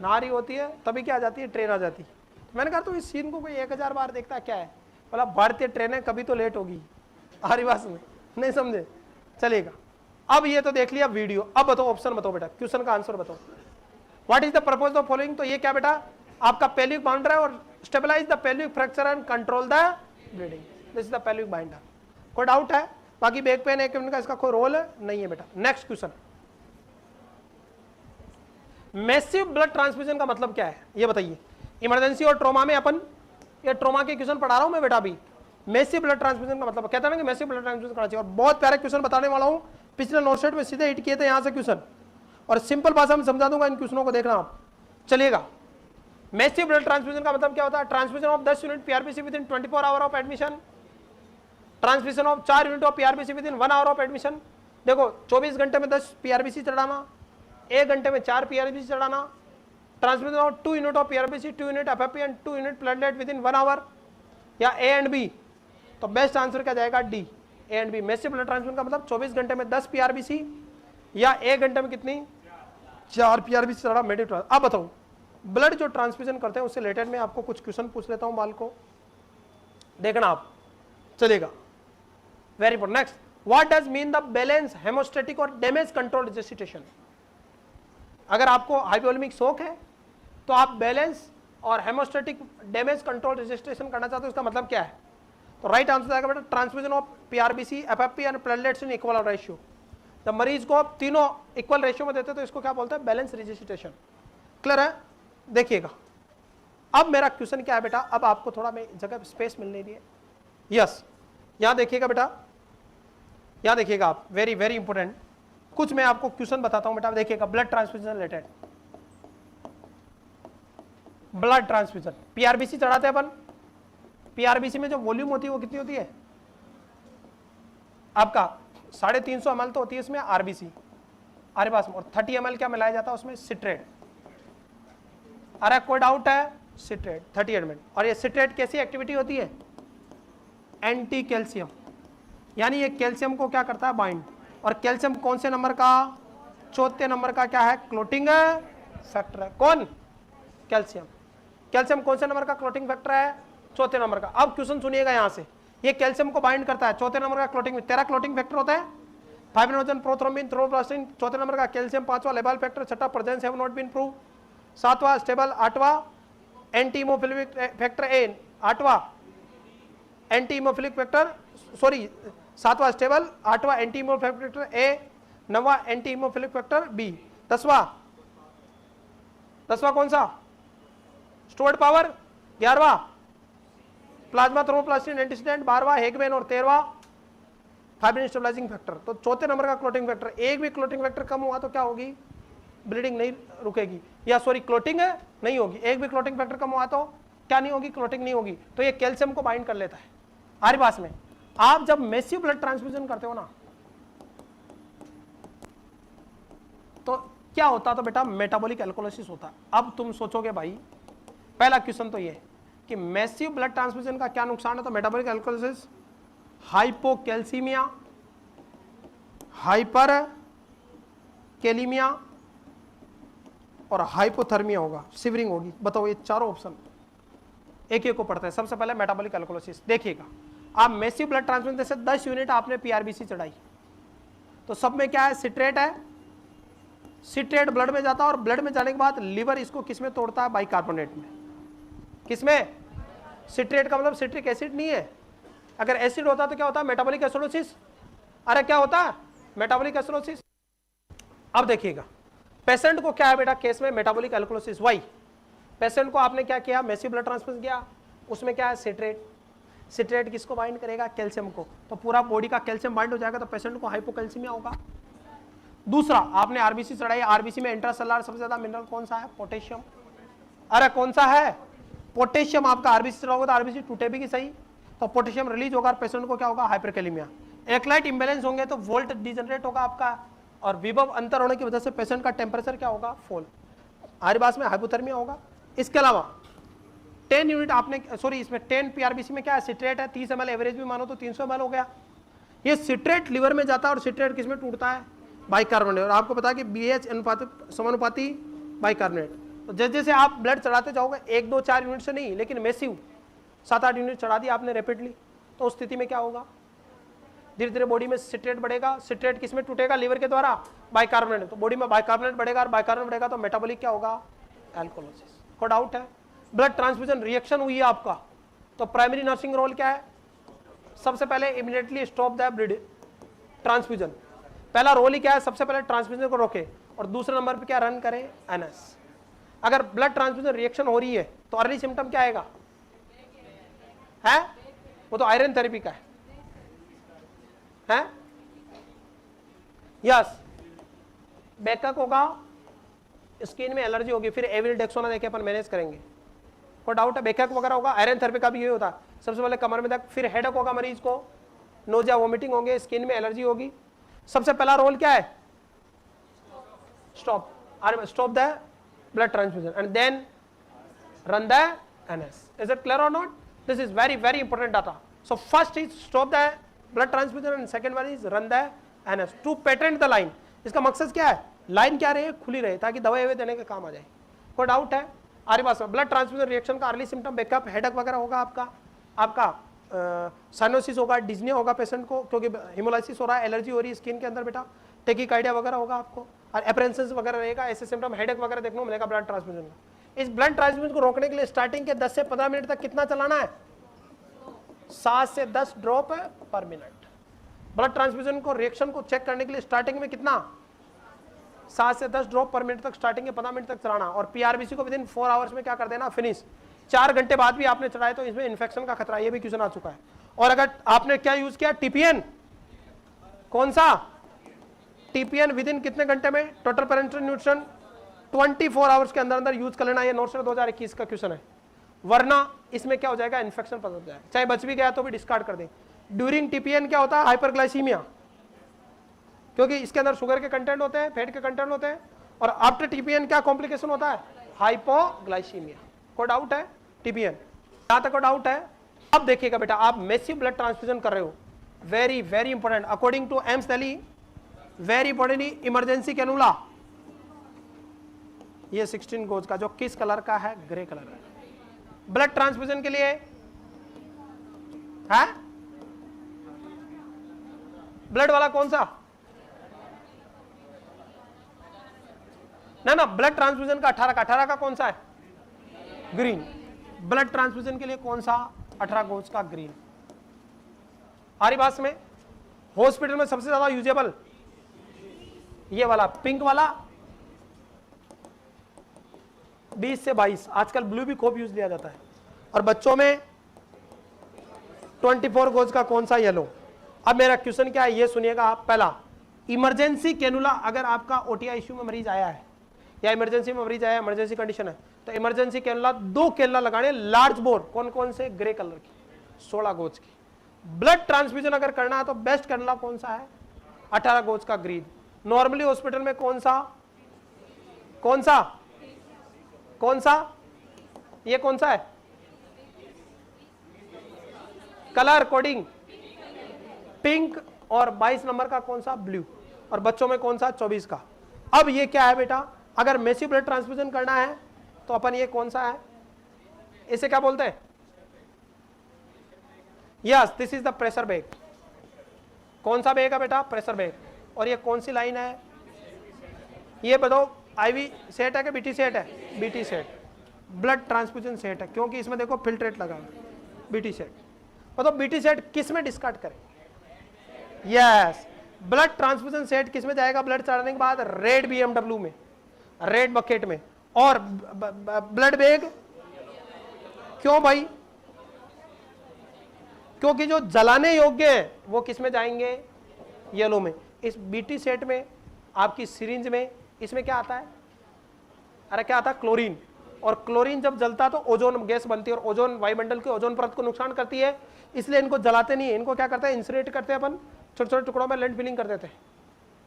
नहा रही होती है, तभी क्या आ जाती है, ट्रेन आ जाती है। मैंने कहा तो इस सीन को कोई 1000 बार देखता है, क्या है? बोला भारतीय ट्रेनें कभी तो लेट होगी। हरिवास में नहीं समझे, चलेगा। अब ये तो देख लिया वीडियो, अब बताओ ऑप्शन बताओ बेटा, क्वेश्चन का आंसर बताओ। What is the purpose of following? तो ये क्या बेटा, आपका पेल्विक बाउंडर है, और stabilise the pelvic fracture and control the bleeding, this is the pelvic binder. कोई डाउट है? बाकी बैक पेन एक का इसका कोई रोल नहीं है बेटा। Next question, massive blood transfusion का मतलब क्या है ये बताइए। इमरजेंसी और ट्रॉमा में अपन, ये ट्रॉमा के क्वेश्चन पढ़ा रहा हूं मैं बेटा अभी। मैसिव ब्लड ट्रांसफ्यूजन का मतलब कहता है ना कि मैसिव ब्लड ट्रांसफ्यूजन करना चाहिए। और बहुत प्यारे क्वेश्चन बताने वाला हूं, पिछले नोट सेट में सीधे हिट किए थे यहां से क्वेश्चन, और सिंपल भाषा में समझा दूंगा, इन क्वेश्चनों को देखना आप। चलिएगा, मैसिव ब्लड ट्रांसफ्यूजन का मतलब क्या होता है? Transfusion of 10 unit पीआरपीसी with in 24 hour of admission, transmission of 4 unit of PRBC with in 1 hour of admission. देखो 24 घंटे में 10 पीआरबीसी चढ़ाना, 1 घंटे में 4 पीआरबीसी चढ़ाना। Transmission of 2 unit of PRBC, 2 unit FFP and 2 unit platelet within 1 hour, या A and B. तो best answer क्या जाएगा? D, A and B. Massive blood transfusion का मतलब 24 घंटे में 10 पीआरबीसी या 1 घंटे में कितनी? 4 पीआरबीसी चढ़ा मेडिव। अब बताओ ब्लड जो ट्रांसफ्यूजन करते हैं उससे रिलेटेड में आपको कुछ क्वेश्चन पूछ लेता हूं, बाल को देखना आप, चलेगा। Very important. Next, what does mean the balance haemostatic और डैमेज कंट्रोल रेजिस्टेशन। अगर आपको हाइपोवोलेमिक शॉक है तो आप बैलेंस और हेमोस्टेटिक डैमेज कंट्रोल रेजिस्टेशन करना चाहते हो, इसका मतलब क्या है? तो राइट आंसर आएगा बेटा transfusion of PRBC, FFP and platelets in equal ratio. जब मरीज को आप तीनों इक्वल रेशियो में देते हैं तो इसको क्या बोलते हैं? बैलेंस रेजिस्टेशन। क्लियर है? देखिएगा अब मेरा क्वेश्चन क्या है बेटा, अब आपको थोड़ा मैं जगह स्पेस मिल नहीं रही है। यस, यहां देखिएगा बेटा, यहां देखिएगा आप, वेरी वेरी इंपॉर्टेंट। कुछ मैं आपको क्वेश्चन बताता हूं बेटा, देखिएगा blood transfusion related. Blood transfusion PRBC चढ़ाते हैं अपन, पीआरबीसी में जो वॉल्यूम होती है वो कितनी होती है आपका? 350 ml तो होती है इसमें आरबीसी हमारे पास में, और 30 ml क्या मिलाया जाता है उसमें? सिट्रेट। अरे कोई डाउट है? Citrate 30 ml। और ये सिट्रेट कैसी एक्टिविटी होती है? एंटी कैल्शियम, यानी ये कैल्शियम को क्या करता है? बाइंड। और कैल्शियम कौन से नंबर का? चौथे नंबर का क्या है? क्लोटिंग फैक्टर है। कौन? कैल्शियम। कैल्शियम कौन से नंबर का क्लोटिंग फैक्टर है? चौथे नंबर का। अब क्वेश्चन सुनिएगा यहां से, ये कैल्शियम को बाइंड करता है, चौथे नंबर का क्लोटिंग। तेरा क्लोटिंग फैक्टर होता है 5 नाइट्रोजन प्रोथ्रोम्बिन थ्रोम्बोप्लास्टिन, चौथे नंबर का कैल्शियम, 5वां लेबाल फैक्टर, 6वां presence have not been prove, 7वां स्टेबल, 8वां एंटी हीमोफिलिक फैक्टर ए, 8वां एंटी हीमोफिलिक फैक्टर, सॉरी 7वां स्टेबल, 8वां एंटी हीमोफिलिक फैक्टर ए, 9वां एंटी हीमोफिलिक फैक्टर बी, 10वां कौन सा? स्टोर्ड पावर, 11वां प्लाज्मा थ्रोम्बोप्लास्टिन एंटीसीडेंट, 12वां हेगमेन, और 13वां फाइब्रिन स्टेबलाइजिंग फैक्टर। तो चौथे नंबर का क्लोटिंग फैक्टर, एक भी क्लोटिंग फैक्टर कम हुआ तो क्या होगी? ब्लीडिंग नहीं रुकेगी, या सॉरी क्लोटिंग नहीं होगी। एक भी क्लोटिंग फैक्टर कम हुआ तो क्या नहीं होगी? क्लोटिंग नहीं होगी। तो ये कैल्शियम को बाइंड कर लेता है। हमारे पास में आप जब मैसिव ब्लड ट्रांसफ्यूजन करते हो ना तो क्या होता? तो बेटा मेटाबॉलिक एल्कोलिसिस होता। अब तुम सोचोगे भाई, पहला क्वेश्चन तो ये कि मैसिव ब्लड ट्रांसफ्यूजन का क्या नुकसान है? तो मेटाबॉलिक एल्कोलिसिस, हाइपोकैल्सीमिया, हाइपर कैलीमिया और हाइपोथर्मिया होगा, सिवरिंग होगी। बताओ ये चारों ऑप्शन एक एक को पढ़ते हैं। सबसे पहले मेटाबॉलिक एल्कोलिसिस देखिएगा आप, मैसिव ब्लड ट्रांसफ्यूजन जैसे 10 यूनिट आपने पीआरबीसी चढ़ाई तो सब में क्या है? सिट्रेट है। सिट्रेट ब्लड में जाता है और ब्लड में जाने के बाद लिवर इसको किस में तोड़ता है? बाइकार्बोनेट में। किसमें? सिट्रेट का मतलब सिट्रिक एसिड नहीं है। अगर एसिड होता तो क्या होता? Metabolic acidosis. अरे क्या होता? Metabolic acidosis. अब देखिएगा पेशेंट को क्या है बेटा केस में? मेटाबॉलिक एल्कोलिसिस। वाई? पेशेंट को आपने क्या किया? मैसिव ब्लड ट्रांसफ्यूजन किया, उसमें क्या है? सिट्रेट। सिट्रेट किसको बाइंड करेगा? कैल्शियम को। तो पूरा बॉडी का कैल्शियम बाइंड हो जाएगा तो पेशेंट को हाइपोकैल्सीमिया होगा। दूसरा, आपने आरबीसी चढ़ाई, आरबीसी में इंट्रासेलुलर सबसे ज्यादा मिनरल कौन सा है? पोटेशियम। अरे कौन सा है? पोटेशियम। आपका आरबीसी चढ़ाओगे तो आरबीसी टूटे भी कि सही, तो पोटेशियम रिलीज होगा और पेशेंट को क्या होगा? हाइपरकैलेमिया। इलेक्ट्रोलाइट इंबैलेंस होंगे तो वोल्ट डिजनरेट होगा आपका, और विभव अंतर होने की वजह से पेशेंट का टेम्परेचर क्या होगा? फॉल। हमारे पास में हाइपोथर्मिया होगा। इसके अलावा 10 यूनिट आपने, सॉरी इसमें 10 पीआरबीसी में क्या है? सिट्रेट है। 30 ml एवरेज भी मानो तो 300 ml हो गया। ये सिट्रेट लिवर में जाता है और सिट्रेट किस में टूटता है? बाइकार्बोनेट। और आपको पता है कि BH समानुपाती बाइकार्बोनेट। तो जैसे जैसे आप ब्लड चढ़ाते जाओगे 1, 2, 4 यूनिट से नहीं, लेकिन मैसिव 7-8 यूनिट चढ़ा दिया आपने रैपिडली, तो उस स्थिति में क्या होगा? धीरे धीरे बॉडी में सिट्रेट बढ़ेगा। सिट्रेट किस में टूटेगा? लिवर के द्वारा बाइकार्बोनेट। तो बॉडी में बाइकार्बोनेट बढ़ेगा और बाइकार्बोनेट बढ़ेगा तो मेटाबॉलिक क्या होगा? एल्कोलिसिस। कोई डाउट है? ब्लड ट्रांसफ्यूजन रिएक्शन हुई है आपका, तो प्राइमरी नर्सिंग रोल क्या है? सबसे पहले immediately stop the blood transfusion. पहला रोल ही क्या है? सबसे पहले ट्रांसफ्यूजन को रोके, और दूसरे नंबर पे क्या रन करे? एनएस। अगर ब्लड ट्रांसफ्यूजन रिएक्शन हो रही है तो अर्ली सिम्टम क्या आएगा? है वो तो आयरन थेरेपी का है? यस। बैकअप होगा, स्किन में एलर्जी होगी, फिर एविलडेक्सोना देके अपन मैनेज करेंगे। कोई डाउट है? बैकअप वगैरह होगा। आयरन थेरेपी का भी ये होता है, सबसे पहले कमर में दर्द, फिर हेडेक होगा मरीज को, नोजिया वोमिटिंग होंगे, स्किन में एलर्जी होगी। सबसे पहला रोल क्या है? Stop the blood transfusion and then run the NS. Is it clear or not? This is very very important data. So first is stop the blood transfusion and second one is run the NS to patent the line. इसका मकसद क्या है? Line क्या रहे, खुली रहे ताकि दवाई देने के काम आ जाए। कोई डाउट है? आगे बात, ब्लड ट्रांसफ्यूजन रिएक्शन का अर्ली सिम्टम बैकअप, हेडक वगैरह होगा आपका साइनोसिस होगा, डिज्निया होगा पेशेंट को क्योंकि हिमोलाइसिस हो रहा है, एलर्जी हो रही है स्किन के अंदर बेटा, टेकिकार्डिया वगैरह होगा आपको, और एपरेंसेस वगैरह रहेगा, ऐसे सिम्टम हेडक वगैरह देखने को मिलेगा ब्लड ट्रांसफ्यूजन का। इस ब्लड ट्रांसफ्यूजन को रोकने के लिए स्टार्टिंग के 10 से 15 मिनट तक कितना चलाना है? 7 से 10 ड्रॉप पर मिनट। ब्लड ट्रांसफ्यूजन को रिएक्शन को चेक करने के लिए स्टार्टिंग में कितना? 7 से 10 ड्रॉप पर मिनट तक स्टार्टिंग के 15 मिनट तक चलाना, और पीआरबीसी को विदिन 4 आवर्स में क्या कर देना? फिनिश। 4 घंटे बाद भी आपने चलाया तो इसमें इन्फेक्शन का खतरा, ये भी क्वेश्चन आ चुका है। और अगर आपने क्या यूज किया? टीपीएन। कौन सा? टीपीएन विदिन कितने घंटे में? टोटल पेरेंटल न्यूट्रिशन 24 आवर्स के अंदर अंदर यूज कर लेना। ये नोट्स 2021 का क्वेश्चन है, वरना इसमें क्या हो जाएगा? इन्फेक्शन पकड़ जाएगा, चाहे बच भी गया तो भी डिस्कार्ड कर दें। ड्यूरिंग टीपीएन क्या होता है? हाइपरग्लाइसीमिया, क्योंकि इसके अंदर शुगर के कंटेंट होते हैं, फैट के कंटेंट होते हैं, और आफ्टर टीपीएन क्या कॉम्प्लिकेशन होता है? हाइपोग्लाइसीमिया। कोई डाउट है? टीपीएन यहां तक कोई डाउट है? अब देखिएगा बेटा, आप मैसिव ब्लड ट्रांसफ्यूजन कर रहे हो, very very important according to AIIMS Delhi, very importantly emergency cannula, ये 16 गोज का जो किस कलर का है? ग्रे कलर है। ब्लड ट्रांसफ्यूजन के लिए है ब्लड वाला कौन सा? ना ब्लड ट्रांसफ्यूजन का 18 का कौन सा है? ग्रीन। ब्लड ट्रांसफ्यूजन के लिए कौन सा? 18 गोज का ग्रीन। आरी बात में हॉस्पिटल में सबसे ज्यादा यूजेबल ये वाला पिंक वाला 20 से 22, आजकल ब्लू भी खूब यूज लिया जाता है, और बच्चों में 24 गोज का कौन सा? येलो। अब मेरा क्वेश्चन क्या है ये सुनिएगा आप। पहला, इमरजेंसी कैनुला, अगर आपका ओटीआई इश्यू में मरीज आया है या इमरजेंसी में मरीज आया, इमरजेंसी कंडीशन है, तो इमरजेंसी कैनुला 2 कैनुला लगाने, लार्ज बोर। कौन कौन से? ग्रे कलर की 16 गोज की। ब्लड ट्रांसफ्यूजन अगर करना है तो बेस्ट कैनुला कौन सा है? 18 गोज का ग्रीन। नॉर्मली हॉस्पिटल में कौन सा? कौन सा? कौन सा? ये कौन सा है? कलर कोडिंग पिंक, और 22 नंबर का कौन सा? ब्लू। और बच्चों में कौन सा? 24 का। अब ये क्या है बेटा? अगर मैसिव ब्लड ट्रांसफ्यूजन करना है तो अपन ये कौन सा है? इसे क्या बोलते हैं? Yes, this is the pressure bag. कौन सा बैग है बेटा? Pressure bag. और ये कौन सी लाइन है? ये बताओ, आईवी सेट है कि बीटी सेट है? BT set. Blood transfusion set है क्योंकि इसमें देखो फिल्ट्रेट लगा है। बीटी सेट बताओ, बीटी सेट किस में डिस्कार्ड करें? यस, ब्लड ट्रांसफ्यूजन सेट किस में जाएगा? ब्लड चढ़ाने के बाद रेड बीएमडब्ल्यू में, रेड बकेट में। और ब्लड बैग क्यों भाई? क्योंकि जो जलाने योग्य है वो किस में जाएंगे? येलो में। इस बीटी सेट में आपकी सिरिंज में इसमें क्या आता है? अरे क्या आता है? क्लोरीन। और क्लोरीन जब जलता तो ओजोन गैस बनती है, और ओजोन वायुमंडल के ओजोन परत को नुकसान करती है, इसलिए इनको जलाते नहीं है। इनको क्या करते हैं? इंसुलेट करते हैं अपन, छोटे छोटे टुकड़ों में लैंड फिलिंग कर देते हैं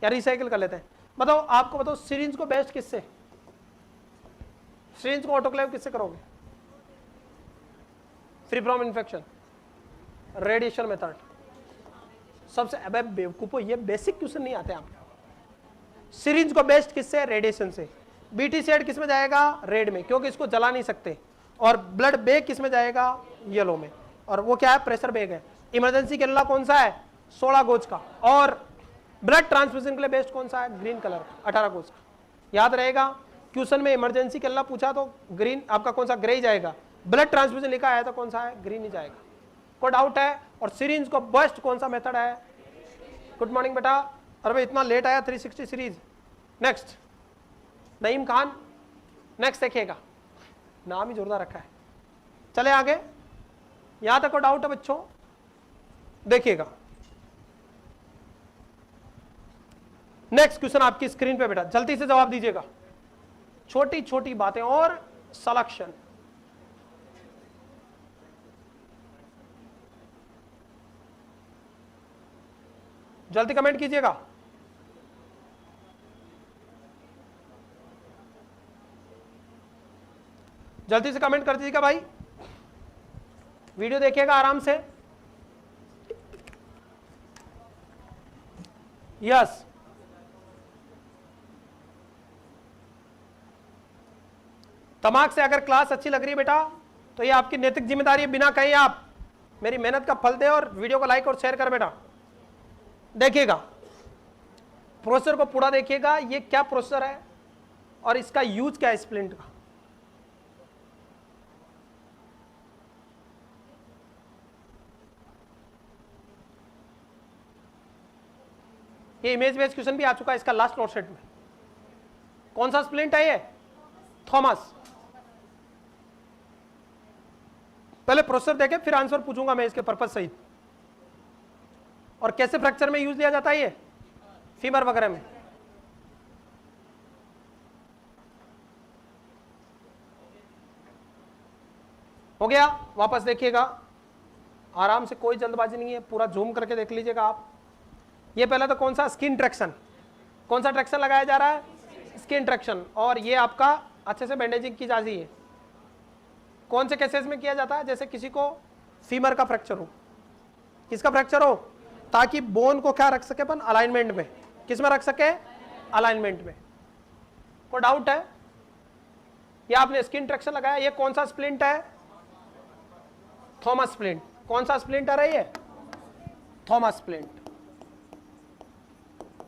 या रिसाइकिल कर लेते हैं। बताओ आपको, बताओ सिरिंज को बेस्ट किससे? सिरिंज को ऑटोक्लेव किससे करोगे? Free from infection, radiation method सबसे। अबे बेवकूफो, ये बेसिक क्वेश्चन नहीं आते आपको। सिरिंज को बेस्ट किससे? रेडिएशन से। बीटी सेट किस में जाएगा? रेड में, क्योंकि इसको जला नहीं सकते। और ब्लड बैग किस में जाएगा? येलो में। और वो क्या है? प्रेशर बैग है। इमरजेंसी कैनुला कौन सा है? 16 गोज का। और ब्लड ट्रांसफ्यूजन के लिए बेस्ट कौन सा है? ग्रीन कलर, 18 गोज का। याद रहेगा, क्वेश्चन में इमरजेंसी कैनुला पूछा तो ग्रीन आपका कौन सा? ग्रे ही जाएगा। ब्लड ट्रांसफ्यूजन लिखा है तो कौन सा है? ग्रीन ही जाएगा। कोई डाउट है? और सिरिंज को बेस्ट कौन सा मेथड है? गुड मॉर्निंग बेटा। अरे इतना लेट आया 360 series. Next Naeem Khan, next देखिएगा, नाम ही जोरदार रखा है। चले आगे, यहां तक कोई डाउट है बच्चों? देखिएगा नेक्स्ट क्वेश्चन आपकी स्क्रीन पे बेटा, जल्दी से जवाब दीजिएगा। छोटी छोटी बातें और सलेक्शन। जल्दी कमेंट कीजिएगा। जल्दी से कमेंट कर दीजिएगा भाई, वीडियो देखिएगा आराम से। यस, दिमाग से अगर क्लास अच्छी लग रही है बेटा तो ये आपकी नैतिक जिम्मेदारी है, बिना कहीं आप मेरी मेहनत का फल दे और वीडियो को लाइक और शेयर कर बेटा। देखिएगा प्रोसेसर को पूरा देखिएगा, ये क्या प्रोसेसर है और इसका यूज क्या है स्प्लिंट का। ये इमेज बेस्ड क्वेश्चन भी आ चुका है इसका लास्ट नोट सेट में। कौन सा स्प्लिंट है ये? थॉमस। पहले प्रोसेसर देखे फिर आंसर पूछूंगा मैं इसके पर्पस सहित। और कैसे फ्रैक्चर में यूज लिया जाता है ये? फीमर वगैरह में। हो गया, वापस देखिएगा आराम से, कोई जल्दबाजी नहीं है, पूरा जूम करके देख लीजिएगा आप। ये पहले तो कौन सा स्किन ट्रैक्शन, कौन सा ट्रैक्शन लगाया जा रहा है? Skin traction. और ये आपका अच्छे से बैंडेजिंग की जा रही है। कौन से केसेस में किया जाता है? जैसे किसी को फीमर का फ्रैक्चर हो, किसका फ्रैक्चर हो, ताकि बोन को क्या रख सके अपन? अलाइनमेंट में। किस में रख सके? अलाइनमेंट में। कोई डाउट है? ये आपने स्किन ट्रैक्शन लगाया, ये कौन सा स्प्लिंट है? Thomas splint. कौन सा स्प्लिंट आ रहा है ये? Thomas splint.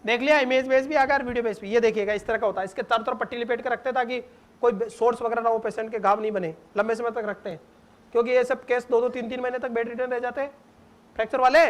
देख लिया, इमेज बेस भी आ गया, वीडियो बेस भी। ये देखिएगा इस तरह का होता है, इसके चारों तरफ पट्टी लिपेट के रखते हैं ताकि कोई सोर्स वगैरह ना हो, पेशेंट के घाव नहीं बने, लंबे समय तक रखते हैं, क्योंकि ये सब केस 2-2, 3-3 महीने तक बेड रिटर्न रह जाते हैं फ्रैक्चर वाले।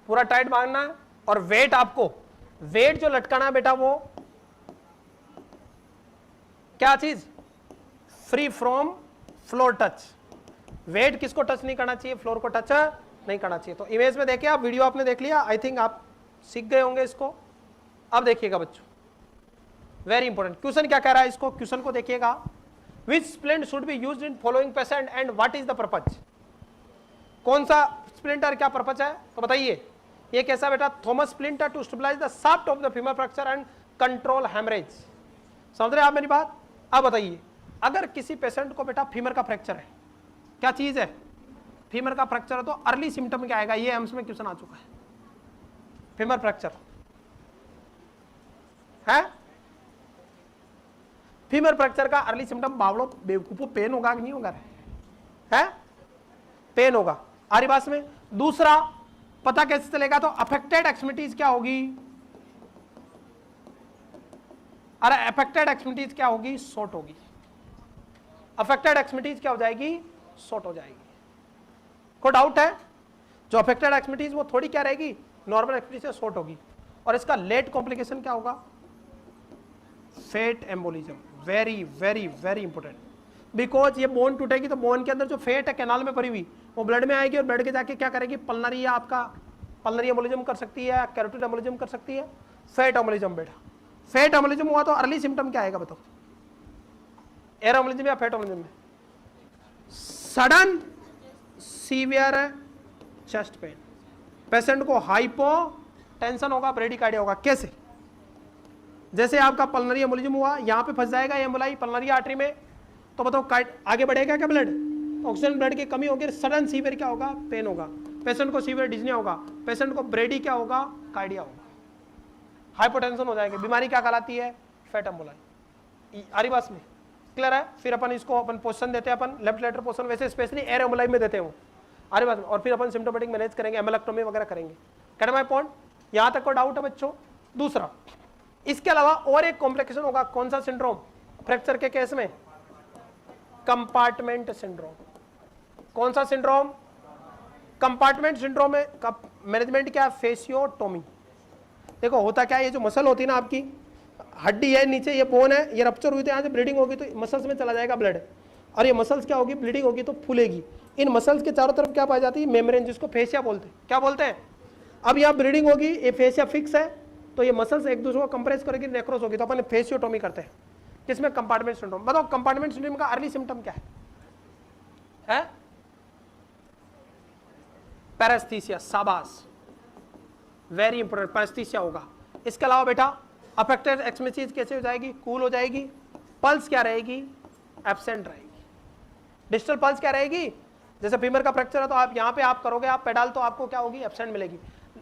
पूरा टाइट बांधना है। और वेट आपको, वेट जो लटकाना है बेटा वो क्या चीज? Free from floor touch. Wait किसको टच नहीं करना चाहिए? फ्लोर को टच नहीं करना चाहिए। तो इमेज में देखिए आप, वीडियो आपने देख लिया, आई थिंक आप सीख गए होंगे इसको। अब देखिएगा बच्चों, वेरी इंपॉर्टेंट क्वेश्चन क्या कह रहा है, इसको क्वेश्चन को देखिएगा। Which splint should be used in following patient and what is the purpose? कौन सा स्प्लिंटर क्या पर्पज है तो बताइए। ये कैसा बेटा? Thomas splinter to stabilise the shaft of the femur fracture and control haemorrhage. समझ रहे आप मेरी बात? अब बताइए, अगर किसी पेशेंट को बेटा फीमर का फ्रैक्चर है, क्या चीज है? फीमर का फ्रैक्चर है, तो अर्ली सिम्टम क्या आएगा? ये एम्स में क्वेश्चन आ चुका है। फीमर फ्रैक्चर है, फीमर फ्रैक्चर का अर्ली सिम्टम बावड़ो बेवकूफो पेन होगा कि नहीं होगा? है, पेन होगा। आ रही बात में? दूसरा पता कैसे चलेगा? तो अफेक्टेड एक्सट्रीमिटीज क्या होगी? अरे अफेक्टेड एक्सट्रीमिटीज क्या होगी? शॉर्ट होगी। अफेक्टेड एक्सट्रीमिटीज क्या हो जाएगी? शॉर्ट हो जाएगी। कोई डाउट है? जो अफेक्टेड एक्सट्रीमिटीज वो थोड़ी क्या रहेगी? नॉर्मल एक्सट्रीमिटी से शॉर्ट होगी। और इसका लेट कॉम्प्लिकेशन क्या होगा? Fat embolism. Very very very important, because ये बोन टूटेगी तो बोन के अंदर जो फेट है कैनाल में भरी हुई वो ब्लड में आएगी और ब्लड के जाके क्या करेगी? पल्मनरी, या आपका पल्मनरी एम्बोलिज्म कर सकती है, कैरोटिड एम्बोलिज्म कर सकती है, फेट एम्बोलिज्म। बेटा फेट एम्बोलिज्म हुआ तो अर्ली सिम्टम क्या आएगा बताओ? एयर एम्बोलिज्म या फेट एम्बोलिज्म में? Sudden severe chest pain, patient को हाइपो टेंशन होगा, ब्रेडिकार्डिया होगा। कैसे? जैसे आपका पल्मनरी एम्बोलिज्म हुआ, यहां पे फंस जाएगा एम्बोलाई पल्मनरी आर्टरी में, तो बताओ आगे बढ़ेगा क्या ब्लड? ऑक्सीजन ब्लड की कमी होगी, सडन सीवियर क्या होगा? पेन होगा। पेशेंट को सीवियर डिजनिया होगा, पेशेंट को ब्रेडी क्या होगा? कार्डिया होगा, हाइपोटेंशन हो जाएगी। बीमारी क्या कहलाती है? Fat emboli. आरी बात में क्लियर है? फिर अपन इसको अपन पोजीशन देते हैं, अपन लेफ्ट लेटर पोजीशन, वैसे स्पेशली एयर एम्बोलाई में देते हैं आरी बात में। और फिर अपन सिम्टोमेटिक मैनेज करेंगे, एम्बोलेक्टोमी वगैरह करेंगे। कहना माय पॉइंट? यहां तक को डाउट है बच्चों? दूसरा, इसके अलावा और एक कॉम्प्लिकेशन होगा। कौन सा सिंड्रोम फ्रैक्चर के केस में? Compartment syndrome. कौन सा सिंड्रोम? कंपार्टमेंट सिंड्रोम में मैनेजमेंट क्या? फेसियोटोमी। देखो होता क्या है, ये जो मसल होती है ना आपकी, हड्डी है नीचे, ये बोन है, ये रप्चर हुई तो यहाँ से ब्लीडिंग होगी तो मसल्स में चला जाएगा ब्लड, और ये मसल्स क्या होगी, ब्लीडिंग होगी तो फूलेगी। इन मसल्स के चारों तरफ क्या पाई जाती है, मेम्ब्रेन, जिसको फेसिया बोलते हैं। क्या बोलते हैं? अब यहाँ ब्लीडिंग होगी, ये फेसिया फिक्स है, तो ये मसल्स एक दूसरे को कंप्रेस करेगी, नेक्रोस होगी, तो अपन फेसियोटोमी करते हैं। किसमें? Compartment syndrome. बताओ कंपार्टमेंट सिंड्रोम का अर्ली सिम्टम क्या है? पैरेस्थीसिया। शाबाश, वेरी इंपॉर्टेंट, पैरेस्थीसिया होगा। इसके अलावा बेटा अफेक्टेड एक्सट्रीमिटीज कैसे हो जाएगी? कूल हो जाएगी। पल्स क्या रहेगी? एब्सेंट रहेगी। डिस्टल पल्स क्या रहेगी? जैसे फीमर का फ्रैक्चर है तो आप यहाँ पे आप करोगे आप पेडाल, तो आपको क्या होगी? एब्सेंट मिलेगी।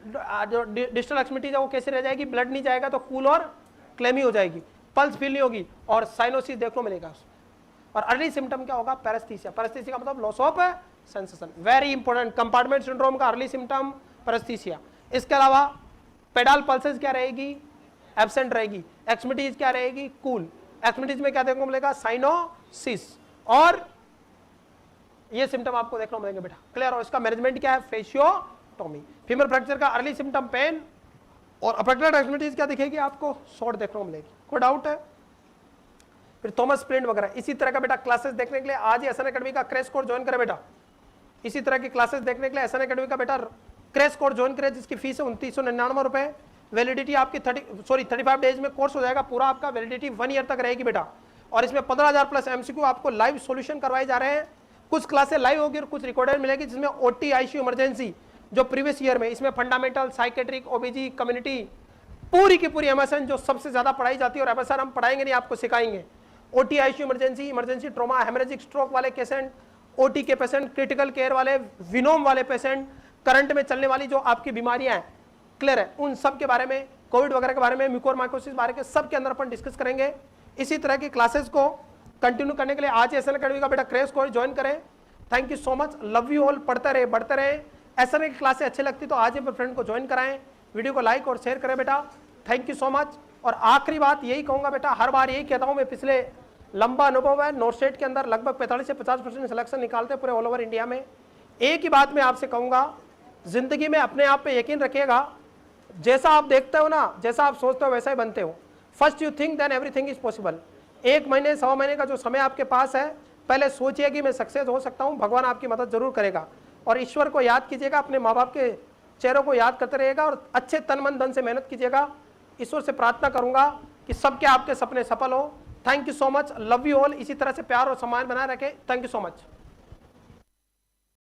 जो डिस्टल एक्सट्रीमिटीज है वो कैसे रह जाएगी? ब्लड नहीं जाएगा तो कूल और क्लेमी हो जाएगी, पल्स फील नहीं होगी, और साइनोसिस देखने को मिलेगा। और अर्ली सिम्टम क्या होगा? पैरेस्थीसिया। पैरेस्थीसिया का मतलब loss of sensation. Very important, compartment syndrome का अर्ली सिम्टम पैरेस्थीसिया। इसके अलावा पेडाल पल्सेस क्या रहेगी? एब्सेंट रहेगी। एक्सट्रीमिटीज क्या रहेगी? कूल। एक्सट्रीमिटीज में क्या देखने को मिलेगा? साइनोसिस। और ये सिम्टम आपको देखने को मिलेंगे बेटा, क्लियर हो? इसका मैनेजमेंट क्या है? फेशियोटोमी। फीमर फ्रैक्चर का अर्ली सिम्टम पेन, और अफेक्टेड एक्सट्रीमिटीज क्या दिखेगी आपको? शॉर्ट देखने को मिलेगी। कोई डाउट है? फिर थॉमस स्प्लिंट वगैरह इसी तरह का बेटा क्लासेस देखने के लिए आज ही एसएन एकेडमी का क्रैश कोर्स ज्वाइन करें बेटा। इसी तरह की क्लासेस देखने के लिए एसएन एकेडमी का बेटा क्रैश कोर्स ज्वाइन करें, जिसकी फीस है 2999 रुपए। वैलिडिटी आपकी 35 डेज में कोर्स हो जाएगा पूरा आपका। वैलिडिटी 1 ईयर तक रहेगी बेटा, और इसमें 15,000 प्लस एमसीक्यू आपको लाइव सॉल्यूशन करवाए जा रहे हैं। कुछ क्लासेस लाइव होगी और कुछ रिकॉर्डेड मिलेगी, जिसमें ओटी, आईसीयू, इमरजेंसी जो प्रीवियस ईयर में, इसमें फंडामेंटल, साइकेट्रिक, ओबीजी, कम्युनिटी, पूरी की पूरी एमएसएन जो सबसे ज्यादा पढ़ाई जाती है, और एमएसएन हम पढ़ाएंगे नहीं, आपको सिखाएंगे। OT, ICU, emergency, emergency trauma, haemorrhagic stroke वाले पेशेंट, ओटी के पेशेंट, क्रिटिकल केयर वाले, विनोम वाले पेशेंट, करंट में चलने वाली जो आपकी बीमारियां हैं, क्लियर है, उन सब के बारे में, कोविड वगैरह के बारे में, म्यूकोरमाइकोसिस बारे के सब के अंदर अपन डिस्कस करेंगे। इसी तरह की क्लासेस को कंटिन्यू करने के लिए आज एसएन एकेडमी का बेटा क्रैश कोर्स ज्वाइन करें। Thank you so much, love you all. पढ़ते रहे, बढ़ते रहे। एसएन की क्लासेस अच्छी लगती तो आज अपने फ्रेंड को ज्वाइन कराएं, वीडियो को लाइक और शेयर करें बेटा। Thank you so much. और आखिरी बात यही कहूंगा बेटा, हर बार यही कहता हूं मैं, पिछले लंबा अनुभव है, नॉर्थ स्टेट के अंदर लगभग 45 से 50% सिलेक्शन निकालते हैं पूरे ऑल ओवर इंडिया में। एक ही बात मैं आपसे कहूंगा, जिंदगी में अपने आप पे यकीन रखिएगा। जैसा आप देखते हो ना, जैसा आप सोचते हो वैसा ही बनते हो। First you think then everything is possible. 1 महीने 1.25 महीने का जो समय आपके पास है, पहले सोचिए कि मैं सक्सेस हो सकता हूं, भगवान आपकी मदद जरूर करेगा। और ईश्वर को याद कीजिएगा, अपने माँ बाप के चेहरों को याद करते रहिएगा, और अच्छे तन मन धन से मेहनत कीजिएगा। ईश्वर से प्रार्थना करूंगा कि सबके आपके सपने सफल हो। Thank you so much, love you all. इसी तरह से प्यार और सम्मान बनाए रखें। Thank you so much.